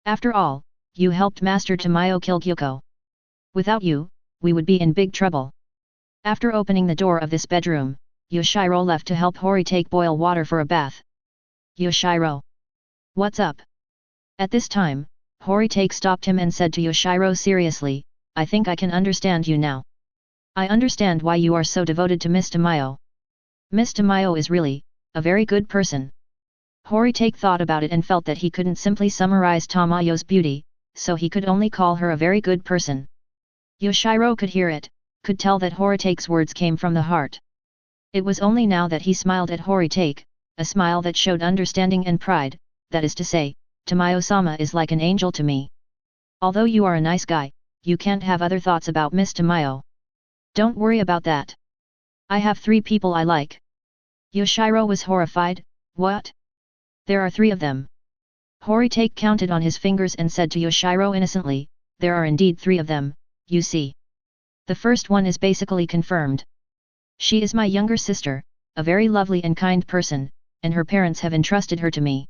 A: After all, you helped Master Tamayo kill Gyuko. Without you, we would be in big trouble." After opening the door of this bedroom, Yoshiro left to help Horitake boil water for a bath. "Yoshiro! What's up?" At this time, Horitake stopped him and said to Yoshiro seriously, "I think I can understand you now. I understand why you are so devoted to Miss Tamayo. Miss Tamayo is really, a very good person." Horitake thought about it and felt that he couldn't simply summarize Tamayo's beauty, so he could only call her a very good person. Yoshiro could hear it, could tell that Horitake's words came from the heart. It was only now that he smiled at Horitake, a smile that showed understanding and pride, that is to say, "Tamayo-sama is like an angel to me. Although you are a nice guy, you can't have other thoughts about Miss Tamayo. Don't worry about that. I have 3 people I like." Yoshiro was horrified, "What? There are 3 of them?" Horitake counted on his fingers and said to Yoshiro innocently, "There are indeed 3 of them, you see. The first one is basically confirmed. She is my younger sister, a very lovely and kind person, and her parents have entrusted her to me.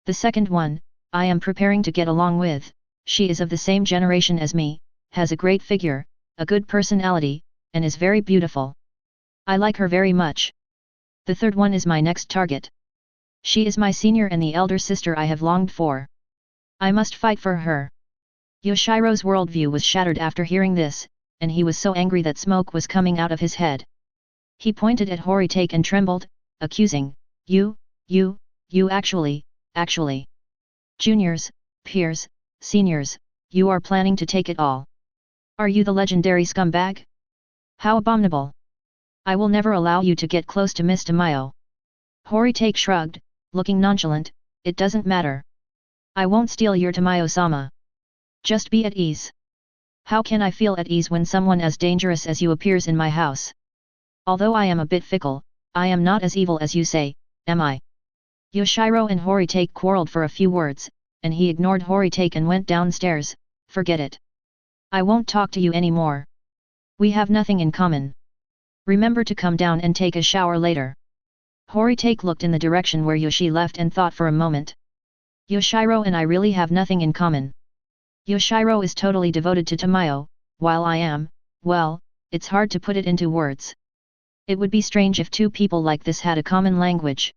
A: The second one, I am preparing to get along with, she is of the same generation as me, has a great figure, a good personality, and is very beautiful. I like her very much. The third one is my next target. She is my senior and the elder sister I have longed for. I must fight for her." Yoshiro's worldview was shattered after hearing this, and he was so angry that smoke was coming out of his head. He pointed at Horitake and trembled, accusing, You actually. Juniors, peers, seniors, you are planning to take it all. Are you the legendary scumbag? How abominable! I will never allow you to get close to Miss Tamayo." Horitake shrugged, looking nonchalant, "It doesn't matter. I won't steal your Tamayo-sama. Just be at ease." "How can I feel at ease when someone as dangerous as you appears in my house? Although I am a bit fickle, I am not as evil as you say, am I?" Yoshiro and Horitake quarreled for a few words, and he ignored Horitake and went downstairs. "Forget it. I won't talk to you anymore. We have nothing in common. Remember to come down and take a shower later." Horitake looked in the direction where Yoshi left and thought for a moment. Yoshiro and I really have nothing in common. Yoshiro is totally devoted to Tamayo, while I am, well, it's hard to put it into words. It would be strange if 2 people like this had a common language.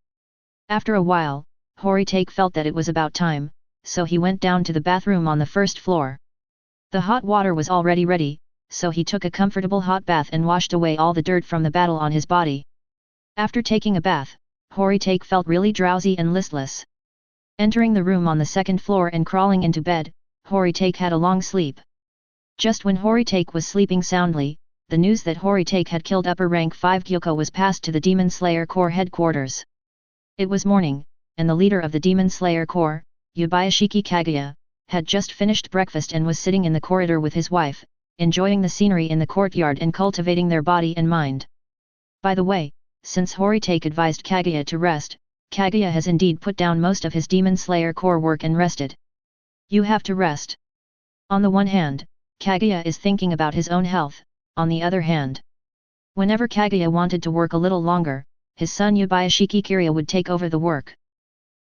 A: After a while, Horitake felt that it was about time, so he went down to the bathroom on the first floor. The hot water was already ready, so he took a comfortable hot bath and washed away all the dirt from the battle on his body. After taking a bath, Horitake felt really drowsy and listless. Entering the room on the second floor and crawling into bed, Horitake had a long sleep. Just when Horitake was sleeping soundly, the news that Horitake had killed upper rank 5 Gyoko was passed to the Demon Slayer Corps headquarters. It was morning, and the leader of the Demon Slayer Corps, Yubayashiki Kaguya, had just finished breakfast and was sitting in the corridor with his wife, enjoying the scenery in the courtyard and cultivating their body and mind. By the way, since Horitake advised Kaguya to rest, Kaguya has indeed put down most of his Demon Slayer Corps work and rested. You have to rest. On the one hand, Kaguya is thinking about his own health, on the other hand. Whenever Kaguya wanted to work a little longer, his son Yubayashiki Kiryu would take over the work.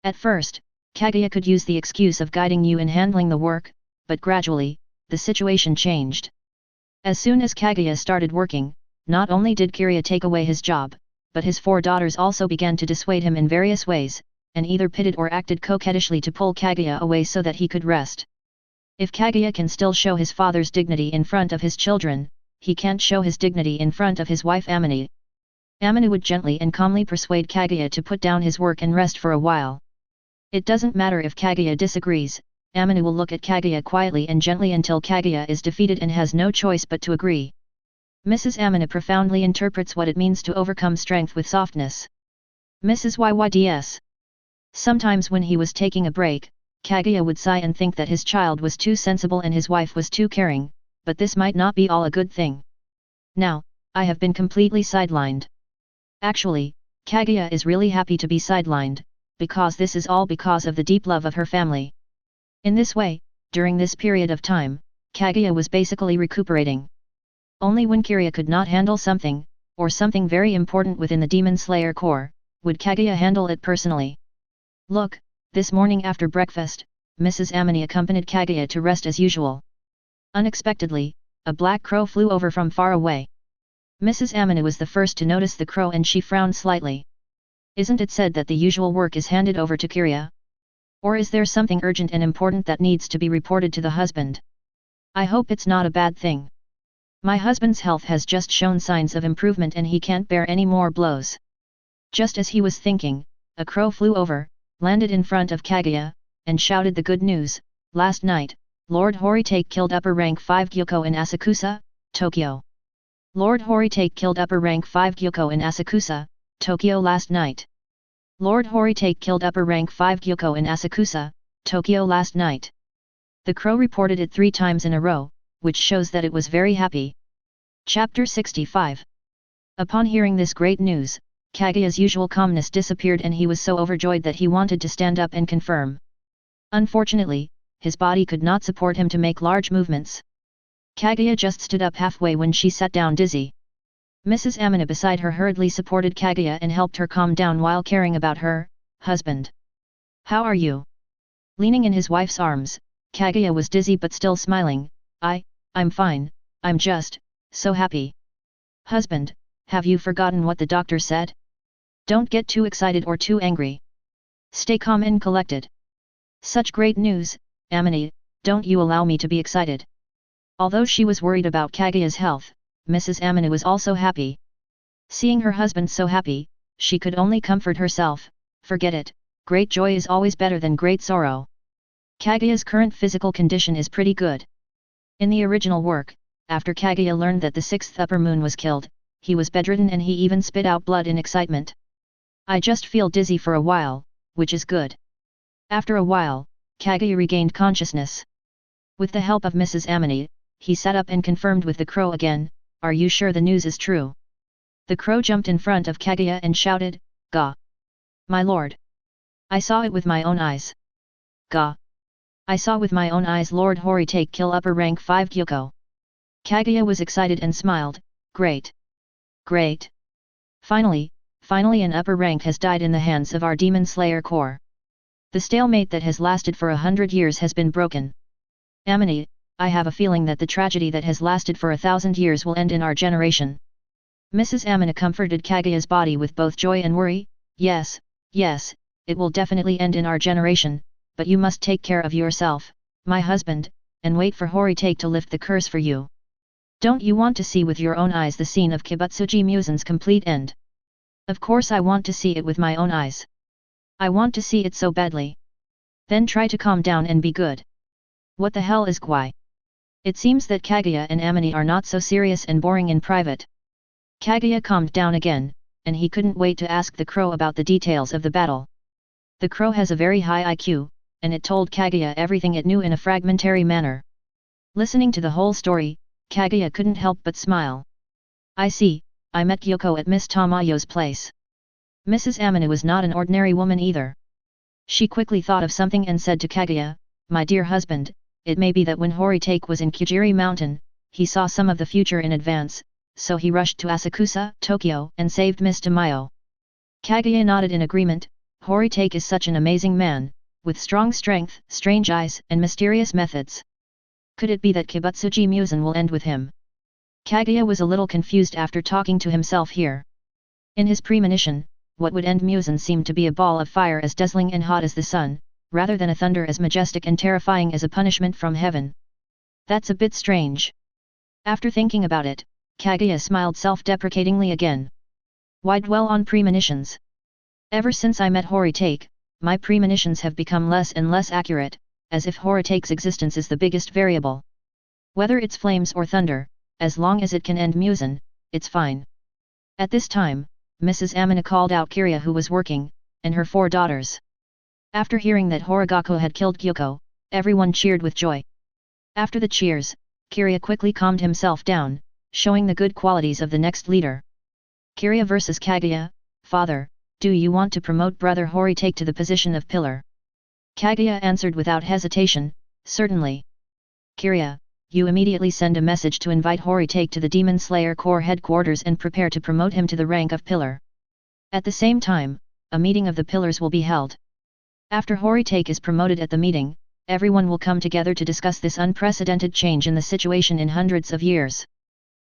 A: At first, Kaguya could use the excuse of guiding you in handling the work, but gradually, the situation changed. As soon as Kaguya started working, not only did Kiryu take away his job, but his 4 daughters also began to dissuade him in various ways, and either pitted or acted coquettishly to pull Kaguya away so that he could rest. If Kaguya can still show his father's dignity in front of his children, he can't show his dignity in front of his wife Amine. Amine would gently and calmly persuade Kaguya to put down his work and rest for a while. It doesn't matter if Kaguya disagrees, Amine will look at Kaguya quietly and gently until Kaguya is defeated and has no choice but to agree. Mrs. Amine profoundly interprets what it means to overcome strength with softness. Mrs. Yyds. Sometimes when he was taking a break, Kaguya would sigh and think that his child was too sensible and his wife was too caring, but this might not be all a good thing. Now, I have been completely sidelined. Actually, Kaguya is really happy to be sidelined, because this is all because of the deep love of her family. In this way, during this period of time, Kaguya was basically recuperating. Only when Kiryu could not handle something, or something very important within the Demon Slayer Corps, would Kaguya handle it personally. Look, this morning after breakfast, Mrs. Amine accompanied Kaguya to rest as usual. Unexpectedly, a black crow flew over from far away. Mrs. Amine was the first to notice the crow and she frowned slightly. Isn't it said that the usual work is handed over to Kiryu? Or is there something urgent and important that needs to be reported to the husband? I hope it's not a bad thing. My husband's health has just shown signs of improvement and he can't bear any more blows. Just as he was thinking, a crow flew over, landed in front of Kaguya, and shouted the good news. Last night, Lord Horitake killed upper rank 5 Gyoko in Asakusa, Tokyo. Lord Horitake killed upper rank 5 Gyoko in Asakusa, Tokyo last night. Lord Horitake killed upper rank 5 Gyoko in Asakusa, Tokyo last night. The crow reported it 3 times in a row, which shows that it was very happy. Chapter 65. Upon hearing this great news, Kaguya's usual calmness disappeared and he was so overjoyed that he wanted to stand up and confirm. Unfortunately, his body could not support him to make large movements. Kaguya just stood up halfway when she sat down dizzy. Mrs. Amine beside her hurriedly supported Kaguya and helped her calm down while caring about her husband. How are you? Leaning in his wife's arms, Kaguya was dizzy but still smiling. I'm fine, I'm just so happy. Husband, have you forgotten what the doctor said? Don't get too excited or too angry. Stay calm and collected. Such great news, Amine, don't you allow me to be excited. Although she was worried about Kaguya's health, Mrs. Amine was also happy. Seeing her husband so happy, she could only comfort herself. Forget it, great joy is always better than great sorrow. Kaguya's current physical condition is pretty good. In the original work, after Kaguya learned that the 6th upper moon was killed, he was bedridden and he even spit out blood in excitement. I just feel dizzy for a while, which is good. After a while, Kaguya regained consciousness. With the help of Mrs. Amine, he sat up and confirmed with the crow again, are you sure the news is true? The crow jumped in front of Kaguya and shouted, Ga! My lord! I saw it with my own eyes. Ga! I saw with my own eyes Lord Horitake kill upper rank 5 Gyoko. Kaguya was excited and smiled, great! Great! Finally an upper rank has died in the hands of our Demon Slayer Corps. The stalemate that has lasted for 100 years has been broken. Amine, I have a feeling that the tragedy that has lasted for 1,000 years will end in our generation. Mrs. Amine comforted Kaguya's body with both joy and worry, yes, it will definitely end in our generation, but you must take care of yourself, my husband, and wait for Horitake to lift the curse for you. Don't you want to see with your own eyes the scene of Kibutsuji Muzan's complete end? Of course I want to see it with my own eyes. I want to see it so badly. Then try to calm down and be good. What the hell is Kwai? It seems that Kaguya and Amini are not so serious and boring in private. Kaguya calmed down again, and he couldn't wait to ask the crow about the details of the battle. The crow has a very high IQ, and it told Kaguya everything it knew in a fragmentary manner. Listening to the whole story, Kaguya couldn't help but smile. I see, I met Gyoko at Miss Tamayo's place. Mrs. Amina was not an ordinary woman either. She quickly thought of something and said to Kaguya, my dear husband, it may be that when Horitake was in Kujiri Mountain, he saw some of the future in advance, so he rushed to Asakusa, Tokyo, and saved Miss Tamayo. Kaguya nodded in agreement. Horitake is such an amazing man, with strong strength, strange eyes, and mysterious methods. Could it be that Kibutsuji Muzan will end with him? Kaguya was a little confused after talking to himself here. In his premonition, what would end Muzan seemed to be a ball of fire as dazzling and hot as the sun, rather than a thunder as majestic and terrifying as a punishment from heaven. That's a bit strange. After thinking about it, Kaguya smiled self-deprecatingly again. Why dwell on premonitions? Ever since I met Horitake, my premonitions have become less and less accurate, as if Horitake's existence is the biggest variable. Whether it's flames or thunder, as long as it can end Muzan, it's fine. At this time, Mrs. Amina called out Kiria who was working, and her 4 daughters. After hearing that Horigaku had killed Gyoko, everyone cheered with joy. After the cheers, Kiria quickly calmed himself down, showing the good qualities of the next leader. Kiria vs. Kaguya, Father, do you want to promote brother Horitake to the position of pillar? Kaguya answered without hesitation, certainly. Kiria, you immediately send a message to invite Horitake to the Demon Slayer Corps headquarters and prepare to promote him to the rank of pillar. At the same time, a meeting of the pillars will be held. After Horitake is promoted at the meeting, everyone will come together to discuss this unprecedented change in the situation in hundreds of years.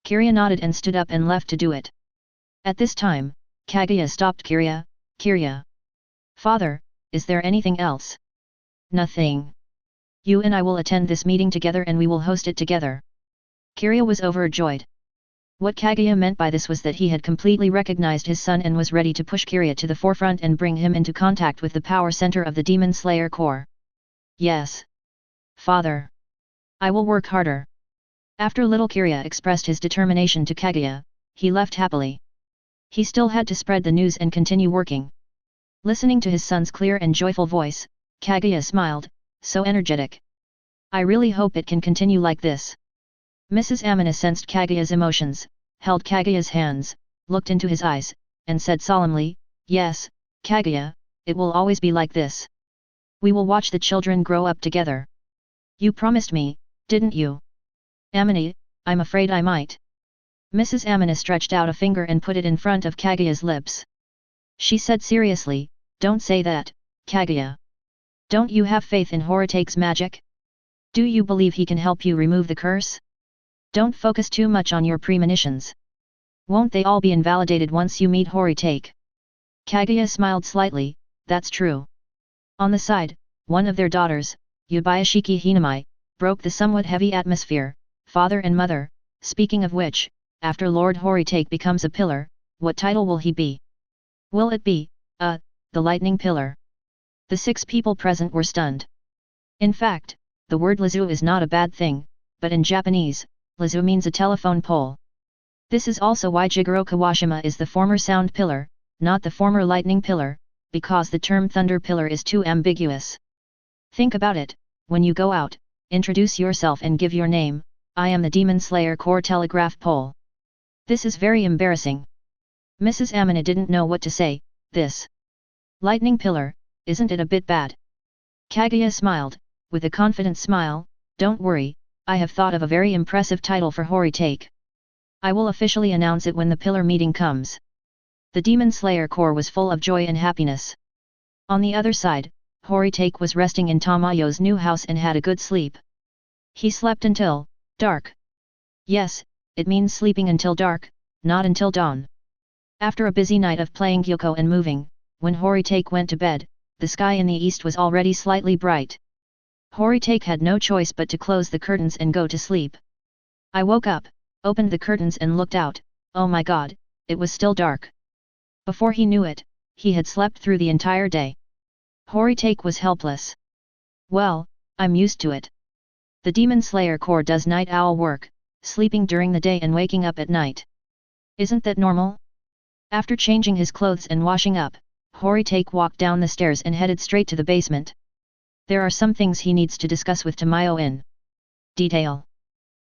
A: Kiria nodded and stood up and left to do it. At this time, Kaguya stopped Kiria. Kiria. Father, is there anything else? Nothing. You and I will attend this meeting together and we will host it together. Kiria was overjoyed. What Kaguya meant by this was that he had completely recognized his son and was ready to push Kiria to the forefront and bring him into contact with the power center of the Demon Slayer Corps. Yes. Father. I will work harder. After little Kiria expressed his determination to Kaguya, he left happily. He still had to spread the news and continue working. Listening to his son's clear and joyful voice, Kaguya smiled, so energetic. I really hope it can continue like this. Mrs. Amina sensed Kaguya's emotions, held Kaguya's hands, looked into his eyes, and said solemnly, yes, Kaguya, it will always be like this. We will watch the children grow up together. You promised me, didn't you? Amina, I'm afraid I might. Mrs. Amina stretched out a finger and put it in front of Kaguya's lips. She said seriously, don't say that, Kaguya. Don't you have faith in Horitake's magic? Do you believe he can help you remove the curse? Don't focus too much on your premonitions. Won't they all be invalidated once you meet Horitake? Kaguya smiled slightly, that's true. On the side, one of their daughters, Yubayashiki Hinamai, broke the somewhat heavy atmosphere. Father and mother, speaking of which, after Lord Horitake becomes a pillar, what title will he be? Will it be, the lightning pillar? The 6 people present were stunned. In fact, the word Lizu is not a bad thing, but in Japanese, Lizu means a telephone pole. This is also why Jigoro Kawashima is the former sound pillar, not the former lightning pillar, because the term thunder pillar is too ambiguous. Think about it, when you go out, introduce yourself and give your name. I am the Demon Slayer Corps telegraph pole. This is very embarrassing. Mrs. Amina didn't know what to say. This lightning pillar, isn't it a bit bad? Kaguya smiled, with a confident smile, don't worry, I have thought of a very impressive title for Horitake. I will officially announce it when the pillar meeting comes. The Demon Slayer Corps was full of joy and happiness. On the other side, Horitake was resting in Tamayo's new house and had a good sleep. He slept until dark. Yes, it means sleeping until dark, not until dawn. After a busy night of playing Gyoko and moving, when Horitake went to bed, the sky in the east was already slightly bright. Horitake had no choice but to close the curtains and go to sleep. I woke up, opened the curtains and looked out. Oh my god, it was still dark. Before he knew it, he had slept through the entire day. Horitake was helpless. Well, I'm used to it. The Demon Slayer Corps does night owl work, sleeping during the day and waking up at night. Isn't that normal? After changing his clothes and washing up, Horitake walked down the stairs and headed straight to the basement. There are some things he needs to discuss with Tamayo in detail.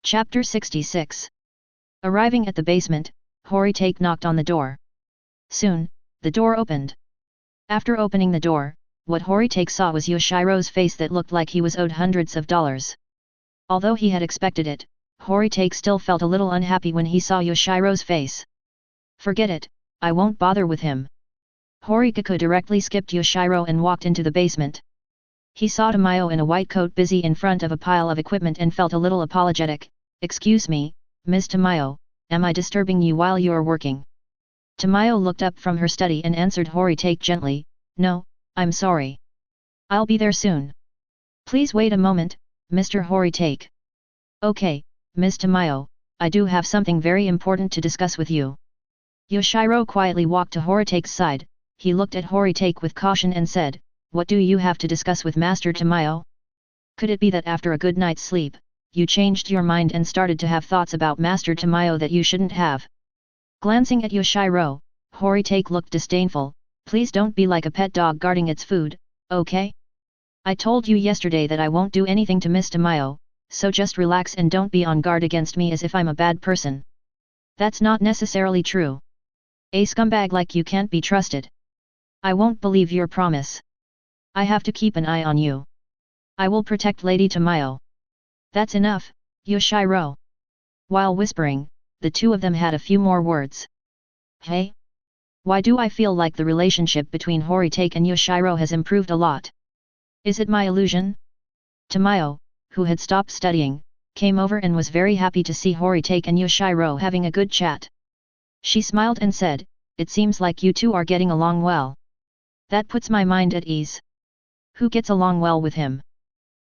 A: Chapter 66. Arriving at the basement, Horitake knocked on the door. Soon, the door opened. After opening the door, what Horitake saw was Yoshiro's face that looked like he was owed hundreds of dollars. Although he had expected it, Horitake still felt a little unhappy when he saw Yoshiro's face. Forget it, I won't bother with him. Horikaku directly skipped Yoshiro and walked into the basement. He saw Tamayo in a white coat busy in front of a pile of equipment and felt a little apologetic. Excuse me, Ms. Tamayo, am I disturbing you while you're working? Tamayo looked up from her study and answered Horitake gently, No, I'm sorry. I'll be there soon. Please wait a moment, Mr. Horitake. Okay, Ms. Tamayo, I do have something very important to discuss with you. Yoshiro quietly walked to Horitake's side. He looked at Horitake with caution and said, What do you have to discuss with Master Tamayo? Could it be that after a good night's sleep, you changed your mind and started to have thoughts about Master Tamayo that you shouldn't have? Glancing at Yoshiro, Horitake looked disdainful. Please don't be like a pet dog guarding its food, okay? I told you yesterday that I won't do anything to Miss Tamayo, so just relax and don't be on guard against me as if I'm a bad person. That's not necessarily true. A scumbag like you can't be trusted. I won't believe your promise. I have to keep an eye on you. I will protect Lady Tamayo. That's enough, Yoshiro. While whispering, the two of them had a few more words. Hey? Why do I feel like the relationship between Horitake and Yoshiro has improved a lot? Is it my illusion? Tamayo, who had stopped studying, came over and was very happy to see Horitake and Yoshiro having a good chat. She smiled and said, It seems like you two are getting along well. That puts my mind at ease. Who gets along well with him?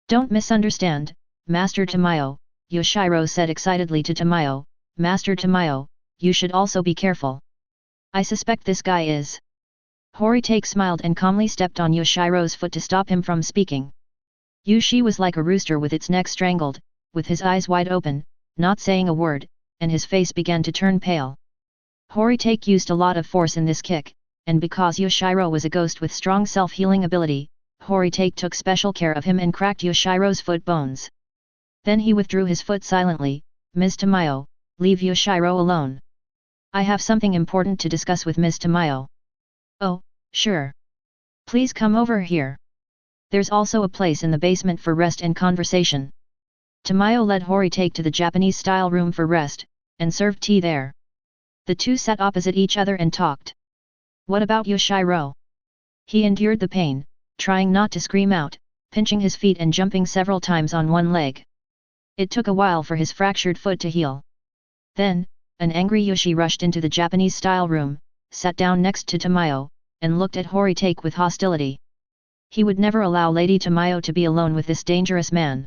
A: Don't misunderstand, Master Tamayo, Yoshiro said excitedly to Tamayo. Master Tamayo, you should also be careful. I suspect this guy is. Horitake smiled and calmly stepped on Yoshiro's foot to stop him from speaking. Yushi was like a rooster with its neck strangled, with his eyes wide open, not saying a word, and his face began to turn pale. Horitake used a lot of force in this kick, and because Yoshiro was a ghost with strong self-healing ability, Horitake took special care of him and cracked Yoshiro's foot bones. Then he withdrew his foot silently. Ms. Tamayo, leave Yoshiro alone. I have something important to discuss with Ms. Tamayo. Oh, sure. Please come over here. There's also a place in the basement for rest and conversation. Tamayo led Horitake to the Japanese-style room for rest, and served tea there. The two sat opposite each other and talked. What about Yoshiro? He endured the pain, trying not to scream out, pinching his feet and jumping several times on one leg. It took a while for his fractured foot to heal. Then, an angry Yoshi rushed into the Japanese-style room, sat down next to Tamayo, and looked at Horitake with hostility. He would never allow Lady Tamayo to be alone with this dangerous man.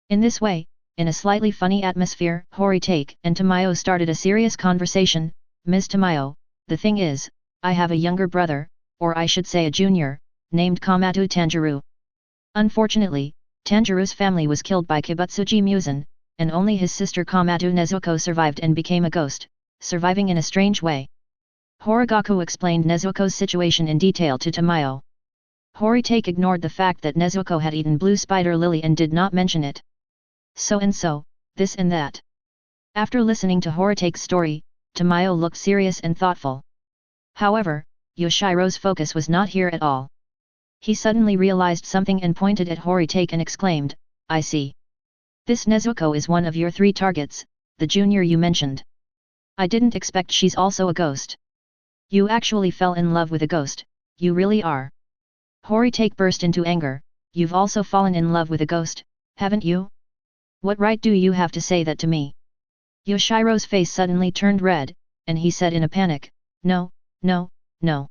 A: In this way, in a slightly funny atmosphere, Horitake and Tamayo started a serious conversation. Ms. Tamayo, the thing is, I have a younger brother, or I should say a junior, named Kamado Tanjiro. Unfortunately, Tanjiro's family was killed by Kibutsuji Muzan, and only his sister Kamado Nezuko survived and became a ghost, surviving in a strange way. Horigaku explained Nezuko's situation in detail to Tamayo. Horitake ignored the fact that Nezuko had eaten blue spider lily and did not mention it. So and so, this and that. After listening to Horitake's story, Tamayo looked serious and thoughtful. However, Yoshiro's focus was not here at all. He suddenly realized something and pointed at Horitake and exclaimed, I see. This Nezuko is one of your 3 targets, the junior you mentioned. I didn't expect she's also a ghost. You actually fell in love with a ghost, you really are. Horitake burst into anger. You've also fallen in love with a ghost, haven't you? What right do you have to say that to me? Yoshiro's face suddenly turned red, and he said in a panic, No, no, no.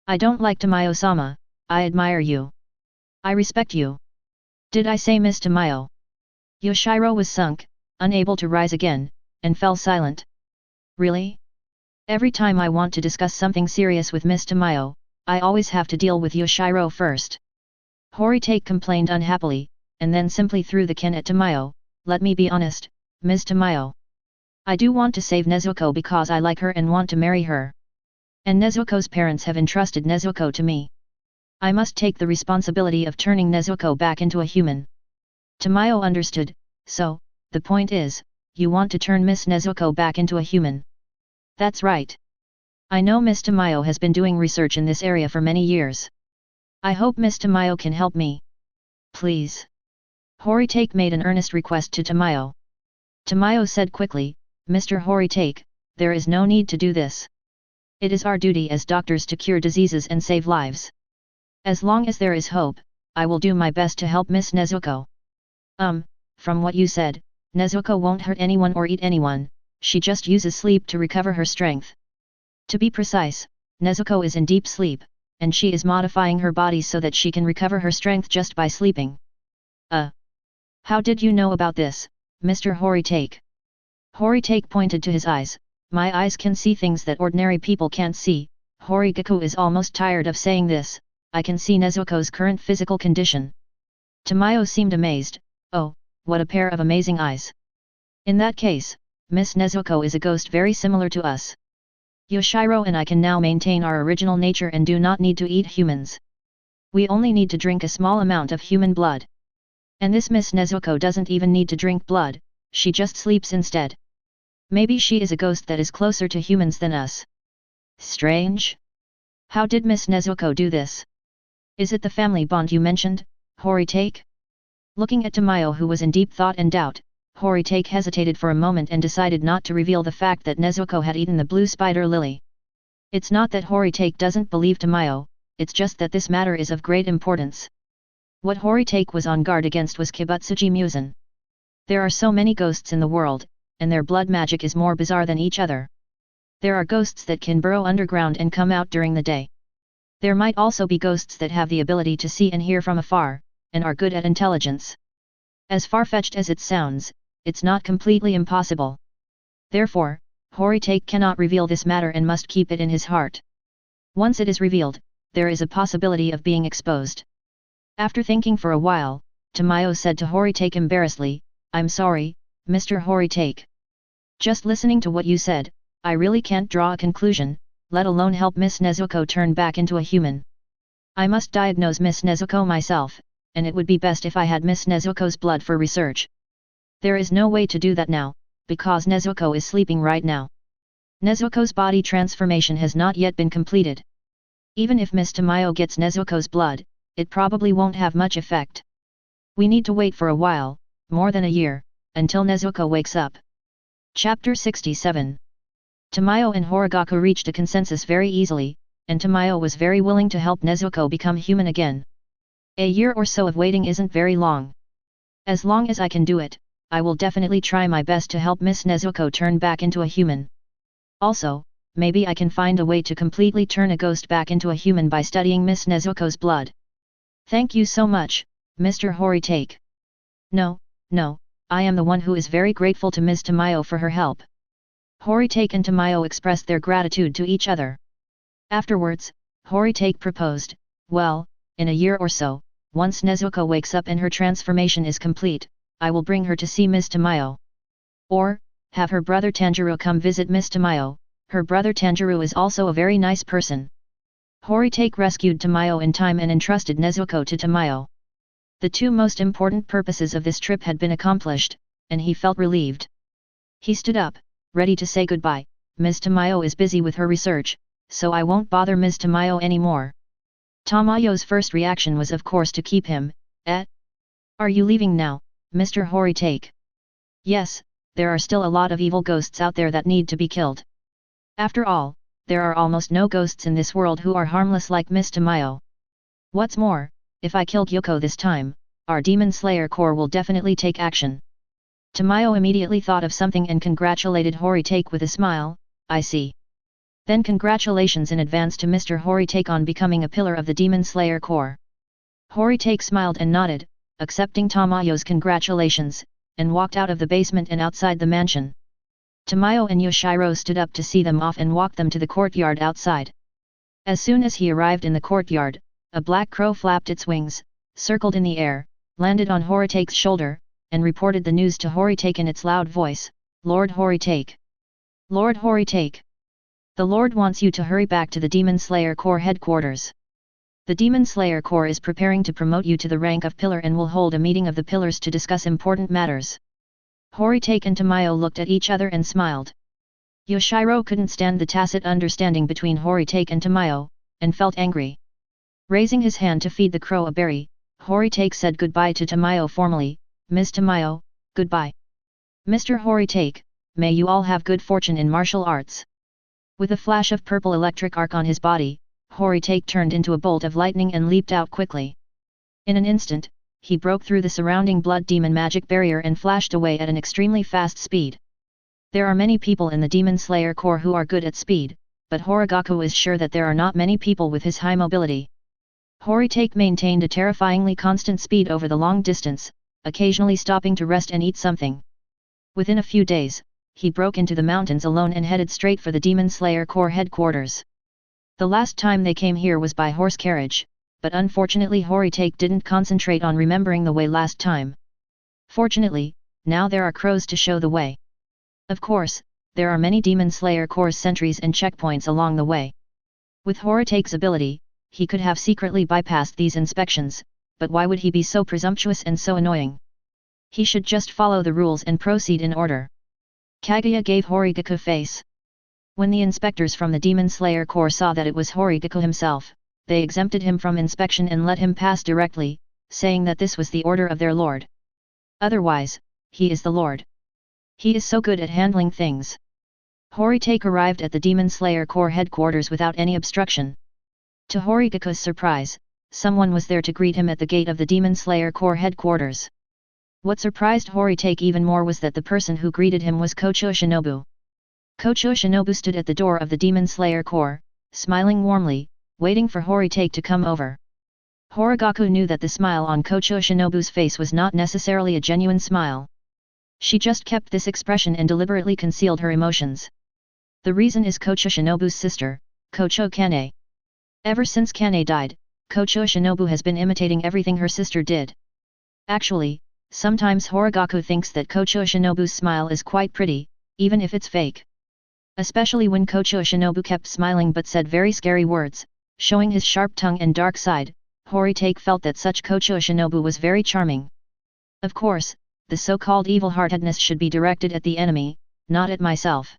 A: I don't like Tamayo-sama, I admire you. I respect you. Did I say Miss Tamayo? Yoshiro was sunk, unable to rise again, and fell silent. Really? Every time I want to discuss something serious with Miss Tamayo, I always have to deal with Yoshiro first. Horitake complained unhappily, and then simply threw the ken at Tamayo. Let me be honest, Ms. Tamayo. I do want to save Nezuko because I like her and want to marry her. And Nezuko's parents have entrusted Nezuko to me. I must take the responsibility of turning Nezuko back into a human. Tamayo understood. So, the point is, you want to turn Miss Nezuko back into a human. That's right. I know Miss Tamayo has been doing research in this area for many years. I hope Miss Tamayo can help me. Please. Horitake made an earnest request to Tamayo. Tamayo said quickly, Mr. Horitake, there is no need to do this. It is our duty as doctors to cure diseases and save lives. As long as there is hope, I will do my best to help Miss Nezuko. From what you said, Nezuko won't hurt anyone or eat anyone, she just uses sleep to recover her strength. To be precise, Nezuko is in deep sleep, and she is modifying her body so that she can recover her strength just by sleeping. How did you know about this, Mr. Horitake? Horitake pointed to his eyes. My eyes can see things that ordinary people can't see. Kaigaku is almost tired of saying this. I can see Nezuko's current physical condition. Tamayo seemed amazed. Oh, what a pair of amazing eyes. In that case, Miss Nezuko is a ghost very similar to us. Yoshiro and I can now maintain our original nature and do not need to eat humans. We only need to drink a small amount of human blood. And this Miss Nezuko doesn't even need to drink blood, she just sleeps instead. Maybe she is a ghost that is closer to humans than us. Strange. How did Miss Nezuko do this? Is it the family bond you mentioned, Horitake? Looking at Tamayo who was in deep thought and doubt, Horitake hesitated for a moment and decided not to reveal the fact that Nezuko had eaten the blue spider lily. It's not that Horitake doesn't believe Tamayo, it's just that this matter is of great importance. What Horitake was on guard against was Kibutsuji Muzan. There are so many ghosts in the world, and their blood magic is more bizarre than each other. There are ghosts that can burrow underground and come out during the day. There might also be ghosts that have the ability to see and hear from afar, and are good at intelligence. As far-fetched as it sounds, it's not completely impossible. Therefore, Horitake cannot reveal this matter and must keep it in his heart. Once it is revealed, there is a possibility of being exposed. After thinking for a while, Tamayo said to Horitake embarrassedly, I'm sorry, Mr. Horitake. Just listening to what you said, I really can't draw a conclusion, let alone help Miss Nezuko turn back into a human. I must diagnose Miss Nezuko myself, and it would be best if I had Miss Nezuko's blood for research. There is no way to do that now, because Nezuko is sleeping right now. Nezuko's body transformation has not yet been completed. Even if Miss Tamayo gets Nezuko's blood, it probably won't have much effect. We need to wait for a while, more than a year, until Nezuko wakes up. Chapter 67. Tamayo and Kaigaku reached a consensus very easily, and Tamayo was very willing to help Nezuko become human again. A year or so of waiting isn't very long. As long as I can do it, I will definitely try my best to help Miss Nezuko turn back into a human. Also, maybe I can find a way to completely turn a ghost back into a human by studying Miss Nezuko's blood. Thank you so much, Mr. Horitake. No, I am the one who is very grateful to Ms. Tamayo for her help. Horitake and Tamayo expressed their gratitude to each other. Afterwards, Horitake proposed, well, in a year or so, once Nezuko wakes up and her transformation is complete, I will bring her to see Ms. Tamayo. Or, have her brother Tanjiro come visit Ms. Tamayo, her brother Tanjiro is also a very nice person. Horitake rescued Tamayo in time and entrusted Nezuko to Tamayo. The two most important purposes of this trip had been accomplished, and he felt relieved. He stood up, ready to say goodbye. Ms. Tamayo is busy with her research, so I won't bother Ms. Tamayo anymore. Tamayo's first reaction was of course to keep him. Are you leaving now, Mr. Horitake? Yes, there are still a lot of evil ghosts out there that need to be killed. After all, there are almost no ghosts in this world who are harmless like Miss Tamayo. What's more, if I kill Kyoko this time, our Demon Slayer Corps will definitely take action. Tamayo immediately thought of something and congratulated Horitake with a smile. I see. Then congratulations in advance to Mr. Horitake on becoming a pillar of the Demon Slayer Corps. Horitake smiled and nodded, accepting Tamayo's congratulations, and walked out of the basement and outside the mansion. Tamayo and Yoshiro stood up to see them off and walked them to the courtyard outside. As soon as he arrived in the courtyard, a black crow flapped its wings, circled in the air, landed on Horitake's shoulder, and reported the news to Horitake in its loud voice, "Lord Horitake! Lord Horitake! The Lord wants you to hurry back to the Demon Slayer Corps headquarters. The Demon Slayer Corps is preparing to promote you to the rank of pillar and will hold a meeting of the pillars to discuss important matters." Horitake and Tamayo looked at each other and smiled. Yoshiro couldn't stand the tacit understanding between Horitake and Tamayo, and felt angry. Raising his hand to feed the crow a berry, Horitake said goodbye to Tamayo formally, "Miss Tamayo, goodbye. Mr. Horitake, may you all have good fortune in martial arts." With a flash of purple electric arc on his body, Horitake turned into a bolt of lightning and leaped out quickly. In an instant, he broke through the surrounding blood demon magic barrier and flashed away at an extremely fast speed. There are many people in the Demon Slayer Corps who are good at speed, but Kaigaku is sure that there are not many people with his high mobility. Horitake maintained a terrifyingly constant speed over the long distance, occasionally stopping to rest and eat something. Within a few days, he broke into the mountains alone and headed straight for the Demon Slayer Corps headquarters. The last time they came here was by horse carriage, but unfortunately Horitake didn't concentrate on remembering the way last time. Fortunately, now there are crows to show the way. Of course, there are many Demon Slayer Corps sentries and checkpoints along the way. With Horitake's ability, he could have secretly bypassed these inspections, but why would he be so presumptuous and so annoying? He should just follow the rules and proceed in order. Kaguya gave Horigaku face. When the inspectors from the Demon Slayer Corps saw that it was Horigaku himself, they exempted him from inspection and let him pass directly, saying that this was the order of their lord. Otherwise, he is the lord. He is so good at handling things. Horitake arrived at the Demon Slayer Corps headquarters without any obstruction. To Horigaku's surprise, someone was there to greet him at the gate of the Demon Slayer Corps headquarters. What surprised Horitake even more was that the person who greeted him was Kocho Shinobu. Kocho Shinobu stood at the door of the Demon Slayer Corps, smiling warmly, waiting for Horitake to come over. Horigaku knew that the smile on Kocho Shinobu's face was not necessarily a genuine smile. She just kept this expression and deliberately concealed her emotions. The reason is Kocho Shinobu's sister, Kocho Kane. Ever since Kane died, Kocho Shinobu has been imitating everything her sister did. Actually, sometimes Horigaku thinks that Kocho Shinobu's smile is quite pretty, even if it's fake. Especially when Kocho Shinobu kept smiling but said very scary words, showing his sharp tongue and dark side. Horitake felt that such Kocho Shinobu was very charming. Of course, the so-called evil-heartedness should be directed at the enemy, not at myself.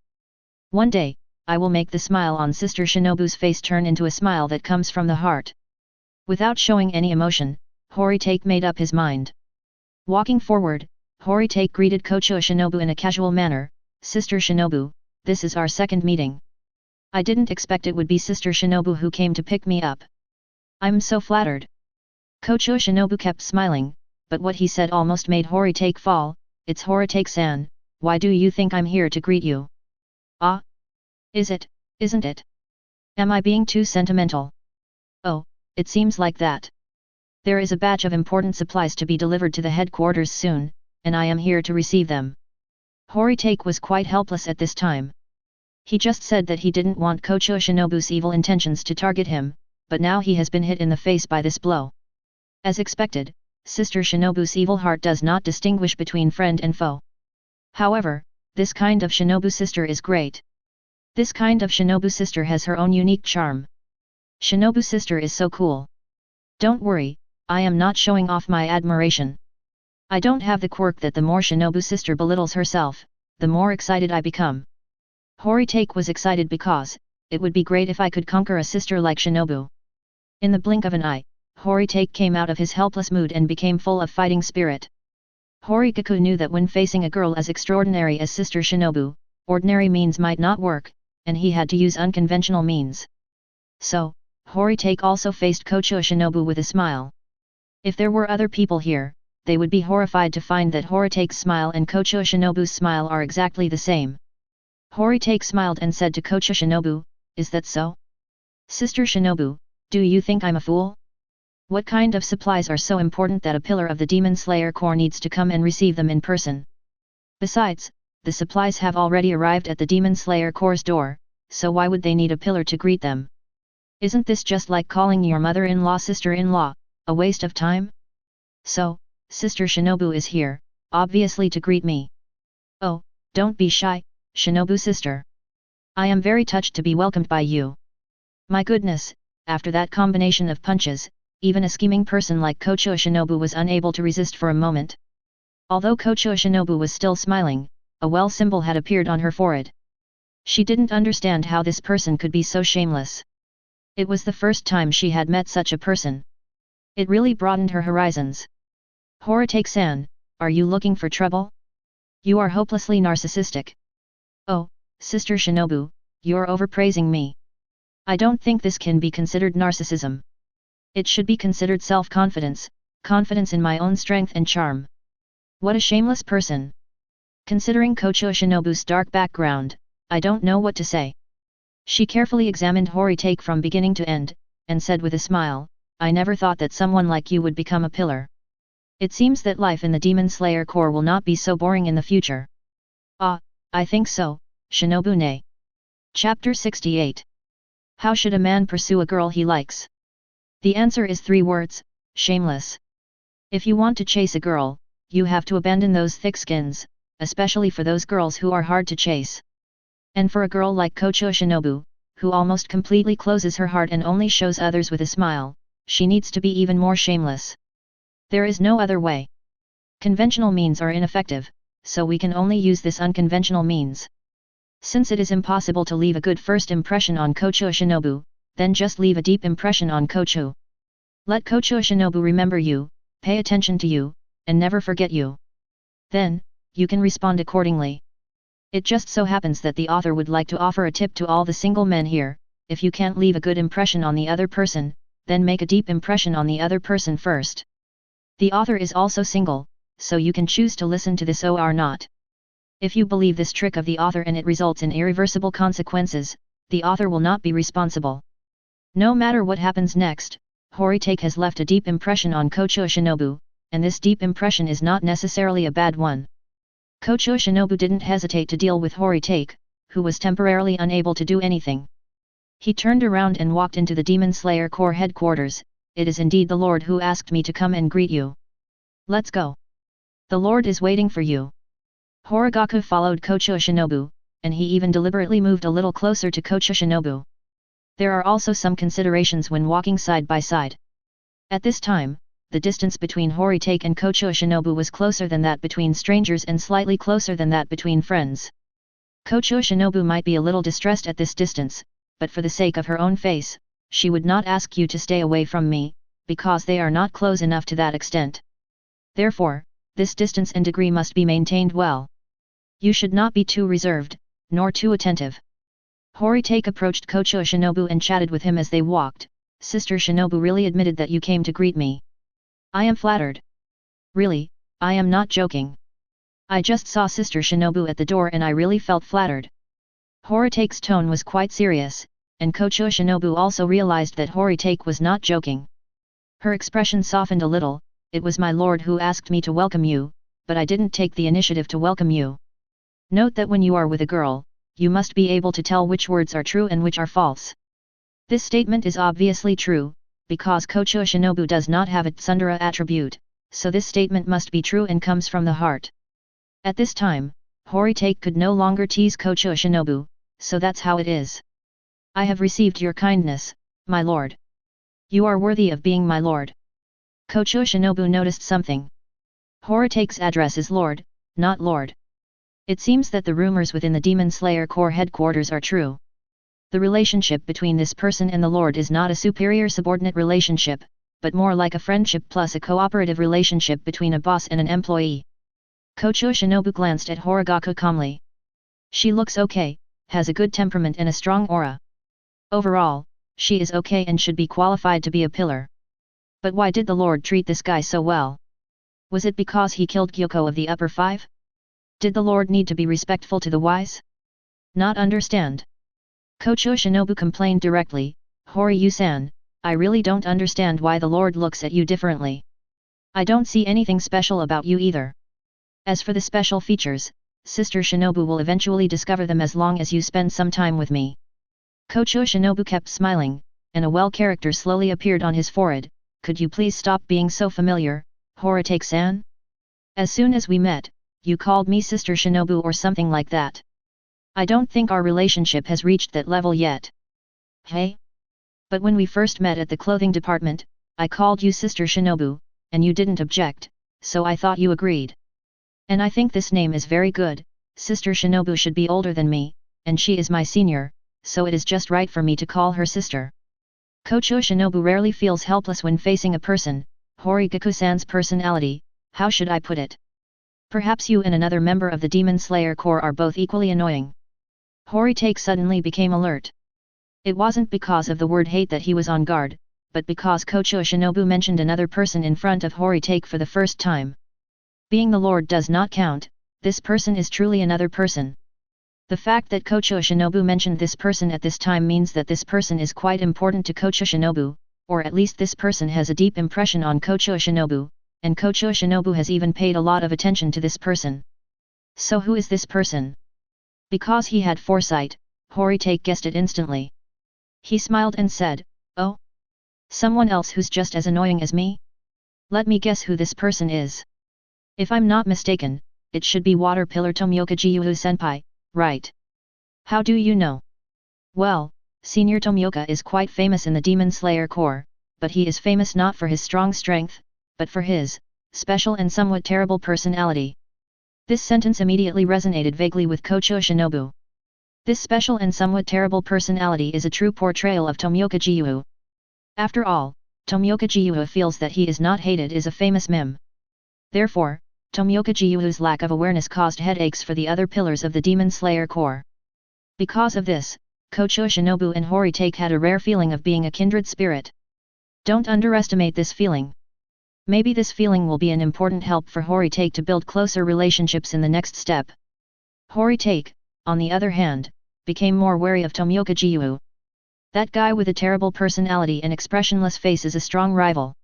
A: One day, I will make the smile on Sister Shinobu's face turn into a smile that comes from the heart. Without showing any emotion, Horitake made up his mind. Walking forward, Horitake greeted Kocho Shinobu in a casual manner, "Sister Shinobu, this is our second meeting. I didn't expect it would be Sister Shinobu who came to pick me up. I'm so flattered." Kocho Shinobu kept smiling, but what he said almost made Horitake fall. "It's Horitake-san, why do you think I'm here to greet you?" "Ah? Isn't it? Am I being too sentimental?" "Oh, it seems like that. There is a batch of important supplies to be delivered to the headquarters soon, and I am here to receive them." Horitake was quite helpless at this time. He just said that he didn't want Kocho Shinobu's evil intentions to target him, but now he has been hit in the face by this blow. As expected, Sister Shinobu's evil heart does not distinguish between friend and foe. However, this kind of Shinobu sister is great. This kind of Shinobu sister has her own unique charm. Shinobu sister is so cool. Don't worry, I am not showing off my admiration. I don't have the quirk that the more Shinobu sister belittles herself, the more excited I become. Horitake was excited because, it would be great if I could conquer a sister like Shinobu. In the blink of an eye, Horitake came out of his helpless mood and became full of fighting spirit. Horigaku knew that when facing a girl as extraordinary as Sister Shinobu, ordinary means might not work, and he had to use unconventional means. So, Horitake also faced Kocho Shinobu with a smile. If there were other people here, they would be horrified to find that Horitake's smile and Kocho Shinobu's smile are exactly the same. Horitake smiled and said to Kocho Shinobu, "Is that so? Sister Shinobu, do you think I'm a fool? What kind of supplies are so important that a pillar of the Demon Slayer Corps needs to come and receive them in person? Besides, the supplies have already arrived at the Demon Slayer Corps' door, so why would they need a pillar to greet them? Isn't this just like calling your mother-in-law sister-in-law, a waste of time? So, Sister Shinobu is here, obviously to greet me. Oh, don't be shy, Shinobu sister. I am very touched to be welcomed by you. My goodness, after that combination of punches, even a scheming person like Kocho Shinobu was unable to resist for a moment. Although Kocho Shinobu was still smiling, a well symbol had appeared on her forehead. She didn't understand how this person could be so shameless. It was the first time she had met such a person. It really broadened her horizons. Horitake-san, are you looking for trouble? You are hopelessly narcissistic. Oh, Sister Shinobu, you're overpraising me. I don't think this can be considered narcissism. It should be considered self-confidence, confidence in my own strength and charm. What a shameless person. Considering Kocho Shinobu's dark background, I don't know what to say. She carefully examined Horitake from beginning to end, and said with a smile, I never thought that someone like you would become a pillar. It seems that life in the Demon Slayer Corps will not be so boring in the future. Ah, I think so, Shinobu-ne. Chapter 68. How should a man pursue a girl he likes? The answer is 3 words, shameless. If you want to chase a girl, you have to abandon those thick skins, especially for those girls who are hard to chase. And for a girl like Kocho Shinobu, who almost completely closes her heart and only shows others with a smile, she needs to be even more shameless. There is no other way. Conventional means are ineffective, so we can only use this unconventional means. Since it is impossible to leave a good first impression on Kocho Shinobu, then just leave a deep impression on Kocho. Let Kocho Shinobu remember you, pay attention to you, and never forget you. Then, you can respond accordingly. It just so happens that the author would like to offer a tip to all the single men here: if you can't leave a good impression on the other person, then make a deep impression on the other person first. The author is also single, so you can choose to listen to this or not. If you believe this trick of the author and it results in irreversible consequences, the author will not be responsible. No matter what happens next, Horitake has left a deep impression on Kocho Shinobu, and this deep impression is not necessarily a bad one. Kocho Shinobu didn't hesitate to deal with Horitake, who was temporarily unable to do anything. He turned around and walked into the Demon Slayer Corps headquarters. It is indeed the Lord who asked me to come and greet you. Let's go. The Lord is waiting for you. Kaigaku followed Kocho Shinobu, and he even deliberately moved a little closer to Kocho Shinobu. There are also some considerations when walking side by side. At this time, the distance between Horitake and Kocho Shinobu was closer than that between strangers and slightly closer than that between friends. Kocho Shinobu might be a little distressed at this distance, but for the sake of her own face, she would not ask you to stay away from me, because they are not close enough to that extent. Therefore, this distance and degree must be maintained well. You should not be too reserved, nor too attentive. Horitake approached Kocho Shinobu and chatted with him as they walked. Sister Shinobu really admitted that you came to greet me. I am flattered. Really, I am not joking. I just saw Sister Shinobu at the door and I really felt flattered. Horitake's tone was quite serious, and Kocho Shinobu also realized that Horitake was not joking. Her expression softened a little. It was my lord who asked me to welcome you, but I didn't take the initiative to welcome you. Note that when you are with a girl, you must be able to tell which words are true and which are false. This statement is obviously true, because Kocho Shinobu does not have a tsundere attribute, so this statement must be true and comes from the heart. At this time, Horitake could no longer tease Kocho Shinobu, so that's how it is. I have received your kindness, my lord. You are worthy of being my lord. Kocho Shinobu noticed something. Horitake's address is lord, not lord. It seems that the rumors within the Demon Slayer Corps headquarters are true. The relationship between this person and the lord is not a superior-subordinate relationship, but more like a friendship plus a cooperative relationship between a boss and an employee. Kocho Shinobu glanced at Kaigaku calmly. She looks okay, has a good temperament and a strong aura. Overall, she is okay and should be qualified to be a pillar. But why did the lord treat this guy so well? Was it because he killed Gyoko of the upper 5? Did the lord need to be respectful to the wise? Not understand. Kocho Shinobu complained directly, Hori-you-san, I really don't understand why the lord looks at you differently. I don't see anything special about you either. As for the special features, Sister Shinobu will eventually discover them as long as you spend some time with me. Kocho Shinobu kept smiling, and a well character slowly appeared on his forehead. Could you please stop being so familiar, Horitake-san? As soon as we met, you called me Sister Shinobu or something like that. I don't think our relationship has reached that level yet. Hey? But when we first met at the clothing department, I called you Sister Shinobu, and you didn't object, so I thought you agreed. And I think this name is very good. Sister Shinobu should be older than me, and she is my senior, so it is just right for me to call her sister. Kocho Shinobu rarely feels helpless when facing a person. Horigaku-san's personality, how should I put it? Perhaps you and another member of the Demon Slayer Corps are both equally annoying. Horitake suddenly became alert. It wasn't because of the word hate that he was on guard, but because Kocho Shinobu mentioned another person in front of Horitake for the first time. Being the Lord does not count, this person is truly another person. The fact that Kocho Shinobu mentioned this person at this time means that this person is quite important to Kocho Shinobu, or at least this person has a deep impression on Kocho Shinobu, and Kocho Shinobu has even paid a lot of attention to this person. So who is this person? Because he had foresight, Horitake guessed it instantly. He smiled and said, "Oh? Someone else who's just as annoying as me? Let me guess who this person is. If I'm not mistaken, it should be Water Pillar Tomioka Gyuhu-senpai, right? How do you know?" Well, Senior Tomioka is quite famous in the Demon Slayer Corps, but he is famous not for his strong strength, but for his special and somewhat terrible personality. This sentence immediately resonated vaguely with Kocho Shinobu. This special and somewhat terrible personality is a true portrayal of Tomioka Gyuhu. After all, Tomioka Gyuhu feels that he is not hated is a famous meme. Therefore, Tomioka Gyuhu's lack of awareness caused headaches for the other pillars of the Demon Slayer Corps. Because of this, Kocho Shinobu and Horitake had a rare feeling of being a kindred spirit. Don't underestimate this feeling. Maybe this feeling will be an important help for Horitake to build closer relationships in the next step. Horitake, on the other hand, became more wary of Tomioka Gyuhu. That guy with a terrible personality and expressionless face is a strong rival.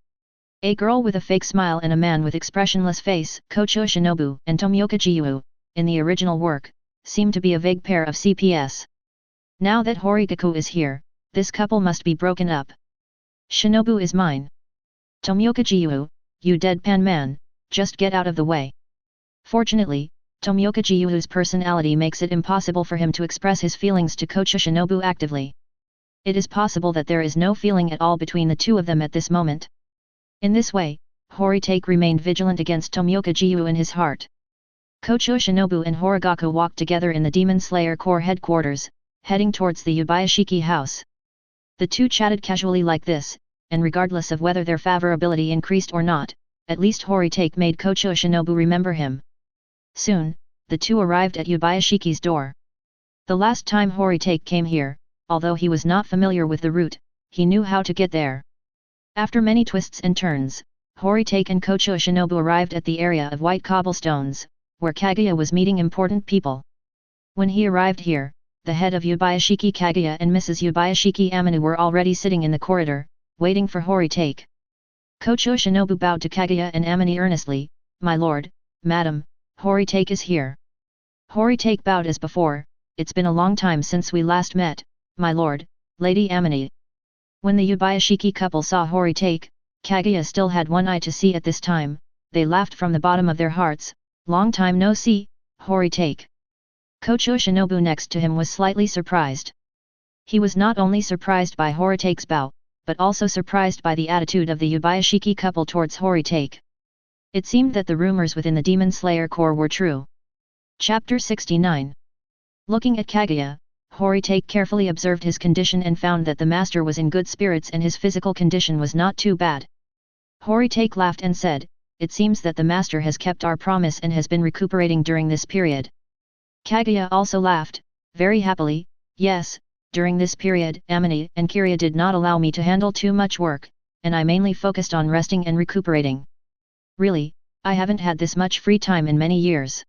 A: A girl with a fake smile and a man with expressionless face, Kocho Shinobu and Tomioka Gyuhu, in the original work, seem to be a vague pair of CPS. Now that Horigaku is here, this couple must be broken up. Shinobu is mine. Tomioka Gyuhu, you deadpan man, just get out of the way. Fortunately, Tomioka Gyuhu's personality makes it impossible for him to express his feelings to Kocho Shinobu actively. It is possible that there is no feeling at all between the two of them at this moment. In this way, Horitake remained vigilant against Tomioka Gyuhu in his heart. Kocho Shinobu and Horigaku walked together in the Demon Slayer Corps headquarters, heading towards the Yubayashiki house. The two chatted casually like this, and regardless of whether their favorability increased or not, at least Horitake made Kocho Shinobu remember him. Soon, the two arrived at Yubayashiki's door. The last time Horitake came here, although he was not familiar with the route, he knew how to get there. After many twists and turns, Horitake and Kocho Shinobu arrived at the area of white cobblestones, where Kaguya was meeting important people. When he arrived here, the head of Yubayashiki Kaguya and Mrs. Yubayashiki Aminu were already sitting in the corridor, waiting for Horitake. Kocho Shinobu bowed to Kaguya and Amini earnestly, "My lord, madam, Horitake is here." Horitake bowed as before, "It's been a long time since we last met, my lord, Lady Amini." When the Yubayashiki couple saw Horitake, Kaguya still had one eye to see at this time, they laughed from the bottom of their hearts, "Long time no see, Horitake." Kocho Shinobu next to him was slightly surprised. He was not only surprised by Horitake's bow, but also surprised by the attitude of the Yubayashiki couple towards Horitake. It seemed that the rumors within the Demon Slayer Corps were true. Chapter 69. Looking at Kaguya, Horitake carefully observed his condition and found that the master was in good spirits and his physical condition was not too bad. Horitake laughed and said, "It seems that the master has kept our promise and has been recuperating during this period." Kaguya also laughed, very happily, "Yes, during this period, Amini and Kirya did not allow me to handle too much work, and I mainly focused on resting and recuperating. Really, I haven't had this much free time in many years.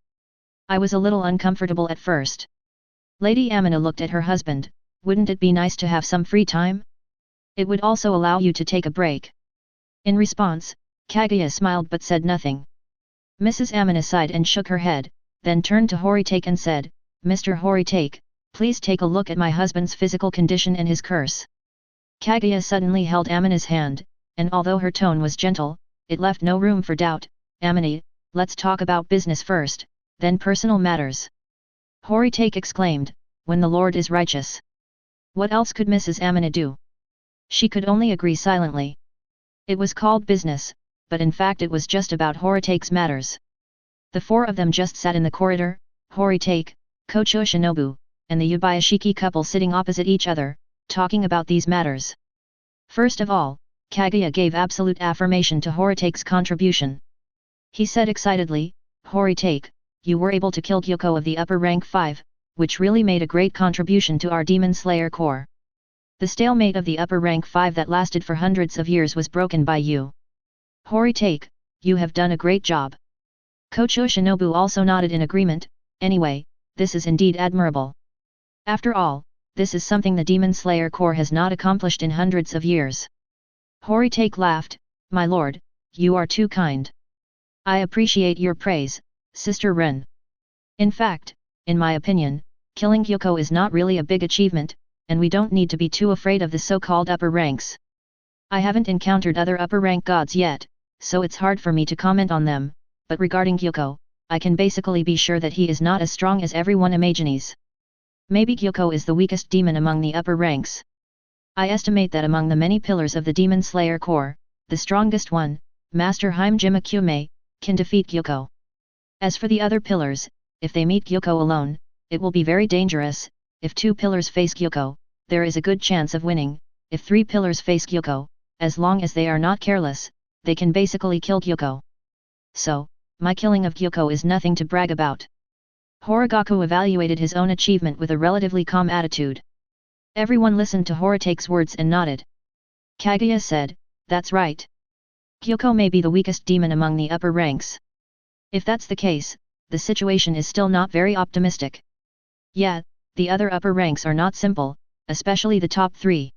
A: I was a little uncomfortable at first." Lady Amina looked at her husband, "Wouldn't it be nice to have some free time? It would also allow you to take a break." In response, Kaguya smiled but said nothing. Mrs. Amina sighed and shook her head, then turned to Horitake and said, "Mr. Horitake, please take a look at my husband's physical condition and his curse." Kaguya suddenly held Amina's hand, and although her tone was gentle, it left no room for doubt. "Amina, let's talk about business first, then personal matters." Horitake exclaimed, "When the Lord is righteous." What else could Mrs. Amina do? She could only agree silently. It was called business, but in fact it was just about Horitake's matters. The four of them just sat in the corridor, Horitake, Kocho Shinobu, and the Yubayashiki couple sitting opposite each other, talking about these matters. First of all, Kaguya gave absolute affirmation to Horitake's contribution. He said excitedly, "Horitake, you were able to kill Gyoko of the upper rank 5, which really made a great contribution to our Demon Slayer Corps. The stalemate of the upper rank 5 that lasted for hundreds of years was broken by you. Horitake, you have done a great job." Kocho Shinobu also nodded in agreement. "Anyway, this is indeed admirable. After all, this is something the Demon Slayer Corps has not accomplished in hundreds of years." Horitake laughed, "My lord, you are too kind. I appreciate your praise, Sister Ren. In fact, in my opinion, killing Gyoko is not really a big achievement, and we don't need to be too afraid of the so-called upper ranks. I haven't encountered other upper rank gods yet, so it's hard for me to comment on them, but regarding Gyoko, I can basically be sure that he is not as strong as everyone imagines. Maybe Gyoko is the weakest demon among the upper ranks. I estimate that among the many pillars of the Demon Slayer Corps, the strongest one, Master Hime-jima Kyume, can defeat Gyoko. As for the other pillars, if they meet Gyoko alone, it will be very dangerous. If 2 pillars face Gyoko, there is a good chance of winning. If 3 pillars face Gyoko, as long as they are not careless, they can basically kill Gyoko. So, my killing of Gyoko is nothing to brag about." Horigaku evaluated his own achievement with a relatively calm attitude. Everyone listened to Horitake's words and nodded. Kaguya said, "That's right. Gyoko may be the weakest demon among the upper ranks. If that's the case, the situation is still not very optimistic. Yeah, the other upper ranks are not simple, especially the top 3.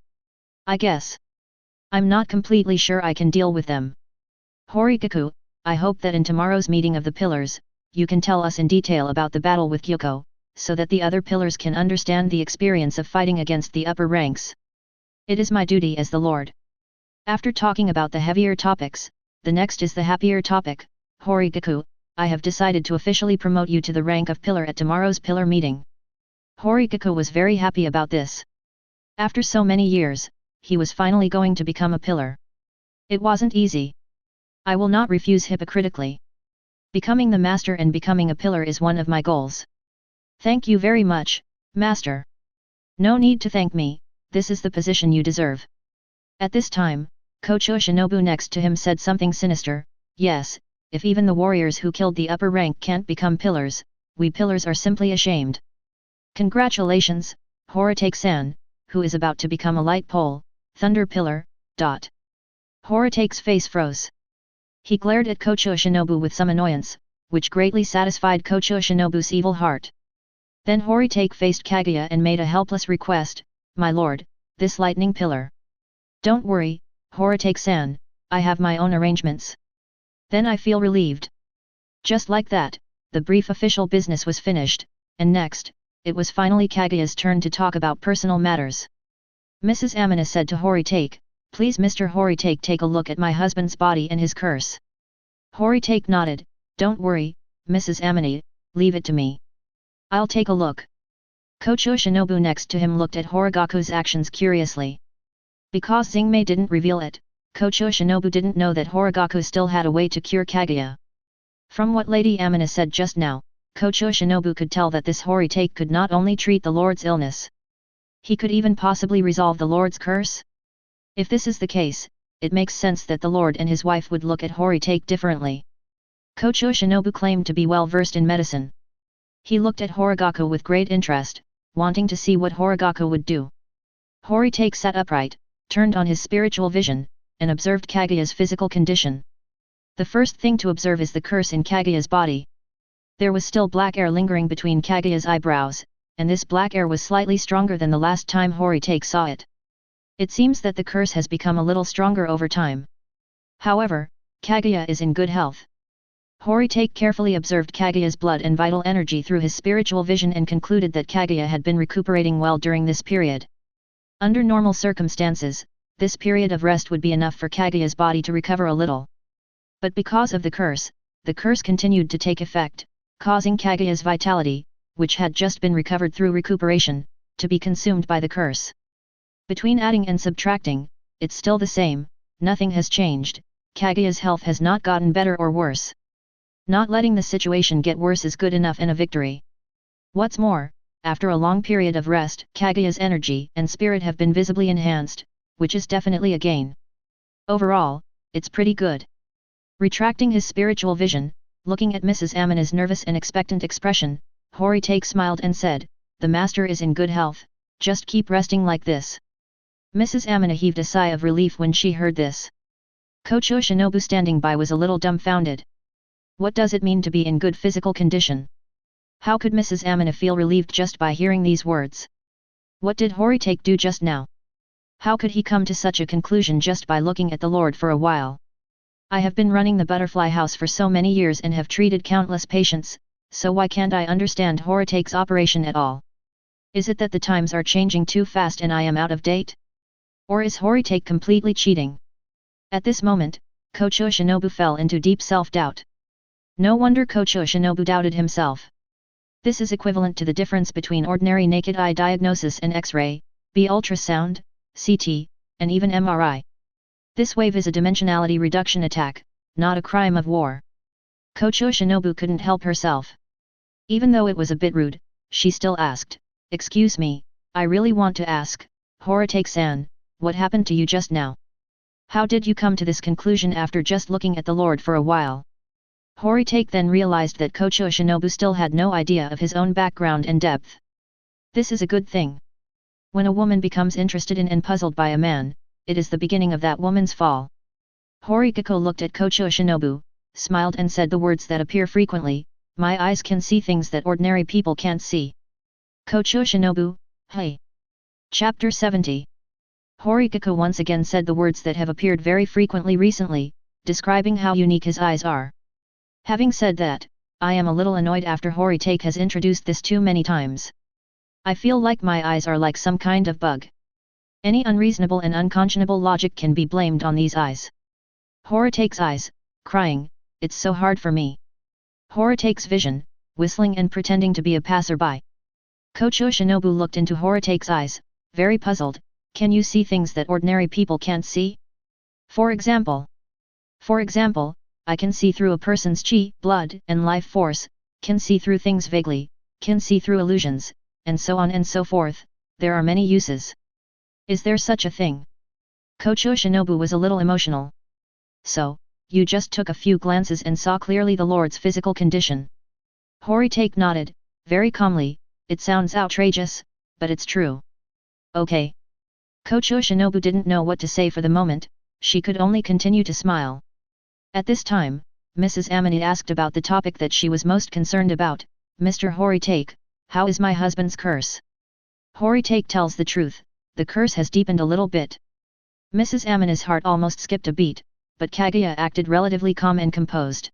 A: I guess. I'm not completely sure I can deal with them. Horigaku, I hope that in tomorrow's meeting of the pillars, you can tell us in detail about the battle with Gyoko, so that the other pillars can understand the experience of fighting against the upper ranks. It is my duty as the Lord." After talking about the heavier topics, the next is the happier topic. "Horigaku, I have decided to officially promote you to the rank of pillar at tomorrow's pillar meeting." Horigaku was very happy about this. After so many years, he was finally going to become a pillar. It wasn't easy. I will not refuse hypocritically. Becoming the master and becoming a pillar is one of my goals. Thank you very much, master. No need to thank me, this is the position you deserve. At this time, Kocho Shinobu next to him said something sinister. "Yes, if even the warriors who killed the upper rank can't become pillars, we pillars are simply ashamed. Congratulations, Horitake-san, who is about to become a light pole, thunder pillar, ... Horitake's face froze. He glared at Kocho Shinobu with some annoyance, which greatly satisfied Kocho Shinobu's evil heart. Then Horitake faced Kaguya and made a helpless request, "My lord, this lightning pillar. Don't worry, Horitake-san, I have my own arrangements." Then I feel relieved. Just like that, the brief official business was finished, and next, it was finally Kaguya's turn to talk about personal matters. Mrs. Amina said to Horitake, "Please Mr. Horitake, take a look at my husband's body and his curse." Horitake nodded, "Don't worry, Mrs. Amina, leave it to me. I'll take a look." Kocho Shinobu next to him looked at Horigaku's actions curiously. Because Xingmei didn't reveal it, Kocho Shinobu didn't know that Horigaku still had a way to cure Kaguya. From what Lady Amina said just now, Kocho Shinobu could tell that this Horitake could not only treat the Lord's illness. He could even possibly resolve the Lord's curse? If this is the case, it makes sense that the Lord and his wife would look at Horitake differently. Kocho Shinobu claimed to be well versed in medicine. He looked at Horigaku with great interest, wanting to see what Horigaku would do. Horitake sat upright, turned on his spiritual vision, and observed Kaguya's physical condition. The first thing to observe is the curse in Kaguya's body. There was still black hair lingering between Kaguya's eyebrows, and this black hair was slightly stronger than the last time Horitake saw it. It seems that the curse has become a little stronger over time. However, Kaguya is in good health. Horitake carefully observed Kaguya's blood and vital energy through his spiritual vision and concluded that Kaguya had been recuperating well during this period. Under normal circumstances, this period of rest would be enough for Kaguya's body to recover a little. But because of the curse continued to take effect, causing Kaguya's vitality, which had just been recovered through recuperation, to be consumed by the curse. Between adding and subtracting, it's still the same, nothing has changed, Kaguya's health has not gotten better or worse. Not letting the situation get worse is good enough and a victory. What's more, after a long period of rest, Kaguya's energy and spirit have been visibly enhanced, which is definitely a gain. Overall, it's pretty good. Retracting his spiritual vision, looking at Mrs. Amina's nervous and expectant expression, Horitake smiled and said, "The master is in good health, just keep resting like this." Mrs. Amina heaved a sigh of relief when she heard this. Kocho Shinobu standing by was a little dumbfounded. What does it mean to be in good physical condition? How could Mrs. Amina feel relieved just by hearing these words? What did Horitake do just now? How could he come to such a conclusion just by looking at the Lord for a while? I have been running the butterfly house for so many years and have treated countless patients, so why can't I understand Horitake's operation at all? Is it that the times are changing too fast and I am out of date? Or is Horitake completely cheating? At this moment, Kocho Shinobu fell into deep self-doubt. No wonder Kocho Shinobu doubted himself. This is equivalent to the difference between ordinary naked eye diagnosis and X-ray, B ultrasound, CT, and even MRI. This wave is a dimensionality reduction attack, not a crime of war. Kocho Shinobu couldn't help herself. Even though it was a bit rude, she still asked, "Excuse me, I really want to ask, Horitake-san, what happened to you just now? How did you come to this conclusion after just looking at the Lord for a while?" Horitake then realized that Kocho Shinobu still had no idea of his own background and depth. This is a good thing. When a woman becomes interested in and puzzled by a man, it is the beginning of that woman's fall. Horikako looked at Kocho Shinobu, smiled and said the words that appear frequently, "My eyes can see things that ordinary people can't see." Kocho Shinobu, hey. Chapter 70. Horikako once again said the words that have appeared very frequently recently, describing how unique his eyes are. Having said that, I am a little annoyed after Horitake has introduced this too many times. I feel like my eyes are like some kind of bug. Any unreasonable and unconscionable logic can be blamed on these eyes. Horitake's eyes, crying, "It's so hard for me." Horitake's vision, whistling and pretending to be a passerby. Kocho Shinobu looked into Horitake's eyes, very puzzled. "Can you see things that ordinary people can't see? For example, I can see through a person's chi, blood, and life force, can see through things vaguely, can see through illusions, and so on and so forth, there are many uses. Is there such a thing?" Kocho Shinobu was a little emotional. "So, you just took a few glances and saw clearly the Lord's physical condition?" Horitake nodded, very calmly, "It sounds outrageous, but it's true." "Okay." Kocho Shinobu didn't know what to say for the moment, she could only continue to smile. At this time, Mrs. Amini asked about the topic that she was most concerned about, "Mr. Horitake, how is my husband's curse?" Horitake tells the truth, the curse has deepened a little bit. Mrs. Amina's heart almost skipped a beat, but Kaguya acted relatively calm and composed.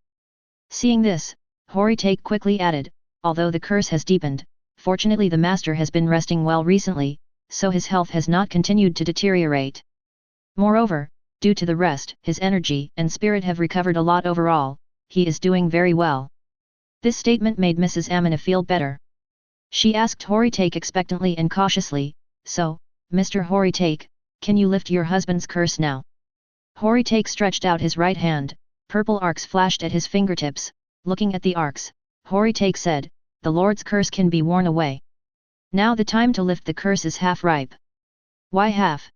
A: Seeing this, Horitake quickly added, "Although the curse has deepened, fortunately the master has been resting well recently, so his health has not continued to deteriorate. Moreover, due to the rest, his energy and spirit have recovered a lot overall, he is doing very well." This statement made Mrs. Amina feel better. She asked Horitake expectantly and cautiously, "So, Mr. Horitake, can you lift your husband's curse now?" Horitake stretched out his right hand, purple arcs flashed at his fingertips. Looking at the arcs, Horitake said, "The Lord's curse can be worn away. Now the time to lift the curse is half ripe." "Why half?"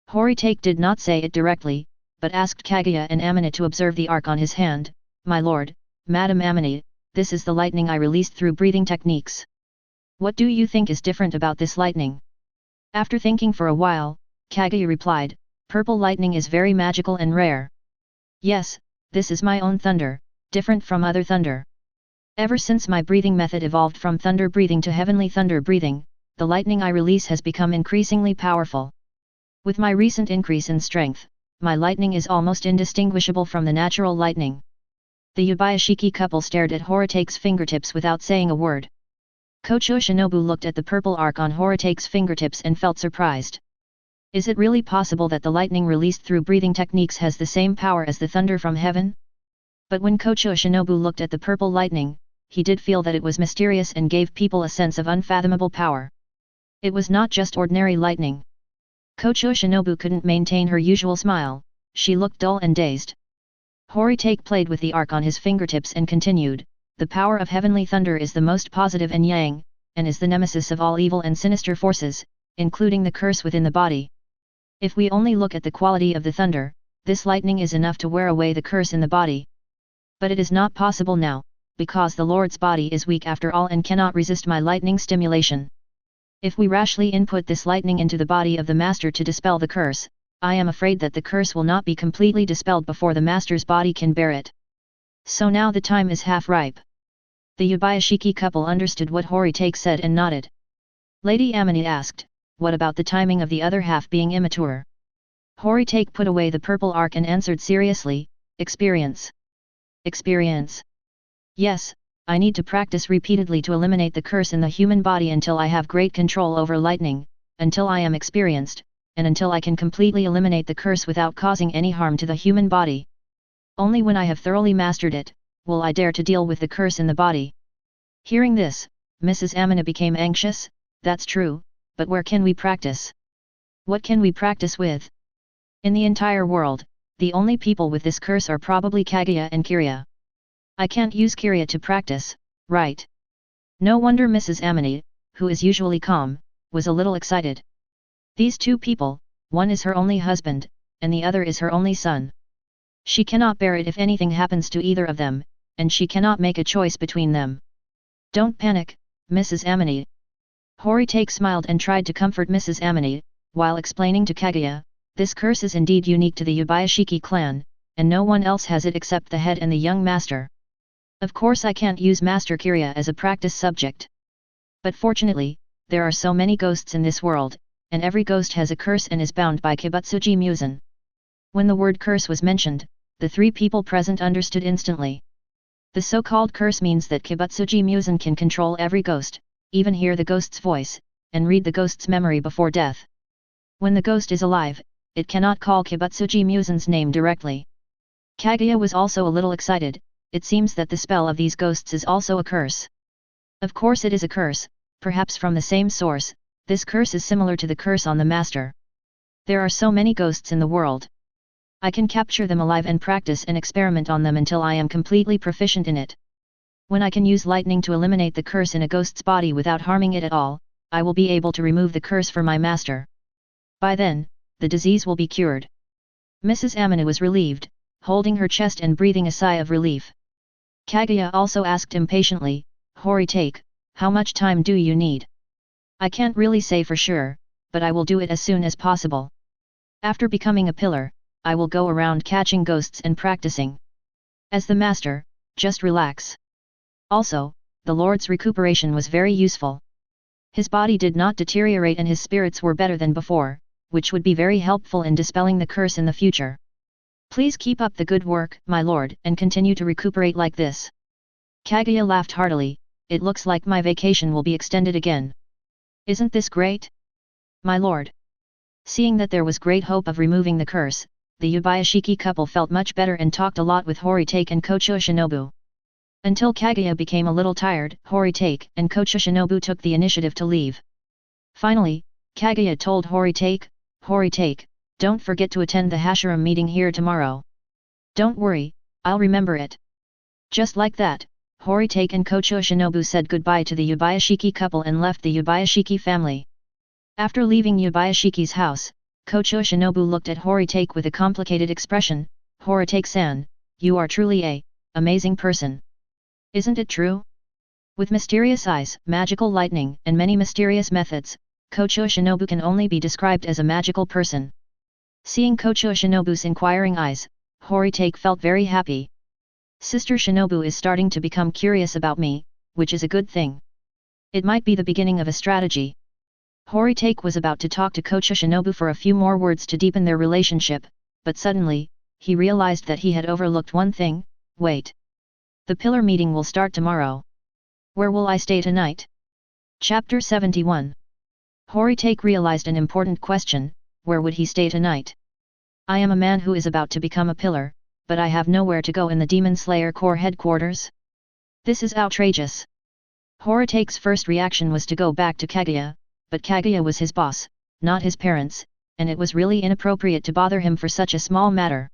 A: Horitake did not say it directly, but asked Kaguya and Amina to observe the arc on his hand. "My lord, Madam Amina, this is the lightning I released through breathing techniques. What do you think is different about this lightning?" After thinking for a while, Kaguya replied, "Purple lightning is very magical and rare. Yes, this is my own thunder, different from other thunder. Ever since my breathing method evolved from thunder breathing to heavenly thunder breathing, the lightning I release has become increasingly powerful. With my recent increase in strength, my lightning is almost indistinguishable from the natural lightning. The Yubayashiki couple stared at Horitake's fingertips without saying a word. Kocho Shinobu looked at the purple arc on Horitake's fingertips and felt surprised. Is it really possible that the lightning released through breathing techniques has the same power as the thunder from heaven? But when Kocho Shinobu looked at the purple lightning, he did feel that it was mysterious and gave people a sense of unfathomable power. It was not just ordinary lightning. Kocho Shinobu couldn't maintain her usual smile, she looked dull and dazed. Horitake played with the arc on his fingertips and continued, the power of heavenly thunder is the most positive and yang, and is the nemesis of all evil and sinister forces, including the curse within the body. If we only look at the quality of the thunder, this lightning is enough to wear away the curse in the body. But it is not possible now, because the Lord's body is weak after all and cannot resist my lightning stimulation. If we rashly input this lightning into the body of the Master to dispel the curse, I am afraid that the curse will not be completely dispelled before the Master's body can bear it. So now the time is half ripe. The Yubayashiki couple understood what Horitake said and nodded. Lady Amini asked, what about the timing of the other half being immature? Horitake put away the purple arc and answered seriously, experience. Experience. Yes, I need to practice repeatedly to eliminate the curse in the human body until I have great control over lightning, until I am experienced, and until I can completely eliminate the curse without causing any harm to the human body. Only when I have thoroughly mastered it, will I dare to deal with the curse in the body. Hearing this, Mrs. Amina became anxious. That's true, but where can we practice? What can we practice with? In the entire world, the only people with this curse are probably Kaguya and Kirya. I can't use Kirya to practice, right? No wonder Mrs. Amini, who is usually calm, was a little excited. These two people, one is her only husband, and the other is her only son. She cannot bear it if anything happens to either of them, and she cannot make a choice between them. Don't panic, Mrs. Amini. Horitake smiled and tried to comfort Mrs. Amini, while explaining to Kaguya, this curse is indeed unique to the Yubayashiki clan, and no one else has it except the head and the young master. Of course I can't use Master Kirya as a practice subject. But fortunately, there are so many ghosts in this world, and every ghost has a curse and is bound by Kibutsuji Muzan. When the word curse was mentioned, the three people present understood instantly. The so-called curse means that Kibutsuji Muzan can control every ghost, even hear the ghost's voice, and read the ghost's memory before death. When the ghost is alive, it cannot call Kibutsuji Muzan's name directly. Kaguya was also a little excited. It seems that the spell of these ghosts is also a curse. Of course it is a curse, perhaps from the same source. This curse is similar to the curse on the Master. There are so many ghosts in the world. I can capture them alive and practice and experiment on them until I am completely proficient in it. When I can use lightning to eliminate the curse in a ghost's body without harming it at all, I will be able to remove the curse for my master. By then, the disease will be cured. Mrs. Amina was relieved, holding her chest and breathing a sigh of relief. Kaguya also asked impatiently, Horitake, how much time do you need? I can't really say for sure, but I will do it as soon as possible. After becoming a pillar, I will go around catching ghosts and practicing. As the master, just relax. Also, the Lord's recuperation was very useful. His body did not deteriorate and his spirits were better than before, which would be very helpful in dispelling the curse in the future. Please keep up the good work, my lord, and continue to recuperate like this. Kaguya laughed heartily, it looks like my vacation will be extended again. Isn't this great? My lord. Seeing that there was great hope of removing the curse, the Yubayashiki couple felt much better and talked a lot with Horitake and Kocho Shinobu. Until Kaguya became a little tired, Horitake and Kocho Shinobu took the initiative to leave. Finally, Kaguya told Horitake, Horitake, don't forget to attend the Hashiram meeting here tomorrow. Don't worry, I'll remember it. Just like that, Horitake and Kocho Shinobu said goodbye to the Yubayashiki couple and left the Yubayashiki family. After leaving Yubayashiki's house, Kocho Shinobu looked at Horitake with a complicated expression, Horitake-san, you are truly a amazing person. Isn't it true? With mysterious eyes, magical lightning, and many mysterious methods, Kocho Shinobu can only be described as a magical person. Seeing Kocho Shinobu's inquiring eyes, Horitake felt very happy. Sister Shinobu is starting to become curious about me, which is a good thing. It might be the beginning of a strategy. Horitake was about to talk to Kocho Shinobu for a few more words to deepen their relationship, but suddenly, he realized that he had overlooked one thing. Wait. The pillar meeting will start tomorrow. Where will I stay tonight? Chapter 71. Horitake realized an important question, where would he stay tonight? I am a man who is about to become a pillar, but I have nowhere to go in the Demon Slayer Corps headquarters. This is outrageous. Horitake's first reaction was to go back to Kaguya, but Kaguya was his boss, not his parents, and it was really inappropriate to bother him for such a small matter.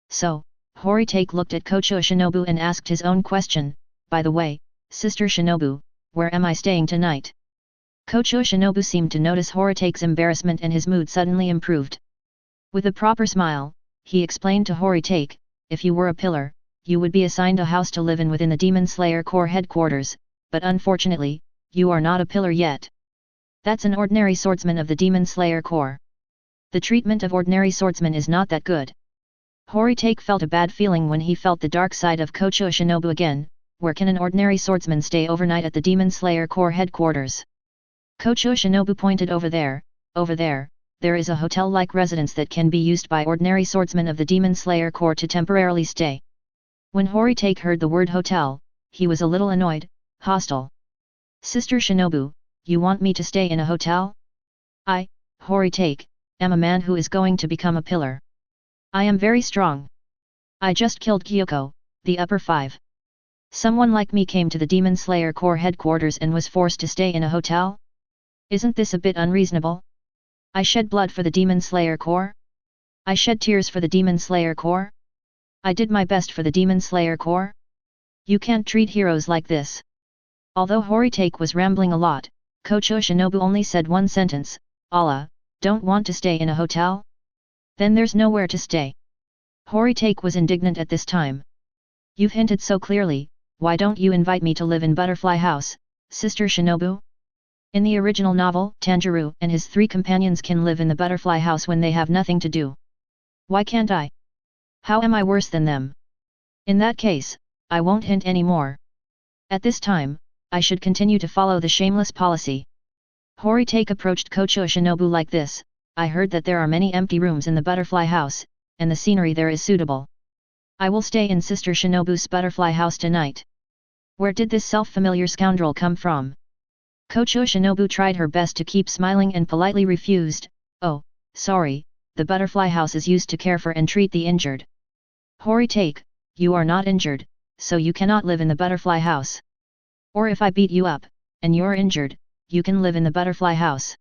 A: So, Horitake looked at Kocho Shinobu and asked his own question, by the way, Sister Shinobu, where am I staying tonight? Kocho Shinobu seemed to notice Horitake's embarrassment and his mood suddenly improved. With a proper smile, he explained to Horitake, if you were a pillar, you would be assigned a house to live in within the Demon Slayer Corps headquarters, but unfortunately, you are not a pillar yet. That's an ordinary swordsman of the Demon Slayer Corps. The treatment of ordinary swordsmen is not that good. Horitake felt a bad feeling when he felt the dark side of Kocho Shinobu again. Where can an ordinary swordsman stay overnight at the Demon Slayer Corps headquarters? Kocho Shinobu pointed over there, there is a hotel-like residence that can be used by ordinary swordsmen of the Demon Slayer Corps to temporarily stay. When Horitake heard the word hotel, he was a little annoyed, hostile. Sister Shinobu, you want me to stay in a hotel? I, Horitake, am a man who is going to become a pillar. I am very strong. I just killed Kyoko, the upper 5. Someone like me came to the Demon Slayer Corps headquarters and was forced to stay in a hotel? Isn't this a bit unreasonable? I shed blood for the Demon Slayer Corps? I shed tears for the Demon Slayer Corps? I did my best for the Demon Slayer Corps? You can't treat heroes like this. Although Horitake was rambling a lot, Kocho Shinobu only said one sentence, Allah, don't want to stay in a hotel? Then there's nowhere to stay. Horitake was indignant at this time. You've hinted so clearly, why don't you invite me to live in Butterfly House, Sister Shinobu? In the original novel, Tanjiro and his 3 companions can live in the Butterfly House when they have nothing to do. Why can't I? How am I worse than them? In that case, I won't hint anymore. At this time, I should continue to follow the shameless policy. Horitake approached Kocho Shinobu like this, I heard that there are many empty rooms in the Butterfly House, and the scenery there is suitable. I will stay in Sister Shinobu's Butterfly House tonight. Where did this self-familiar scoundrel come from? Kocho Shinobu tried her best to keep smiling and politely refused, oh, sorry, the Butterfly House is used to care for and treat the injured. Horitake, you are not injured, so you cannot live in the Butterfly House. Or if I beat you up, and you're injured, you can live in the Butterfly House.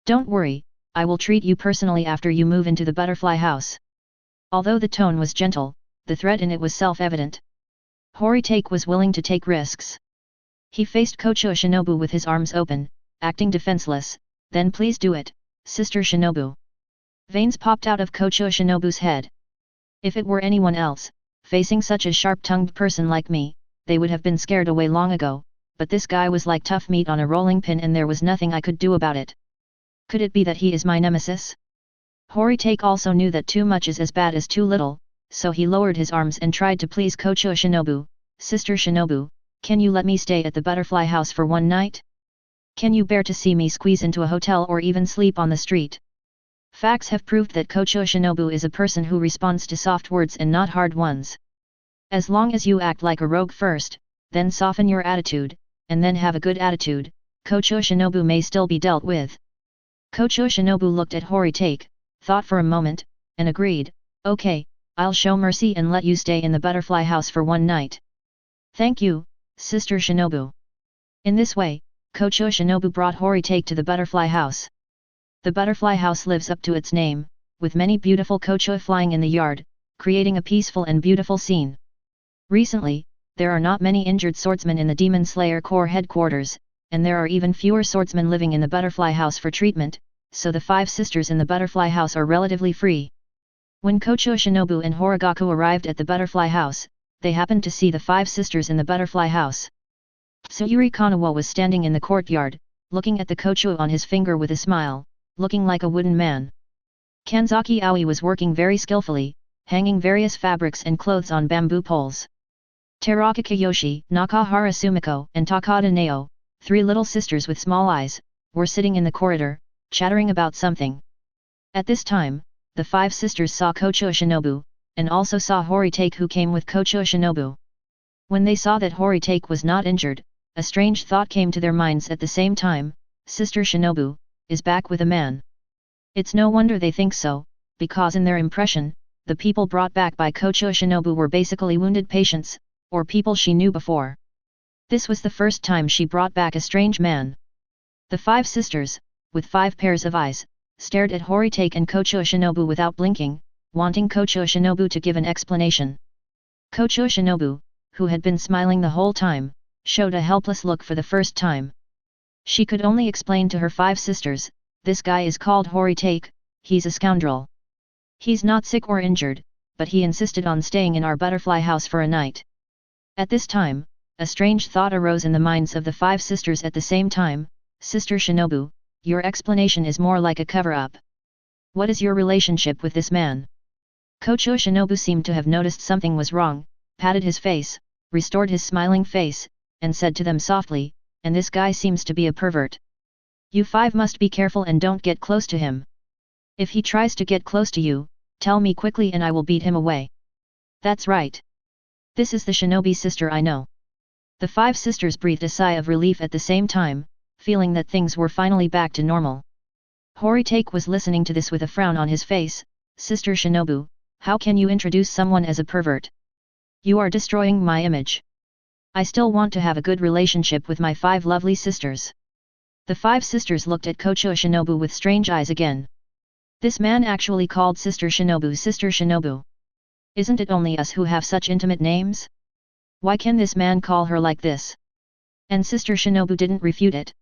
A: Don't worry, I will treat you personally after you move into the Butterfly House. Although the tone was gentle, the threat in it was self-evident. Horitake was willing to take risks. He faced Kocho Shinobu with his arms open, acting defenseless, then please do it, Sister Shinobu. Veins popped out of Kocho Shinobu's head. If it were anyone else, facing such a sharp-tongued person like me, they would have been scared away long ago, but this guy was like tough meat on a rolling pin and there was nothing I could do about it. Could it be that he is my nemesis? Horitake also knew that too much is as bad as too little, so he lowered his arms and tried to please Kocho Shinobu, Sister Shinobu, can you let me stay at the Butterfly House for one night? Can you bear to see me squeeze into a hotel or even sleep on the street? Facts have proved that Kocho Shinobu is a person who responds to soft words and not hard ones. As long as you act like a rogue first, then soften your attitude, and then have a good attitude, Kocho Shinobu may still be dealt with. Kocho Shinobu looked at Horitake, thought for a moment, and agreed, okay, I'll show mercy and let you stay in the Butterfly House for one night. Thank you, Sister Shinobu. In this way, Kocho Shinobu brought Horitake to the Butterfly House. The Butterfly House lives up to its name, with many beautiful kocho flying in the yard, creating a peaceful and beautiful scene. Recently, there are not many injured swordsmen in the Demon Slayer Corps headquarters, and there are even fewer swordsmen living in the Butterfly House for treatment, so the 5 sisters in the Butterfly House are relatively free. When Kocho Shinobu and Horigaku arrived at the Butterfly House, they happened to see the 5 sisters in the Butterfly House. Sayuri Kanawa was standing in the courtyard, looking at the kocho on his finger with a smile, looking like a wooden man. Kanzaki Aoi was working very skillfully, hanging various fabrics and clothes on bamboo poles. Teraka Kiyoshi, Nakahara Sumiko, and Takada Nao, 3 little sisters with small eyes, were sitting in the corridor, chattering about something. At this time, the 5 sisters saw Kocho Shinobu, and also saw Horitake who came with Kocho Shinobu. When they saw that Horitake was not injured, a strange thought came to their minds at the same time: Sister Shinobu is back with a man. It's no wonder they think so, because in their impression, the people brought back by Kocho Shinobu were basically wounded patients, or people she knew before. This was the first time she brought back a strange man. The 5 sisters, with 5 pairs of eyes, stared at Horitake and Kocho Shinobu without blinking, wanting Kocho Shinobu to give an explanation. Kocho Shinobu, who had been smiling the whole time, showed a helpless look for the first time. She could only explain to her 5 sisters, "This guy is called Horitake, he's a scoundrel. He's not sick or injured, but he insisted on staying in our butterfly house for a night." At this time, a strange thought arose in the minds of the 5 sisters at the same time: "Sister Shinobu, your explanation is more like a cover-up. What is your relationship with this man?" Kocho Shinobu seemed to have noticed something was wrong, patted his face, restored his smiling face, and said to them softly, "And this guy seems to be a pervert. You 5 must be careful and don't get close to him. If he tries to get close to you, tell me quickly and I will beat him away." "That's right. This is the shinobi sister I know." The 5 sisters breathed a sigh of relief at the same time, feeling that things were finally back to normal. Horitake was listening to this with a frown on his face. "Sister Shinobu, how can you introduce someone as a pervert? You are destroying my image. I still want to have a good relationship with my 5 lovely sisters." The 5 sisters looked at Kocho Shinobu with strange eyes again. This man actually called Sister Shinobu Sister Shinobu. Isn't it only us who have such intimate names? Why can this man call her like this? And Sister Shinobu didn't refute it.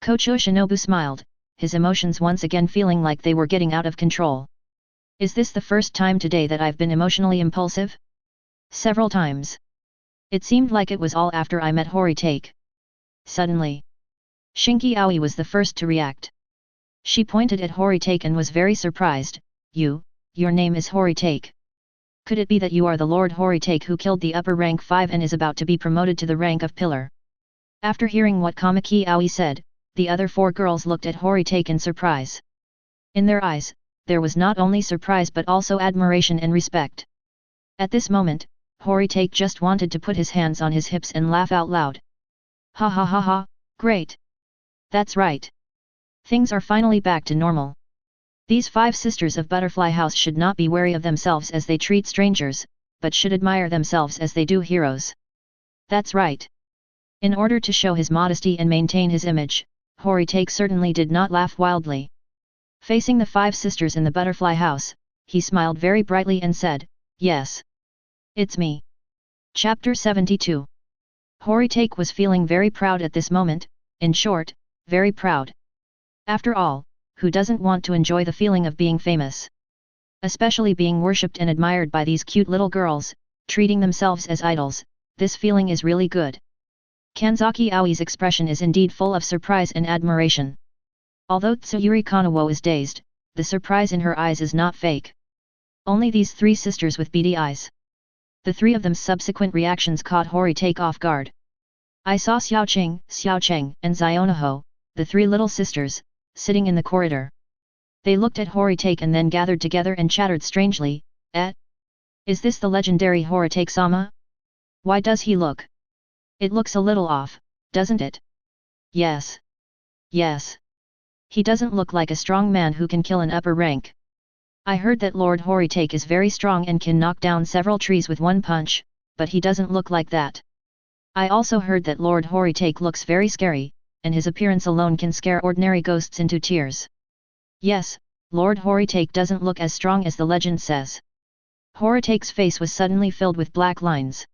A: Kocho Shinobu smiled, his emotions once again feeling like they were getting out of control. "Is this the first time today that I've been emotionally impulsive?" "Several times. It seemed like it was all after I met Horitake." Suddenly, Shinki Aoi was the first to react. She pointed at Horitake and was very surprised. Your name is Horitake. Could it be that you are the Lord Horitake who killed the upper rank 5 and is about to be promoted to the rank of pillar?" After hearing what Kamiki Aoi said, the other 4 girls looked at Horitake in surprise. In their eyes, there was not only surprise but also admiration and respect. At this moment, Horitake just wanted to put his hands on his hips and laugh out loud. "Ha ha ha ha, great! That's right! Things are finally back to normal. These 5 sisters of Butterfly House should not be wary of themselves as they treat strangers, but should admire themselves as they do heroes. That's right." In order to show his modesty and maintain his image, Horitake certainly did not laugh wildly. Facing the 5 sisters in the Butterfly House, he smiled very brightly and said, "Yes. It's me." Chapter 72. Horitake was feeling very proud at this moment, in short, very proud. After all, who doesn't want to enjoy the feeling of being famous? Especially being worshipped and admired by these cute little girls, treating themselves as idols, this feeling is really good. Kanzaki Aoi's expression is indeed full of surprise and admiration. Although Tsuyuri Kanawo is dazed, the surprise in her eyes is not fake. Only these 3 sisters with beady eyes. The 3 of them's subsequent reactions caught Horitake off guard. I saw Xiaocheng, and Zionaho, the 3 little sisters, sitting in the corridor. They looked at Horitake and then gathered together and chattered strangely. Is this the legendary Horitake-sama? Why does he look? It looks a little off, doesn't it?" Yes. He doesn't look like a strong man who can kill an upper rank. I heard that Lord Horitake is very strong and can knock down several trees with one punch, but he doesn't look like that. I also heard that Lord Horitake looks very scary, and his appearance alone can scare ordinary ghosts into tears. Yes, Lord Horitake doesn't look as strong as the legend says. Horitake's face was suddenly filled with black lines.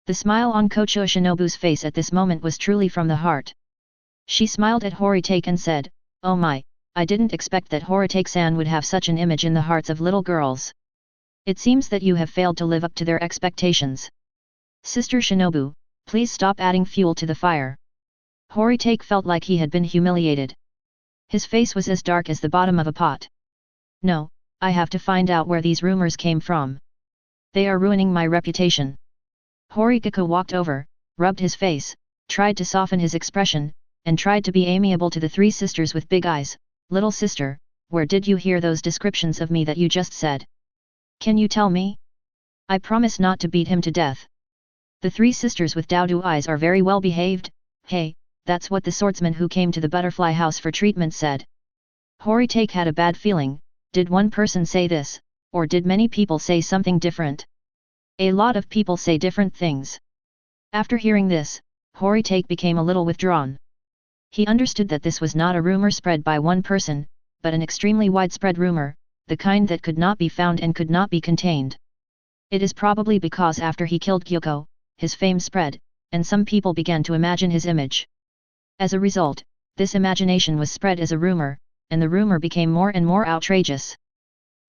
A: The smile on Kocho Shinobu's face at this moment was truly from the heart. She smiled at Horitake and said, "Oh my, I didn't expect that Horitake-san would have such an image in the hearts of little girls. It seems that you have failed to live up to their expectations. Sister Shinobu, please stop adding fuel to the fire." Horitake felt like he had been humiliated. His face was as dark as the bottom of a pot. "No, I have to find out where these rumors came from. They are ruining my reputation." Horitake walked over, rubbed his face, tried to soften his expression, and tried to be amiable to the 3 sisters with big eyes. "Little sister, where did you hear those descriptions of me that you just said? Can you tell me? I promise not to beat him to death." The three sisters with dowdu eyes are very well behaved. Hey, that's what the swordsman who came to the butterfly house for treatment said. Horitake had a bad feeling. Did one person say this, or did many people say something different? A lot of people say different things. After hearing this, Horitake became a little withdrawn. He understood that this was not a rumor spread by one person, but an extremely widespread rumor, the kind that could not be found and could not be contained. It is probably because after he killed Gyoko, his fame spread, and some people began to imagine his image. As a result, this imagination was spread as a rumor, and the rumor became more and more outrageous.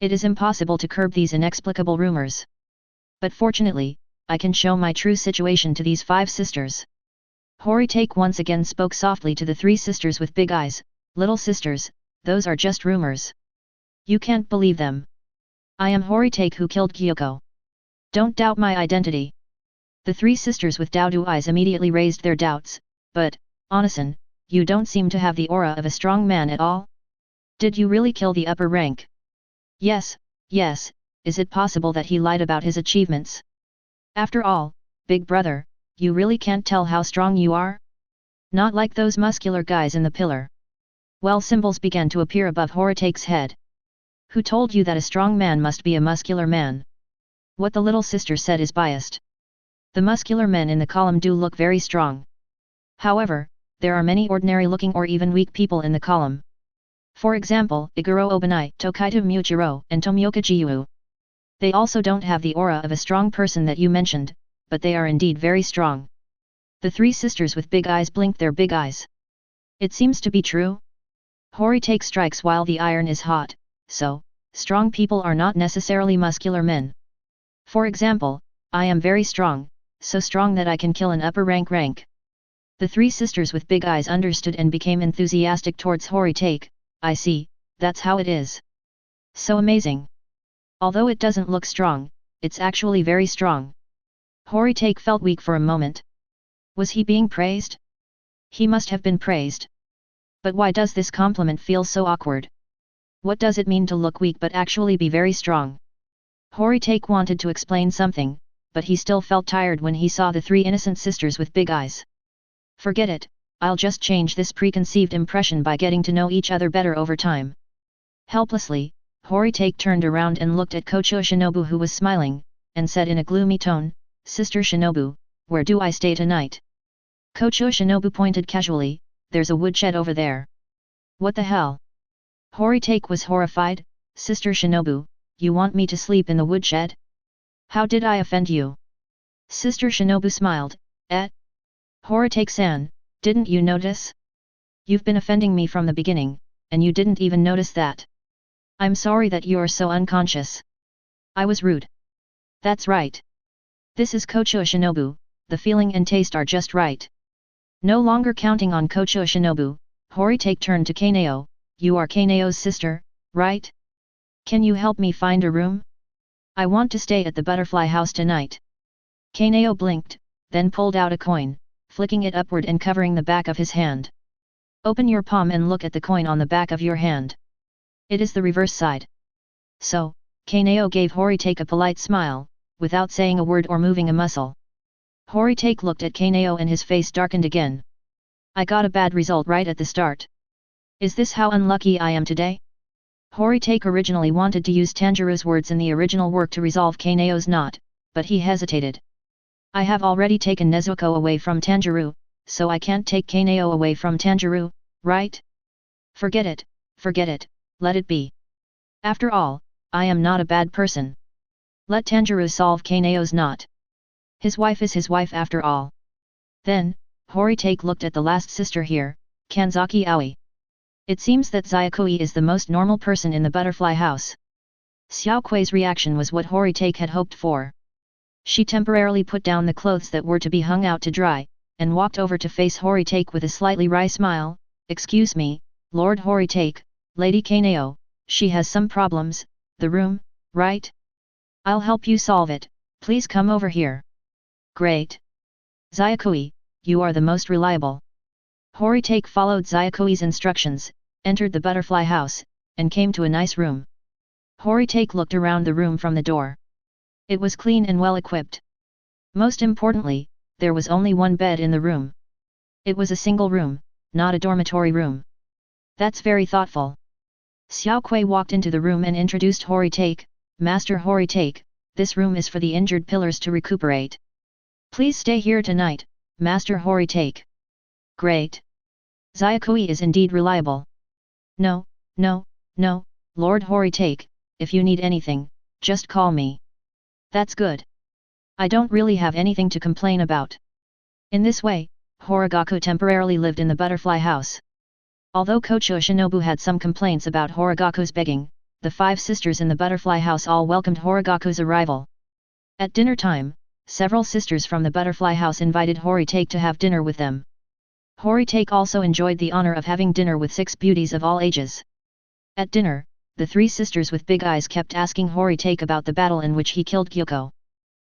A: It is impossible to curb these inexplicable rumors. But fortunately, I can show my true situation to these 5 sisters. Horitake once again spoke softly to the 3 sisters with big eyes. Little sisters, those are just rumors. You can't believe them. I am Horitake who killed Gyoko. Don't doubt my identity. The 3 sisters with dowdu eyes immediately raised their doubts, but, Onasan, you don't seem to have the aura of a strong man at all. Did you really kill the upper rank? Yes, yes, is it possible that he lied about his achievements? After all, big brother, you really can't tell how strong you are? Not like those muscular guys in the pillar. Well, symbols began to appear above Horitake's head. Who told you that a strong man must be a muscular man? What the little sister said is biased. The muscular men in the column do look very strong. However, there are many ordinary-looking or even weak people in the column. For example, Iguro Obanai, Tokaido Muchiro, and Tomioka Jiyu. They also don't have the aura of a strong person that you mentioned, but they are indeed very strong. The 3 sisters with big eyes blinked their big eyes. It seems to be true. Horitake strikes while the iron is hot, so, strong people are not necessarily muscular men. For example, I am very strong, so strong that I can kill an upper rank. The 3 sisters with big eyes understood and became enthusiastic towards Horitake. I see, that's how it is. So amazing. Although it doesn't look strong, it's actually very strong. Horitake felt weak for a moment. Was he being praised? He must have been praised. But why does this compliment feel so awkward? What does it mean to look weak but actually be very strong? Horitake wanted to explain something, but he still felt tired when he saw the 3 innocent sisters with big eyes. Forget it, I'll just change this preconceived impression by getting to know each other better over time. Helplessly, Horitake turned around and looked at Kocho Shinobu who was smiling, and said in a gloomy tone, Sister Shinobu, where do I stay tonight? Kocho Shinobu pointed casually, there's a woodshed over there. What the hell? Horitake was horrified, Sister Shinobu, you want me to sleep in the woodshed? How did I offend you? Sister Shinobu smiled, Horitake-san, didn't you notice? You've been offending me from the beginning, and you didn't even notice that. I'm sorry that you're so unconscious. I was rude. That's right. This is Kocho Shinobu, the feeling and taste are just right. No longer counting on Kocho Shinobu, Horitake turned to Kaneo, you are Kaneo's sister, right? Can you help me find a room? I want to stay at the butterfly house tonight. Kaneo blinked, then pulled out a coin, flicking it upward and covering the back of his hand. Open your palm and look at the coin on the back of your hand. It is the reverse side. So, Kaneo gave Horitake a polite smile, without saying a word or moving a muscle. Horitake looked at Kaneo and his face darkened again. I got a bad result right at the start. Is this how unlucky I am today? Horitake originally wanted to use Tanjiro's words in the original work to resolve Kaneo's knot, but he hesitated. I have already taken Nezuko away from Tanjiro, so I can't take Kaneo away from Tanjiro, right? Forget it, let it be. After all, I am not a bad person. Let Tanjiro solve Kaneo's knot. His wife is his wife after all. Then, Horitake looked at the last sister here, Kanzaki Aoi. It seems that Zayakui is the most normal person in the butterfly house. Xiao Kui's reaction was what Horitake had hoped for. She temporarily put down the clothes that were to be hung out to dry, and walked over to face Horitake with a slightly wry smile. Excuse me, Lord Horitake, Lady Kaneo, she has some problems, the room, right? I'll help you solve it, please come over here. Great. Zayakui, you are the most reliable. Horitake followed Zayakui's instructions, entered the butterfly house, and came to a nice room. Horitake looked around the room from the door. It was clean and well equipped. Most importantly, there was only one bed in the room. It was a single room, not a dormitory room. That's very thoughtful. Xiao Kui walked into the room and introduced Horitake. Master Horitake, this room is for the injured pillars to recuperate. Please stay here tonight, Master Horitake. Great. Xiaokui is indeed reliable. No, Lord Horitake, if you need anything, just call me. That's good. I don't really have anything to complain about. In this way, Horigaku temporarily lived in the butterfly house. Although Kocho Shinobu had some complaints about Horigaku's begging, the 5 sisters in the butterfly house all welcomed Horigaku's arrival. At dinner time, several sisters from the butterfly house invited Horitake to have dinner with them. Horitake also enjoyed the honor of having dinner with 6 beauties of all ages. At dinner, the 3 sisters with big eyes kept asking Horitake about the battle in which he killed Gyuko.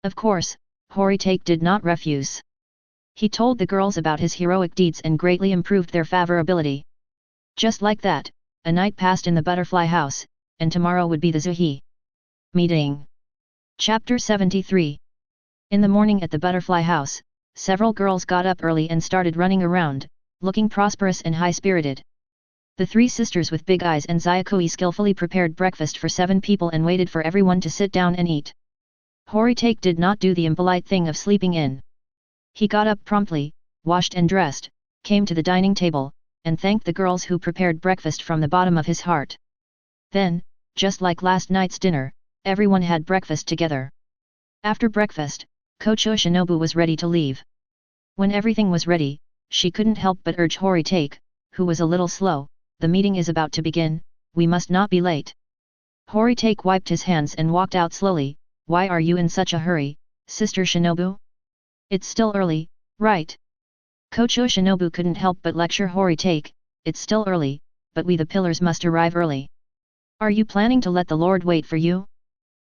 A: Of course, Horitake did not refuse. He told the girls about his heroic deeds and greatly improved their favorability. Just like that, a night passed in the butterfly house, and tomorrow would be the Zuhi meeting. Chapter 73. In the morning at the butterfly house, several girls got up early and started running around, looking prosperous and high-spirited. The 3 sisters with big eyes and Xiaokui skillfully prepared breakfast for 7 people and waited for everyone to sit down and eat. Horitake did not do the impolite thing of sleeping in. He got up promptly, washed and dressed, came to the dining table, and thanked the girls who prepared breakfast from the bottom of his heart. Then, just like last night's dinner, everyone had breakfast together. After breakfast, Kocho Shinobu was ready to leave. When everything was ready, she couldn't help but urge Horitake, who was a little slow, "The meeting is about to begin, we must not be late." Horitake wiped his hands and walked out slowly. "Why are you in such a hurry, Sister Shinobu? It's still early, right?" Kocho Shinobu couldn't help but lecture Horitake, "It's still early, but we the pillars must arrive early. Are you planning to let the Lord wait for you?"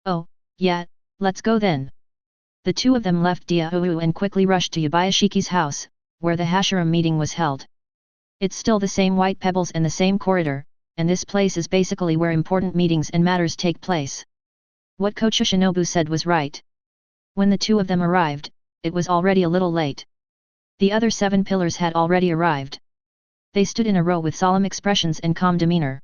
A: "Oh, yeah, let's go then." The 2 of them left Diaoyu and quickly rushed to Yabayashiki's house, where the Hashiram meeting was held. It's still the same white pebbles and the same corridor, and this place is basically where important meetings and matters take place. What Kocho Shinobu said was right. When the 2 of them arrived, it was already a little late. The other 7 pillars had already arrived. They stood in a row with solemn expressions and calm demeanor.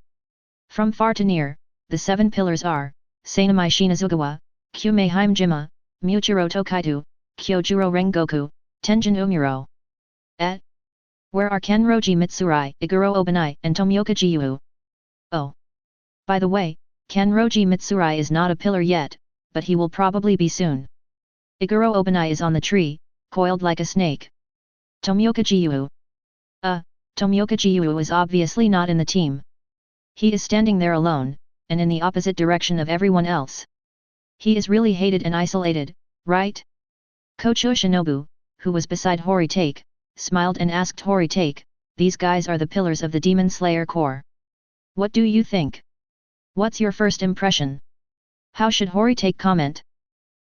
A: From far to near, the 7 pillars are, Sanamai Shinazugawa, Kyumei Himejima, Muchiro Tokaitu, Kyojuro Rengoku, Tenjin Umuro. Where are Kenroji Mitsurai, Iguro Obanai, and Tomioka Jiyuu? Oh. By the way, Kenroji Mitsurai is not a pillar yet, but he will probably be soon. Iguro Obanai is on the tree, coiled like a snake. Tomioka Jiyuu. Tomioka Jiyuu is obviously not in the team. He is standing there alone, and in the opposite direction of everyone else. He is really hated and isolated, right? Kocho Shinobu, who was beside Horitake, smiled and asked Horitake, "These guys are the pillars of the Demon Slayer Corps. What do you think? What's your first impression?" How should Horitake comment?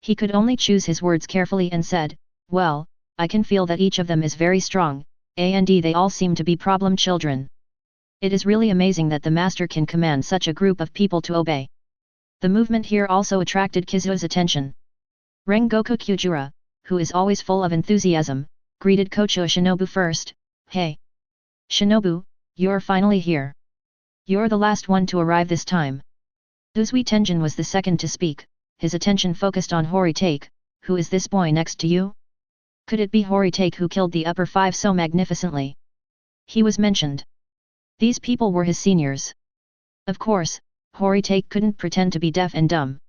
A: He could only choose his words carefully and said, "Well, I can feel that each of them is very strong, and they all seem to be problem children. It is really amazing that the master can command such a group of people to obey." The movement here also attracted Kizuo's attention. Rengoku Kyujura, who is always full of enthusiasm, greeted Kocho Shinobu first. "Hey! Shinobu, you're finally here. You're the last one to arrive this time." Uzui Tenjin was the second to speak, his attention focused on Horitake. "Who is this boy next to you? Could it be Horitake who killed the upper 5 so magnificently?" He was mentioned. These people were his seniors. Of course, Horitake couldn't pretend to be deaf and dumb.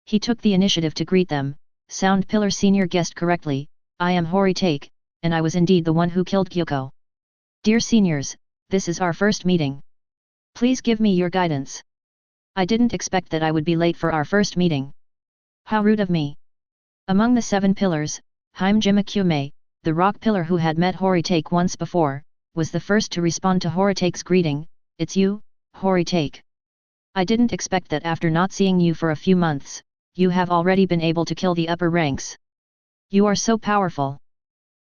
A: He took the initiative to greet them. "Sound Pillar Senior guessed correctly, I am Horitake, and I was indeed the one who killed Gyuko. Dear seniors, this is our first meeting. Please give me your guidance. I didn't expect that I would be late for our first meeting. How rude of me." Among the 7 pillars, Himejima Kyumei, the rock pillar who had met Horitake once before, was the first to respond to Horitake's greeting. "It's you, Horitake. I didn't expect that after not seeing you for a few months, you have already been able to kill the upper ranks. You are so powerful.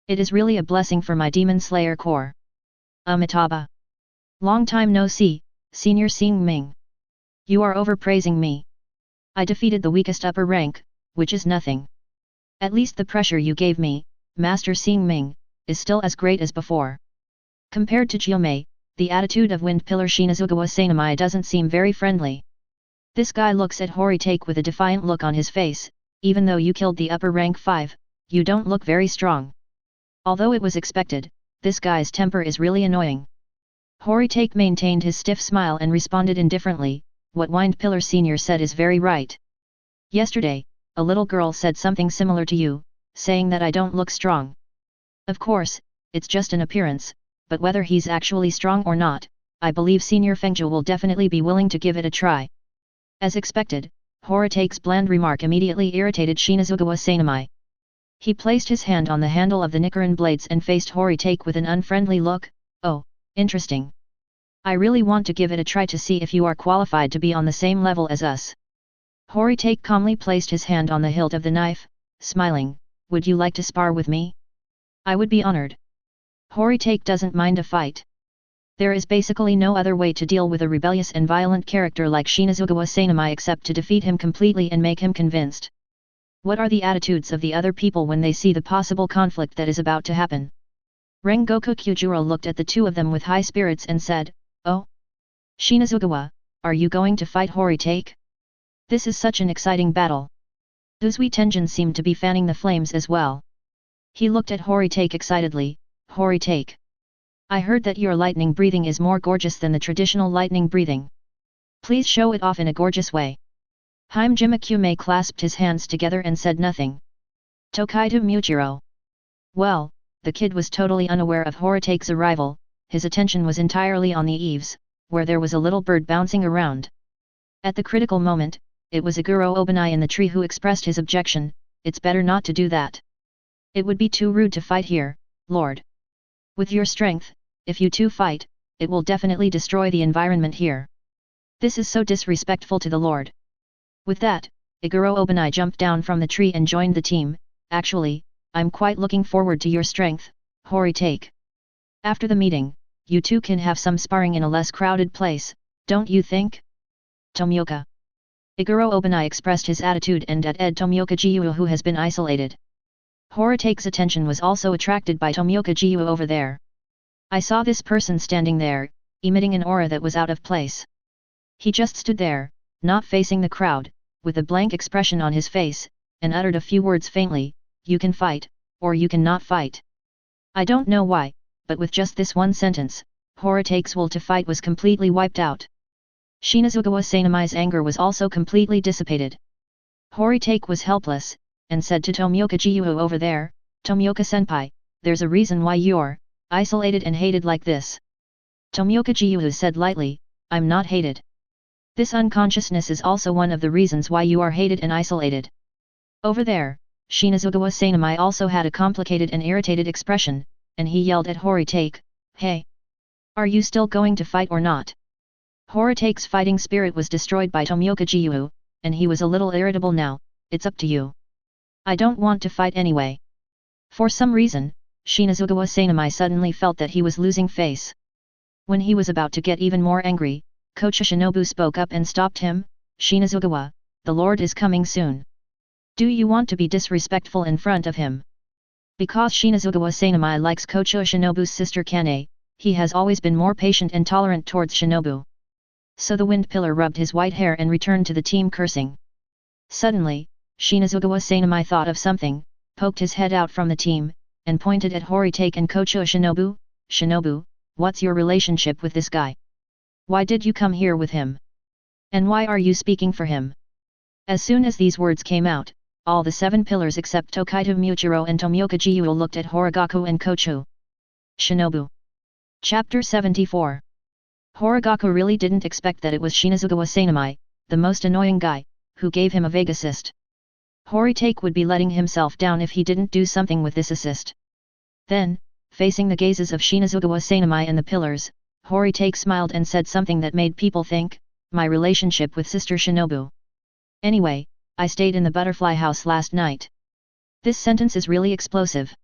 A: It is really a blessing for my Demon Slayer Corps. Amitabha. Long time no see, Senior Sing Ming. You are overpraising me. I defeated the weakest upper rank, which is nothing. At least the pressure you gave me, Master Xingming, is still as great as before. Compared to Jiumei, the attitude of Wind Pillar Shinazugawa Sanamai doesn't seem very friendly. This guy looks at Horitake with a defiant look on his face. Even though you killed the upper rank 5, you don't look very strong. Although it was expected, this guy's temper is really annoying. Horitake maintained his stiff smile and responded indifferently, what Wind Pillar Senior said is very right. Yesterday, a little girl said something similar to you, saying that I don't look strong. Of course, it's just an appearance, but whether he's actually strong or not, I believe Senior Fengzhou will definitely be willing to give it a try. As expected, Horitake's bland remark immediately irritated Shinazugawa Sanamai. He placed his hand on the handle of the Nichiren blades and faced Horitake with an unfriendly look. Oh, interesting. I really want to give it a try to see if you are qualified to be on the same level as us. Horitake calmly placed his hand on the hilt of the knife, smiling. Would you like to spar with me? I would be honored. Horitake doesn't mind a fight. There is basically no other way to deal with a rebellious and violent character like Shinazugawa Sanamai except to defeat him completely and make him convinced. What are the attitudes of the other people when they see the possible conflict that is about to happen? Rengoku Kyujuro looked at the two of them with high spirits and said, Oh? Shinazugawa, are you going to fight Horitake? This is such an exciting battle. Uzui Tenjin seemed to be fanning the flames as well. He looked at Horitake excitedly. Horitake. I heard that your lightning breathing is more gorgeous than the traditional lightning breathing. Please show it off in a gorgeous way. Haim Jimakume clasped his hands together and said nothing. Tokaido Muchiro. Well, the kid was totally unaware of Horitake's arrival, his attention was entirely on the eaves, where there was a little bird bouncing around. At the critical moment, it was Aguro Obanai in the tree who expressed his objection. It's better not to do that. It would be too rude to fight here, Lord. With your strength, if you two fight, it will definitely destroy the environment here. This is so disrespectful to the Lord. With that, Iguro Obanai jumped down from the tree and joined the team. Actually, I'm quite looking forward to your strength, Horitake. After the meeting, you two can have some sparring in a less crowded place, don't you think? Tomioka. Iguro Obanai expressed his attitude and at Ed Tomioka Jiu who has been isolated. Horitake's attention was also attracted by Tomioka Jiu over there. I saw this person standing there, emitting an aura that was out of place. He just stood there, not facing the crowd, with a blank expression on his face, and uttered a few words faintly, you can fight, or you cannot fight. I don't know why, but with just this one sentence, Horitake's will to fight was completely wiped out. Shinazugawa Sanamai's anger was also completely dissipated. Horitake was helpless, and said to Tomioka Jiu over there, Tomioka-senpai, there's a reason why you're isolated and hated like this. Tomioka Jiu said lightly, I'm not hated. This unconsciousness is also one of the reasons why you are hated and isolated. Over there, Shinazugawa Sanamai also had a complicated and irritated expression, and he yelled at Horitake, Hey! Are you still going to fight or not? Horitake's fighting spirit was destroyed by Tomioka Jiu, and he was a little irritable now. It's up to you. I don't want to fight anyway. For some reason, Shinazugawa Sanamai suddenly felt that he was losing face. When he was about to get even more angry, Kocha Shinobu spoke up and stopped him. Shinazugawa, the Lord is coming soon. Do you want to be disrespectful in front of him? Because Shinazugawa Sanamai likes Kocha Shinobu's sister Kane, he has always been more patient and tolerant towards Shinobu. So the wind pillar rubbed his white hair and returned to the team cursing. Suddenly, Shinazugawa Sanamai thought of something, poked his head out from the team, and pointed at Horitake and Kocha Shinobu. Shinobu, what's your relationship with this guy? Why did you come here with him? And why are you speaking for him? As soon as these words came out, all the 7 pillars except Tokaido Muchiro and Tomioka Jiu looked at Horigaku and Kochu. Shinobu. Chapter 74. Horigaku really didn't expect that it was Shinazugawa Sanamai, the most annoying guy, who gave him a vague assist. Horitake would be letting himself down if he didn't do something with this assist. Then, facing the gazes of Shinazugawa Sanamai and the pillars, Horitake smiled and said something that made people think, my relationship with Sister Shinobu. Anyway, I stayed in the butterfly house last night. This sentence is really explosive.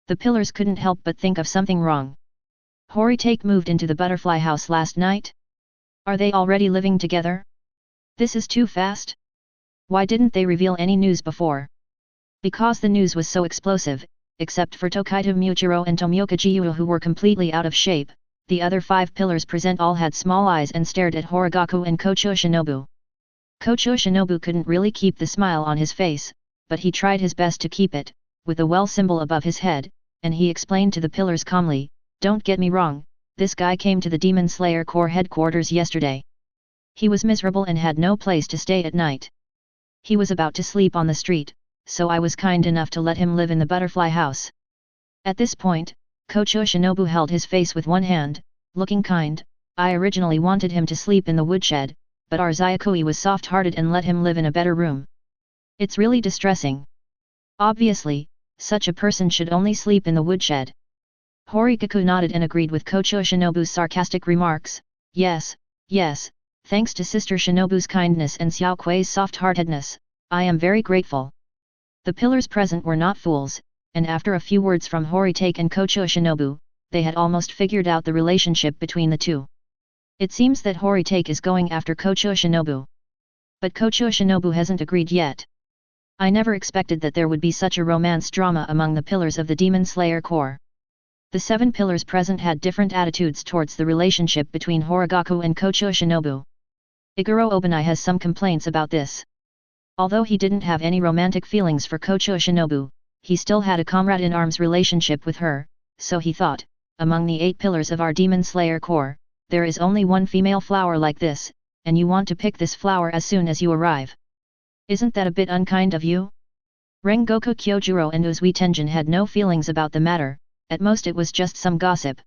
A: The pillars couldn't help but think of something wrong. Horitake moved into the butterfly house last night? Are they already living together? This is too fast. Why didn't they reveal any news before? Because the news was so explosive, except for Tokaido Muchiro and Tomioka Jiyu who were completely out of shape, the other 5 pillars present all had small eyes and stared at Horigaku and Kocho Shinobu. Kocho Shinobu couldn't really keep the smile on his face, but he tried his best to keep it, with a well symbol above his head, and he explained to the pillars calmly, "Don't get me wrong, this guy came to the Demon Slayer Corps headquarters yesterday. He was miserable and had no place to stay at night. He was about to sleep on the street, so I was kind enough to let him live in the butterfly house." At this point, Kocho Shinobu held his face with one hand, looking kind. "I originally wanted him to sleep in the woodshed, but our Zayakui was soft-hearted and let him live in a better room. It's really distressing. Obviously, such a person should only sleep in the woodshed." Horigaku nodded and agreed with Kocho Shinobu's sarcastic remarks. Yes, thanks to Sister Shinobu's kindness and Xiao Kui's soft-heartedness, I am very grateful." The pillars present were not fools, and after a few words from Horitake and Kocho Shinobu, they had almost figured out the relationship between the two. It seems that Horitake is going after Kocho Shinobu. But Kocho Shinobu hasn't agreed yet. I never expected that there would be such a romance drama among the pillars of the Demon Slayer Corps. The 7 pillars present had different attitudes towards the relationship between Horigaku and Kocho Shinobu. Iguro Obanai has some complaints about this. Although he didn't have any romantic feelings for Kocho Shinobu, he still had a comrade-in-arms relationship with her, so he thought, among the 8 pillars of our Demon Slayer Corps, there is only one female flower like this, and you want to pick this flower as soon as you arrive. Isn't that a bit unkind of you? Rengoku Kyojuro and Uzui Tenjin had no feelings about the matter, at most it was just some gossip.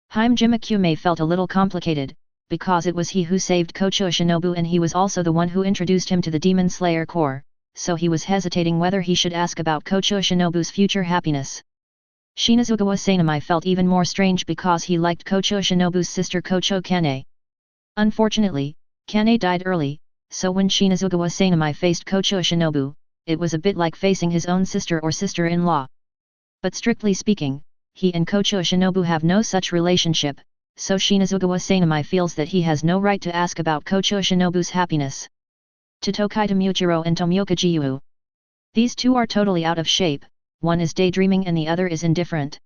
A: Hime Jimakume felt a little complicated, because it was he who saved Kocho Shinobu and he was also the one who introduced him to the Demon Slayer Corps, so he was hesitating whether he should ask about Kocho Shinobu's future happiness. Shinazugawa Sanamai felt even more strange because he liked Kocho Shinobu's sister Kocho Kane. Unfortunately, Kane died early, so when Shinazugawa Sanamai faced Kocho Shinobu, it was a bit like facing his own sister or sister-in-law. But strictly speaking, he and Kocho Shinobu have no such relationship, so Shinazugawa Sanamai feels that he has no right to ask about Kocho Shinobu's happiness. To Tokaido Muchiro and Tomioka Jiyu. These two are totally out of shape, one is daydreaming and the other is indifferent.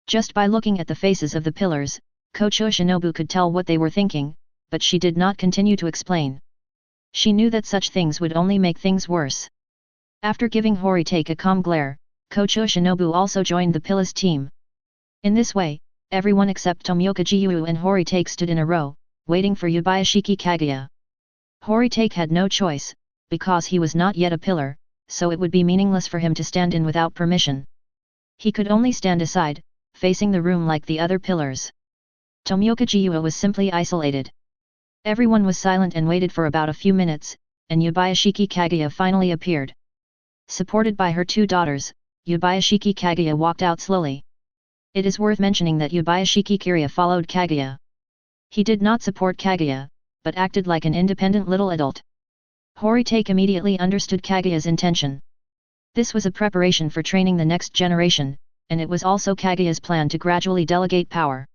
A: Just by looking at the faces of the pillars, Kocho Shinobu could tell what they were thinking, but she did not continue to explain. She knew that such things would only make things worse. After giving Horitake a calm glare, Kocho Shinobu also joined the pillars team. In this way, everyone except Tomioka Jiyu and Horitake stood in a row, waiting for Yubayashiki Kaguya. Horitake had no choice, because he was not yet a pillar, so it would be meaningless for him to stand in without permission. He could only stand aside, facing the room like the other pillars. Tomioka Jiyu was simply isolated. Everyone was silent and waited for about a few minutes, and Yubayashiki Kaguya finally appeared. Supported by her 2 daughters, Yubayashiki Kaguya walked out slowly. It is worth mentioning that Yubayashiki Kiriya followed Kaguya. He did not support Kaguya, but acted like an independent little adult. Horitake immediately understood Kaguya's intention. This was a preparation for training the next generation, and it was also Kaguya's plan to gradually delegate power.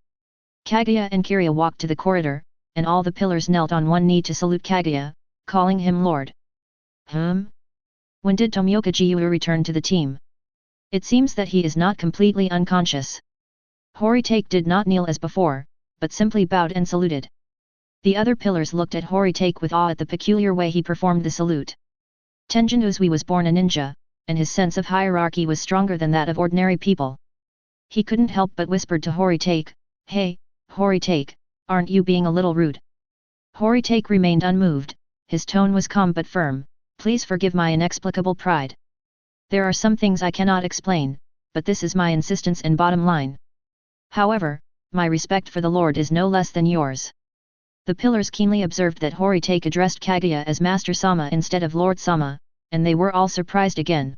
A: Kaguya and Kiriya walked to the corridor, and all the pillars knelt on one knee to salute Kaguya, calling him Lord. When did Tomioka Jiyu return to the team? It seems that he is not completely unconscious. Horitake did not kneel as before, but simply bowed and saluted. The other pillars looked at Horitake with awe at the peculiar way he performed the salute. Tenjin Uzui was born a ninja, and his sense of hierarchy was stronger than that of ordinary people. He couldn't help but whispered to Horitake, "Hey, Horitake, aren't you being a little rude?" Horitake remained unmoved, his tone was calm but firm, "Please forgive my inexplicable pride. There are some things I cannot explain, but this is my insistence and bottom line. However, my respect for the Lord is no less than yours." The pillars keenly observed that Horitake addressed Kaguya as Master Sama instead of Lord Sama, and they were all surprised again.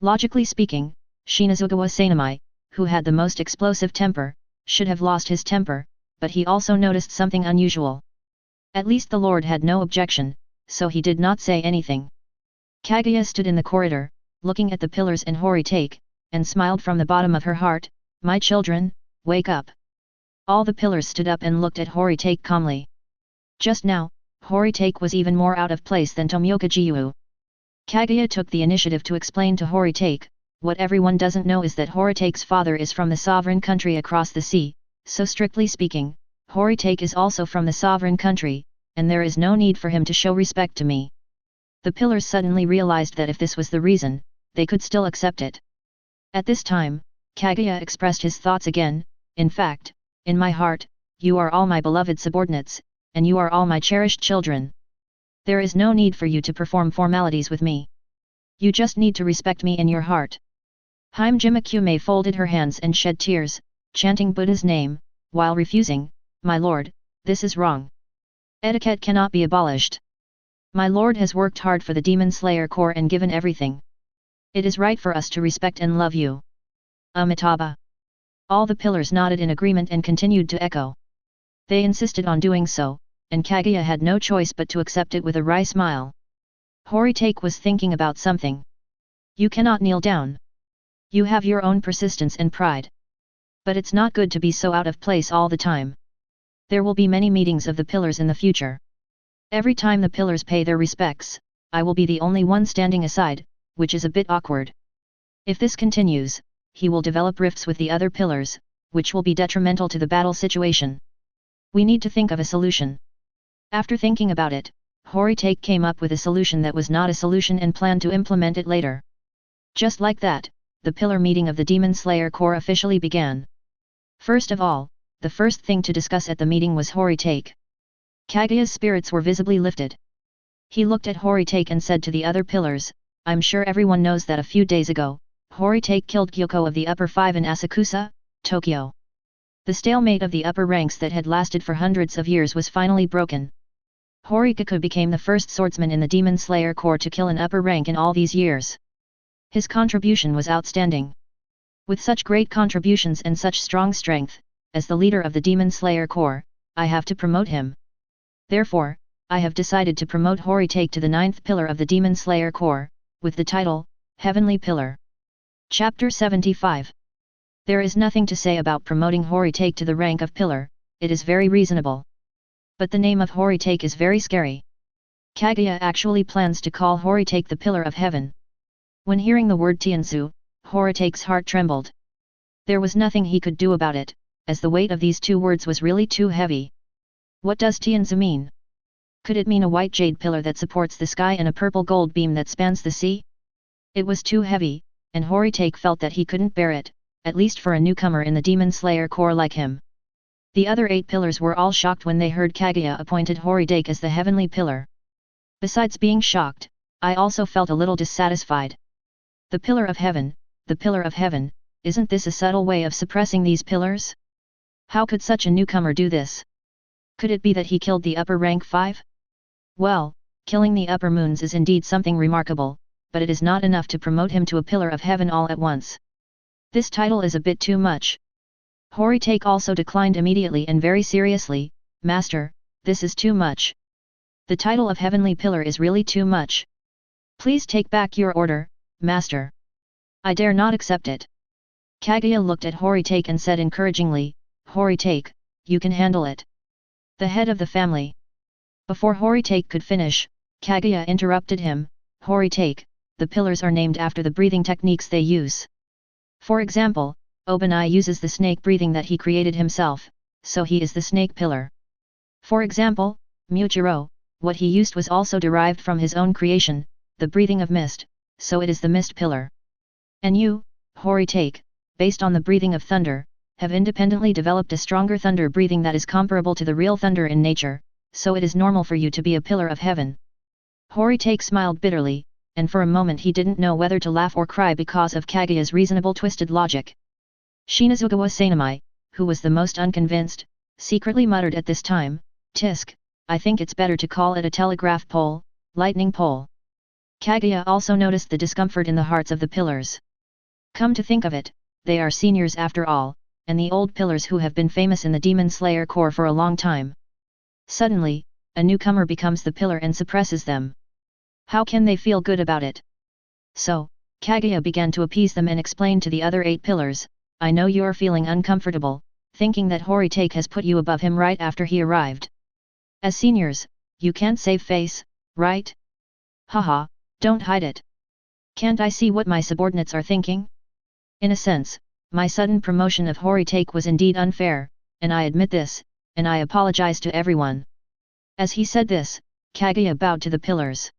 A: Logically speaking, Shinazugawa Sanamai, who had the most explosive temper, should have lost his temper, but he also noticed something unusual. At least the Lord had no objection, so he did not say anything. Kaguya stood in the corridor, looking at the pillars and Horitake, and smiled from the bottom of her heart, "My children, wake up." All the pillars stood up and looked at Horitake calmly. Just now, Horitake was even more out of place than Tomioka Jiyu. Kaguya took the initiative to explain to Horitake, what everyone doesn't know is that Horitake's father is from the sovereign country across the sea, so strictly speaking, Horitake is also from the sovereign country, and there is no need for him to show respect to me. The pillars suddenly realized that if this was the reason, they could still accept it. At this time, Kaguya expressed his thoughts again, in fact, in my heart, you are all my beloved subordinates, and you are all my cherished children. There is no need for you to perform formalities with me. You just need to respect me in your heart. Hime Jimakume folded her hands and shed tears, chanting Buddha's name, while refusing, my lord, this is wrong. Etiquette cannot be abolished. My lord has worked hard for the Demon Slayer Corps and given everything. It is right for us to respect and love you. Amitabha. All the pillars nodded in agreement and continued to echo. They insisted on doing so, and Kaguya had no choice but to accept it with a wry smile. Horitake was thinking about something. You cannot kneel down. You have your own persistence and pride. But it's not good to be so out of place all the time. There will be many meetings of the pillars in the future. Every time the pillars pay their respects, I will be the only one standing aside, which is a bit awkward. If this continues, he will develop rifts with the other pillars, which will be detrimental to the battle situation. We need to think of a solution. After thinking about it, Horitake came up with a solution that was not a solution and planned to implement it later. Just like that, the pillar meeting of the Demon Slayer Corps officially began. First of all, the first thing to discuss at the meeting was Horitake. Kaguya's spirits were visibly lifted. He looked at Horitake and said to the other pillars, I'm sure everyone knows that a few days ago, Horitake killed Gyoko of the upper 5 in Asakusa, Tokyo. The stalemate of the upper ranks that had lasted for hundreds of years was finally broken. Horitake became the first swordsman in the Demon Slayer Corps to kill an upper rank in all these years. His contribution was outstanding. With such great contributions and such strong strength, as the leader of the Demon Slayer Corps, I have to promote him. Therefore, I have decided to promote Horitake to the 9th pillar of the Demon Slayer Corps, with the title, Heavenly Pillar. Chapter 75. There is nothing to say about promoting Horitake to the rank of pillar, it is very reasonable. But the name of Horitake is very scary. Kaguya actually plans to call Horitake the Pillar of Heaven. When hearing the word Tianzu, Horitake's heart trembled. There was nothing he could do about it, as the weight of these two words was really too heavy. What does Tianzu mean? Could it mean a white jade pillar that supports the sky and a purple gold beam that spans the sea? It was too heavy, and Horitake felt that he couldn't bear it, at least for a newcomer in the Demon Slayer Corps like him. The other 8 pillars were all shocked when they heard Kaguya appointed Horitake as the Heavenly Pillar. Besides being shocked, I also felt a little dissatisfied. The Pillar of Heaven, isn't this a subtle way of suppressing these pillars? How could such a newcomer do this? Could it be that he killed the upper rank 5? Well, killing the upper moons is indeed something remarkable, but it is not enough to promote him to a Pillar of Heaven all at once. This title is a bit too much. Horitake also declined immediately and very seriously, Master, this is too much. The title of Heavenly Pillar is really too much. Please take back your order, Master. I dare not accept it. Kaguya looked at Horitake and said encouragingly, Horitake, you can handle it. The head of the family. Before Horitake could finish, Kaguya interrupted him, Horitake, the pillars are named after the breathing techniques they use. For example, Obanai uses the snake breathing that he created himself, so he is the snake pillar. For example, Muchiro, what he used was also derived from his own creation, the breathing of mist, so it is the mist pillar. And you, Horitake, based on the breathing of thunder, have independently developed a stronger thunder breathing that is comparable to the real thunder in nature, so it is normal for you to be a pillar of heaven. Horitake smiled bitterly, and for a moment he didn't know whether to laugh or cry because of Kaguya's reasonable twisted logic. Shinazugawa Sanamai, who was the most unconvinced, secretly muttered at this time, Tisk, I think it's better to call it a telegraph pole, lightning pole. Kaguya also noticed the discomfort in the hearts of the pillars. Come to think of it, they are seniors after all, and the old pillars who have been famous in the Demon Slayer Corps for a long time. Suddenly, a newcomer becomes the pillar and suppresses them. How can they feel good about it? So, Kaguya began to appease them and explain to the other 8 pillars, I know you are feeling uncomfortable, thinking that Horitake has put you above him right after he arrived. As seniors, you can't save face, right? Haha, Don't hide it. Can't I see what my subordinates are thinking? In a sense, my sudden promotion of Horitake was indeed unfair, and I admit this, and I apologize to everyone. As he said this, Kaguya bowed to the pillars.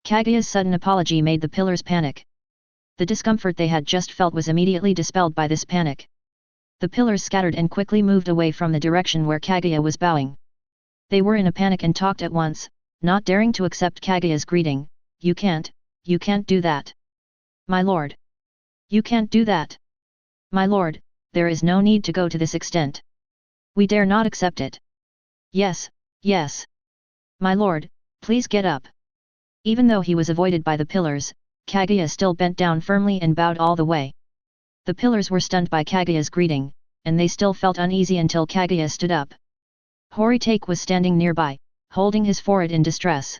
A: Kaguya's sudden apology made the pillars panic. The discomfort they had just felt was immediately dispelled by this panic. The pillars scattered and quickly moved away from the direction where Kaguya was bowing. They were in a panic and talked at once, not daring to accept Kaguya's greeting. You can't do that. My lord. You can't do that. My lord, there is no need to go to this extent. We dare not accept it. Yes. My lord, please get up. Even though he was avoided by the pillars, Kaguya still bent down firmly and bowed all the way. The pillars were stunned by Kaguya's greeting, and they still felt uneasy until Kaguya stood up. Horitake was standing nearby, holding his forehead in distress.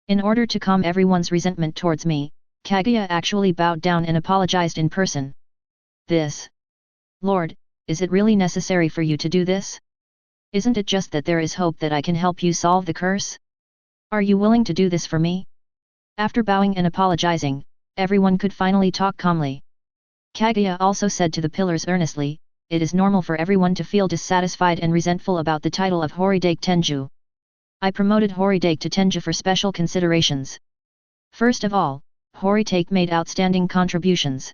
A: In order to calm everyone's resentment towards me, Kaguya actually bowed down and apologized in person. This. Lord, is it really necessary for you to do this? Isn't it just that there is hope that I can help you solve the curse? Are you willing to do this for me? After bowing and apologizing, everyone could finally talk calmly. Kaguya also said to the pillars earnestly, it is normal for everyone to feel dissatisfied and resentful about the title of Horitake Tenju. I promoted Horitake to Tenju for special considerations. First of all, Horitake made outstanding contributions.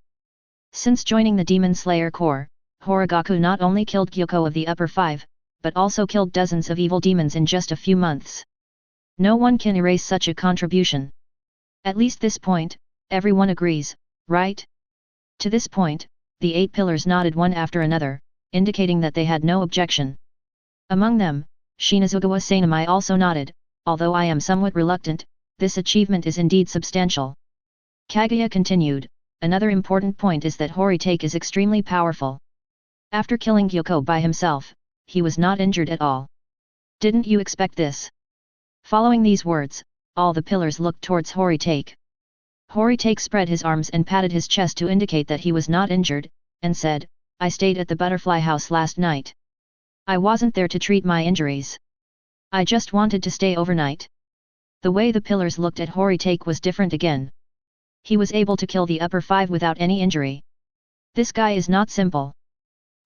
A: Since joining the Demon Slayer Corps, Kaigaku not only killed Gyoko of the Upper Five, but also killed dozens of evil demons in just a few months. No one can erase such a contribution. At least this point, everyone agrees, right? To this point, the 8 pillars nodded one after another, indicating that they had no objection. Among them, Shinazugawa Sanamai also nodded, although I am somewhat reluctant, this achievement is indeed substantial. Kaguya continued, another important point is that Horitake is extremely powerful. After killing Gyoko by himself, he was not injured at all. Didn't you expect this? Following these words, all the pillars looked towards Horitake. Horitake spread his arms and patted his chest to indicate that he was not injured, and said, I stayed at the butterfly house last night. I wasn't there to treat my injuries. I just wanted to stay overnight. The way the pillars looked at Horitake was different again. He was able to kill the upper 5 without any injury. This guy is not simple.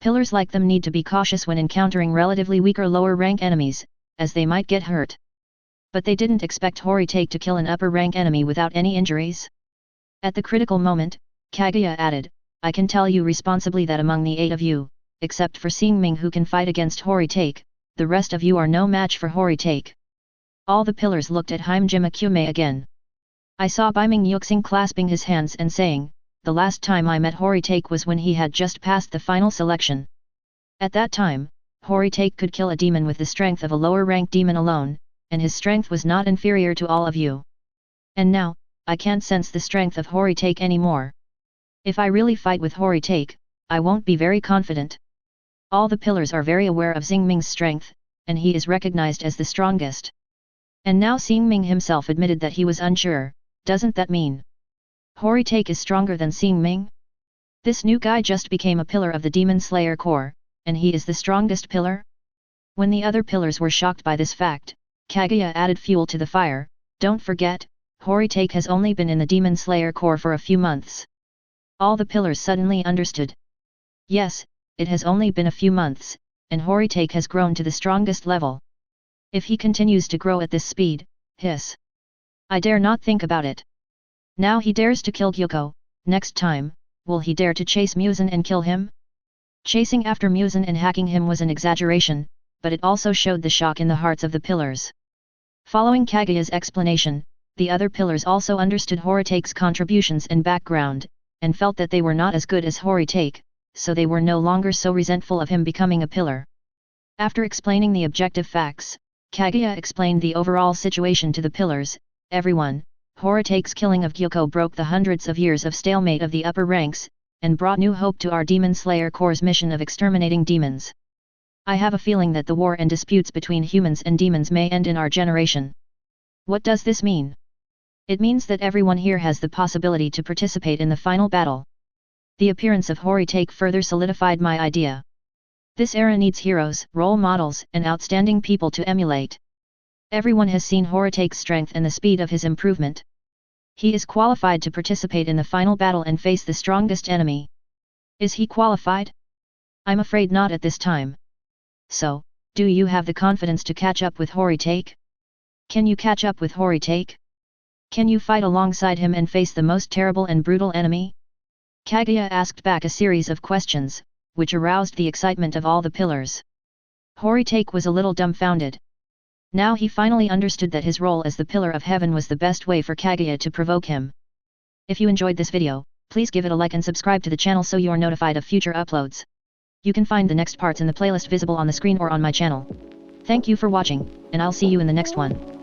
A: Pillars like them need to be cautious when encountering relatively weaker lower rank enemies, as they might get hurt. But they didn't expect Horitake to kill an upper rank enemy without any injuries. At the critical moment, Kaguya added, I can tell you responsibly that among the 8 of you, except for Ming who can fight against Horitake, the rest of you are no match for Horitake. All the pillars looked at Hajime Kume again. I saw Ming Yuxing clasping his hands and saying, the last time I met Horitake was when he had just passed the final selection. At that time, Horitake could kill a demon with the strength of a lower rank demon alone, and his strength was not inferior to all of you. And now, I can't sense the strength of Horitake anymore. If I really fight with Horitake, I won't be very confident. All the pillars are very aware of Ming's strength, and he is recognized as the strongest. And now Ming himself admitted that he was unsure. Doesn't that mean Horitake is stronger than Ming? This new guy just became a pillar of the Demon Slayer Corps, and he is the strongest pillar? When the other pillars were shocked by this fact, Kaguya added fuel to the fire, don't forget, Horitake has only been in the Demon Slayer Corps for a few months. All the pillars suddenly understood. Yes, it has only been a few months, and Horitake has grown to the strongest level. If he continues to grow at this speed, hiss. I dare not think about it. Now he dares to kill Gyoko, next time, will he dare to chase Muzan and kill him? Chasing after Muzan and hacking him was an exaggeration, but it also showed the shock in the hearts of the pillars. Following Kaguya's explanation, the other pillars also understood Horitake's contributions and background, and felt that they were not as good as Horitake, so they were no longer so resentful of him becoming a pillar. After explaining the objective facts, Kaguya explained the overall situation to the pillars. Everyone, Horitake's killing of Gyoko broke the hundreds of years of stalemate of the upper ranks, and brought new hope to our Demon Slayer Corps' mission of exterminating demons. I have a feeling that the war and disputes between humans and demons may end in our generation. What does this mean? It means that everyone here has the possibility to participate in the final battle. The appearance of Horitake further solidified my idea. This era needs heroes, role models, and outstanding people to emulate. Everyone has seen Horitake's strength and the speed of his improvement. He is qualified to participate in the final battle and face the strongest enemy. Is he qualified? I'm afraid not at this time. So, do you have the confidence to catch up with Horitake? Can you catch up with Horitake? Can you fight alongside him and face the most terrible and brutal enemy? Kaguya asked back a series of questions, which aroused the excitement of all the pillars. Horitake was a little dumbfounded. Now he finally understood that his role as the Pillar of Heaven was the best way for Kaguya to provoke him. If you enjoyed this video, please give it a like and subscribe to the channel so you are notified of future uploads. You can find the next parts in the playlist visible on the screen or on my channel. Thank you for watching, and I'll see you in the next one.